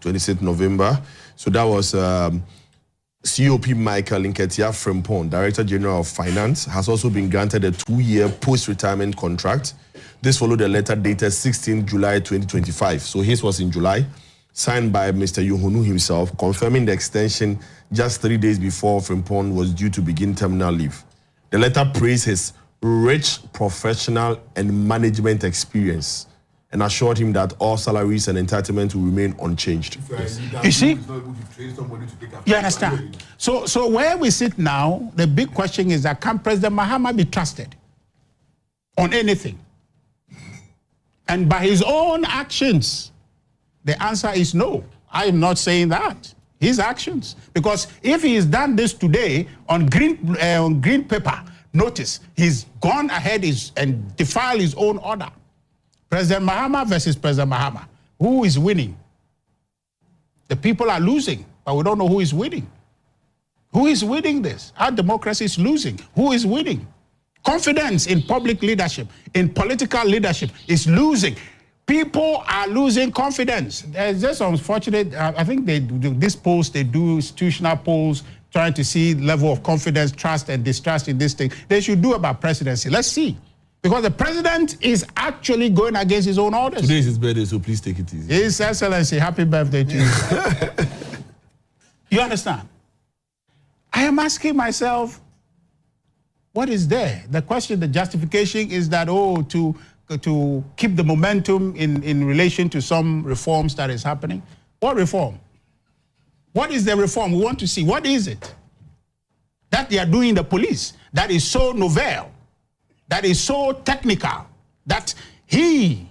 S1: 26th November. So that was COP Michael Nketia Frimpong, Director General of Finance, has also been granted a 2-year post-retirement contract. This followed a letter dated 16 July 2025. So his was in July, signed by Mr. Yohonu himself, confirming the extension just 3 days before Frimpong was due to begin terminal leave. The letter praised his rich professional and management experience and assured him that all salaries and entitlements will remain unchanged.
S2: You see? You understand? So where we sit now, the big question is that can President Mahama be trusted on anything? And by his own actions, the answer is no. I am not saying that. His actions. Because if he has done this today on green paper, notice he's gone ahead and defiled his own order. President Mahama versus President Mahama. Who is winning? The people are losing, but we don't know who is winning. Who is winning this? Our democracy is losing. Who is winning? Confidence in public leadership, in political leadership is losing. People are losing confidence. It's just unfortunate. I think they do these polls, they do institutional polls, trying to see level of confidence, trust, and distrust in this thing. They should do about presidency. Let's see. Because the president is actually going against his own orders.
S1: Today is his birthday, so please take it easy.
S2: His Excellency, happy birthday to you. You understand? I am asking myself, what is there? The question, the justification is that, to keep the momentum in relation to some reforms that is happening. What reform? What is the reform we want to see? What is it that they are doing in the police that is so novel, that is so technical, that he,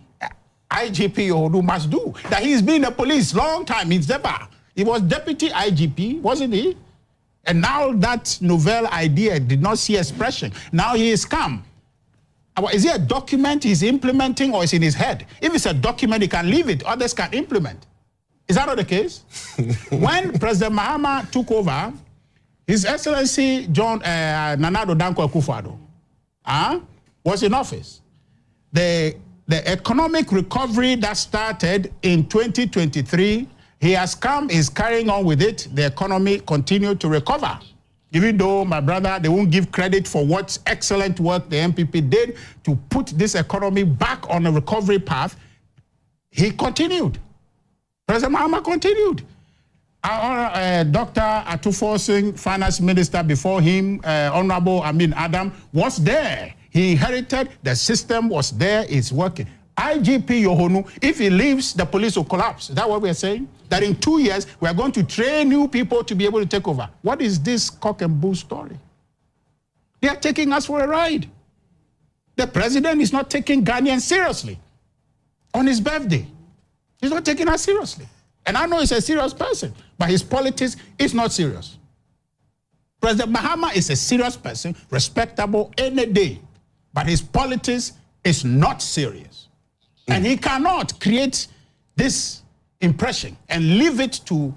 S2: IGP Odu, must do? That he's been in the police long time. He was deputy IGP, wasn't he? And now that novel idea did not see expression. Now he is come. Is it a document he's implementing or is it in his head? If it's a document, he can leave it. Others can implement. Is that not the case? When President Mahama took over, His Excellency John Nana Addo Dankwa Akufo-Addo was in office. The economic recovery that started in 2023, he has come, is carrying on with it. The economy continued to recover. Even though, my brother, they won't give credit for what excellent work the MPP did to put this economy back on a recovery path, he continued. President Mahama continued. Our Dr. Atufo Singh, Finance Minister before him, Honorable Amin Adam, was there. He inherited, the system was there, it's working. IGP Yohonu, if he leaves, the police will collapse. Is that what we're saying? That in 2 years, we are going to train new people to be able to take over. What is this cock and bull story? They are taking us for a ride. The president is not taking Ghanaians seriously. On his birthday, he's not taking us seriously. And I know he's a serious person, but his politics is not serious. President Mahama is a serious person, respectable any day, but his politics is not serious. And he cannot create this impression and leave it to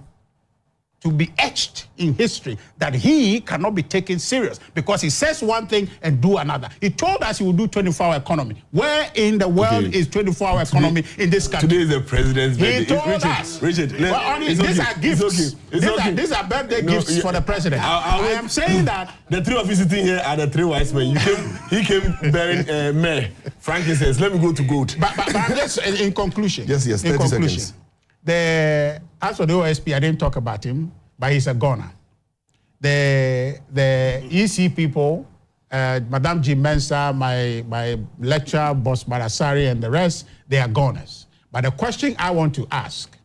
S2: be etched in history that he cannot be taken serious because he says one thing and do another. He told us he would do 24-hour economy. Where in the world is 24-hour economy in this country?
S1: Today is the president's birthday.
S2: He told us.
S1: Richard,
S2: these are gifts. These are birthday gifts for the president. I am saying that
S1: the three of you sitting here are the three wise men. He came bearing myrrh, frankincense. Let me go to gold.
S2: But I'm just in conclusion.
S1: Yes, 30 seconds.
S2: As for the OSP, I didn't talk about him, but he's a goner. The EC people, Madame G. Mensah, my lecturer, Boss Barasari, and the rest, they are goners. But the question I want to ask,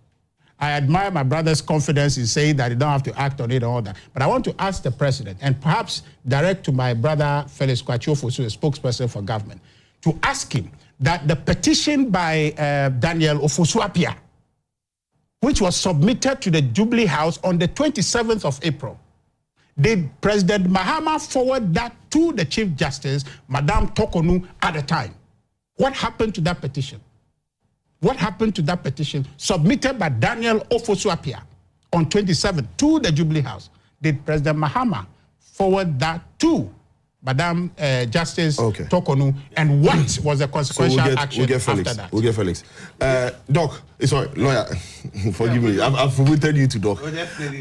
S2: I admire my brother's confidence in saying that he don't have to act on it and all that. But I want to ask the president, and perhaps direct to my brother, Felix Kwachiofo, who is a spokesperson for government, to ask him that the petition by Daniel Ofosu-Appiah, which was submitted to the Jubilee House on the 27th of April. Did President Mahama forward that to the Chief Justice, Madame Tokonu, at the time? What happened to that petition? What happened to that petition submitted by Daniel Ofosu-Appiah on 27th to the Jubilee House? Did President Mahama forward that to Madame Justice Tokonu, and what was the consequential action after that?
S1: We'll get Felix. Doc, sorry, lawyer, forgive me. I've promoted you to Doc.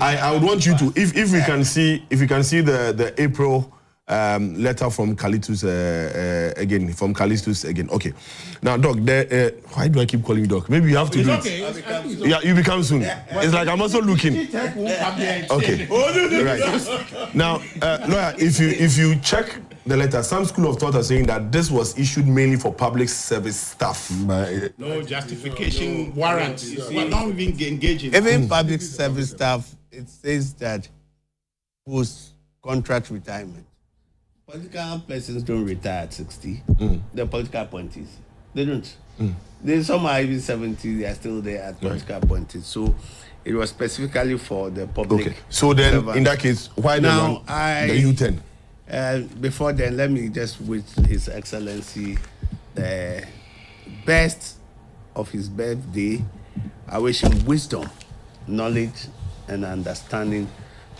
S1: I would want you to, if we can see the April letter from Callistus again. Okay. Now, Doc, why do I keep calling you Doc? Maybe you have to do it. Yeah, you become soon. It's like I'm also looking. Okay. Right. Now, lawyer, if you check the letter, some school of thought are saying that this was issued mainly for public service staff.
S2: No justification warrant. We're not even engaging.
S5: Even public service staff, it says that post-contract retirement. Political persons don't retire at 60. They're political appointees. They don't. Some are even 70, they are still there at political appointees. So it was specifically for the public.
S1: Okay. So then, servants. In that case, why the U10?
S5: Before then, let me just wish His Excellency the best of his birthday, I wish him wisdom, knowledge, and understanding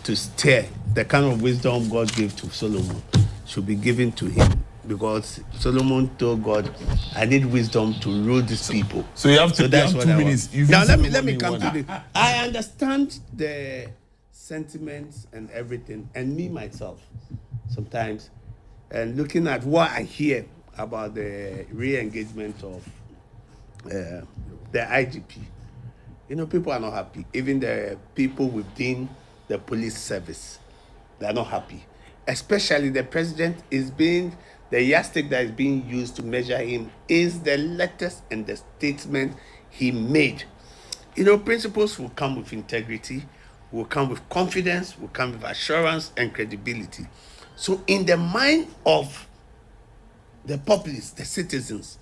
S5: to steer. The kind of wisdom God gave to Solomon should be given to him, because Solomon told God, I need wisdom to rule these people.
S1: So you have to
S5: that's
S1: you have
S5: what
S1: 2
S5: I
S1: minutes.
S5: want.
S1: You've
S5: Now
S1: used
S5: let me
S1: Solomon
S5: come
S1: in
S5: to
S1: one.
S5: this. I understand the sentiments and everything, and me myself sometimes, and looking at what I hear about the re-engagement of the IGP. You know, people are not happy. Even the people within the police service, they are not happy. Especially the president is being, the yardstick that is being used to measure him is the letters and the statement he made. You know, principles will come with integrity, will come with confidence, will come with assurance and credibility. So in the mind of the populace, the citizens,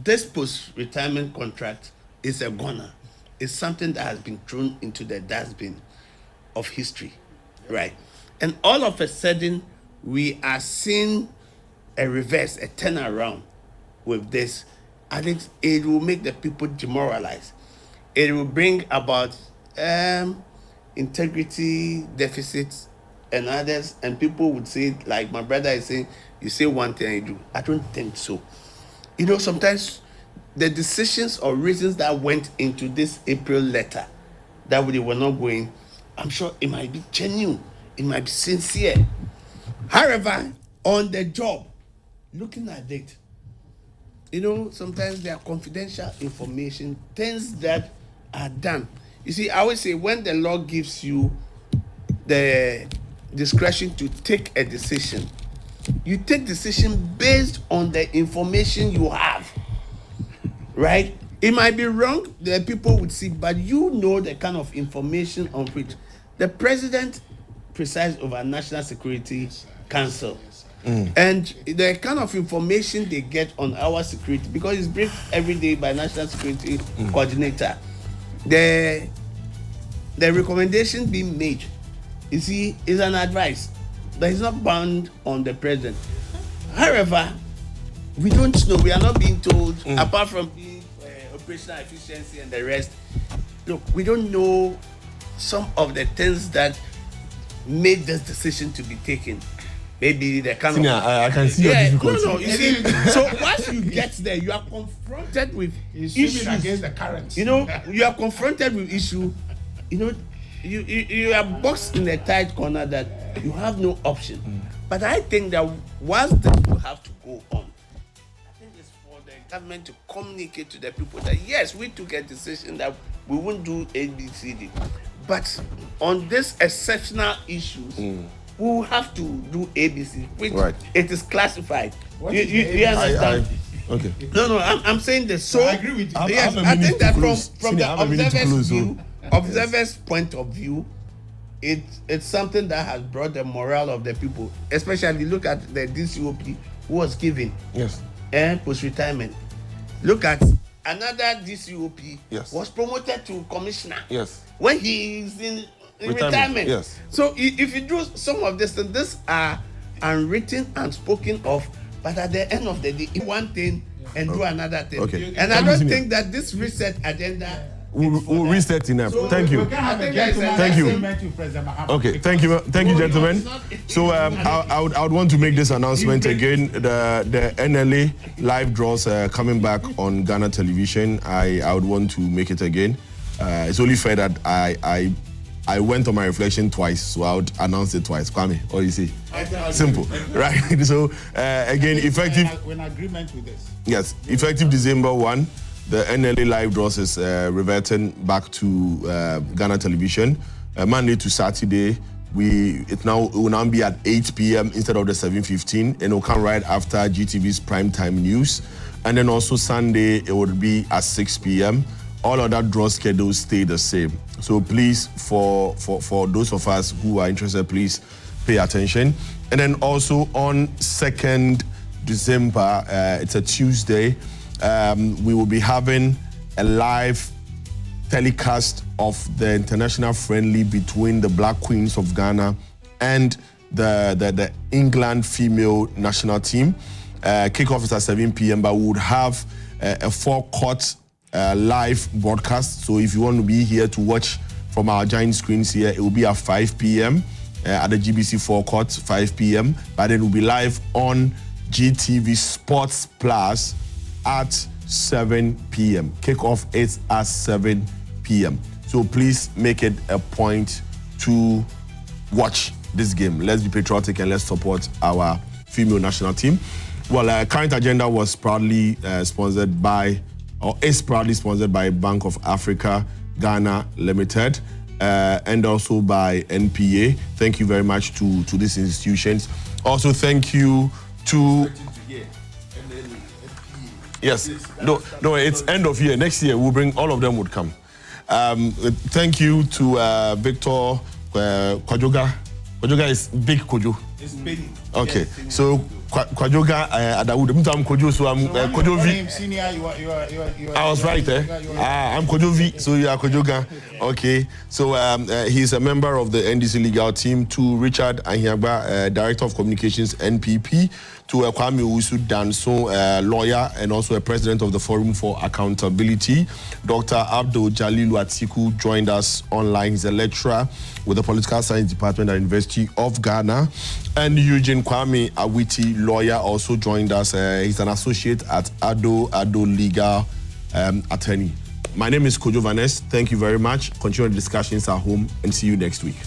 S5: this post-retirement contract is a goner. It's something that has been thrown into the dustbin of history, right? And all of a sudden, we are seeing a reverse, a turnaround with this. I think it will make the people demoralized. It will bring about integrity deficits and others, and people would say, like my brother is saying, you say one thing and you do. I don't think so. You know, sometimes the decisions or reasons that went into this April letter that they were not going, I'm sure it might be genuine, it might be sincere. However, on the job, looking at it, you know, sometimes there are confidential information, things that are done. You see, I always say when the law gives you the discretion to take a decision, you take decision based on the information you have, right? It might be wrong, the people would see, but you know the kind of information on which the president presides over National Security Council. And the kind of information they get on our security, because it's briefed every day by National Security Coordinator, the recommendation being made, you see, is an advice that is not bound on the president. However, we don't know, we are not being told, apart from being operational efficiency and the rest. Look, we don't know some of the things that made this decision to be taken. Maybe the kind
S1: Senior,
S5: of...
S1: I can see your difficulty.
S5: No, you see, so once you get there, you are confronted with issues
S2: against the current.
S5: You know, you are confronted with issue. You know, you are boxed in a tight corner that you have no option. But I think that once the people have to go on, I think it's for the government to communicate to the people that yes, we took a decision that we won't do ABCD, but on this exceptional issues, we will have to do ABC, which it is classified. You understand?
S1: Okay.
S5: No, I'm saying this. So
S2: I agree with you.
S5: Yes, I think that from the observer's point of view, it's something that has brought the morale of the people. Especially look at the DCOP who was given and post-retirement. Look at another DCOP was promoted to commissioner when he is in retirement.
S1: Yes.
S5: So if you do some of this, and these are unwritten and spoken of, but at the end of the day, one thing and do another thing.
S1: Okay.
S5: And I don't think that this reset agenda.
S1: We'll reset in them.
S5: So
S1: thank you.
S5: Thank
S1: you. Okay, thank you, gentlemen. So I would want to make this announcement again. The NLA live draws coming back on Ghana television. I would want to make it again. It's only fair that I went on my reflection twice, so I would announce it twice. Kwame, what do you see? Simple, right? So again, effective.
S2: We're in agreement with this.
S1: Yes, effective December 1. The NLA live draws is reverting back to Ghana television. Monday to Saturday, it will now be at 8 p.m. instead of the 7:15, and it will come right after GTV's primetime news. And then also Sunday, it would be at 6 p.m. All other draw schedules stay the same. So please, for those of us who are interested, please pay attention. And then also on 2nd December, it's a Tuesday, we will be having a live telecast of the international friendly between the Black Queens of Ghana and the England female national team. Kickoff is at 7 p.m., but we would have a four-court live broadcast. So if you want to be here to watch from our giant screens here, it will be at 5 p.m. At the GBC forecourt, 5 p.m. But then it will be live on GTV Sports Plus at 7 p.m. Kickoff is at 7 p.m. So please make it a point to watch this game. Let's be patriotic and let's support our female national team. Well, current agenda was proudly sponsored by, or is proudly sponsored by Bank of Africa, Ghana Limited, and also by NPA. Thank you very much to these institutions. Also, thank you to... Yes, no, it's end of year. Next year, we'll bring, all of them would come. Thank you to Victor KWADJOGA. KWADJOGA is big Kojo.
S5: It's big.
S1: Okay, so KWADJOGA, ADAWUDU. I'm Kojo, so I'm Kojo V.
S2: Senior, you are.
S1: I was right, I'm Kojo V, so you are KWADJOGA. Okay, so he's a member of the NDC legal team. To Richard AHIAGBAH, Director of Communications, NPP. To Kwame OWUSU, DANSO, lawyer and also a president of the Forum for Accountability. Dr. ABDUL JALILU-ATEKU joined us online. He's a lecturer with the Political Science Department at the University of Ghana. And Eugene Kwame Awiti, lawyer, also joined us. He's an associate at ADAWUDU legal attorney. My name is Kojo Van Ess. Thank you very much. Continue the discussions at home and see you next week.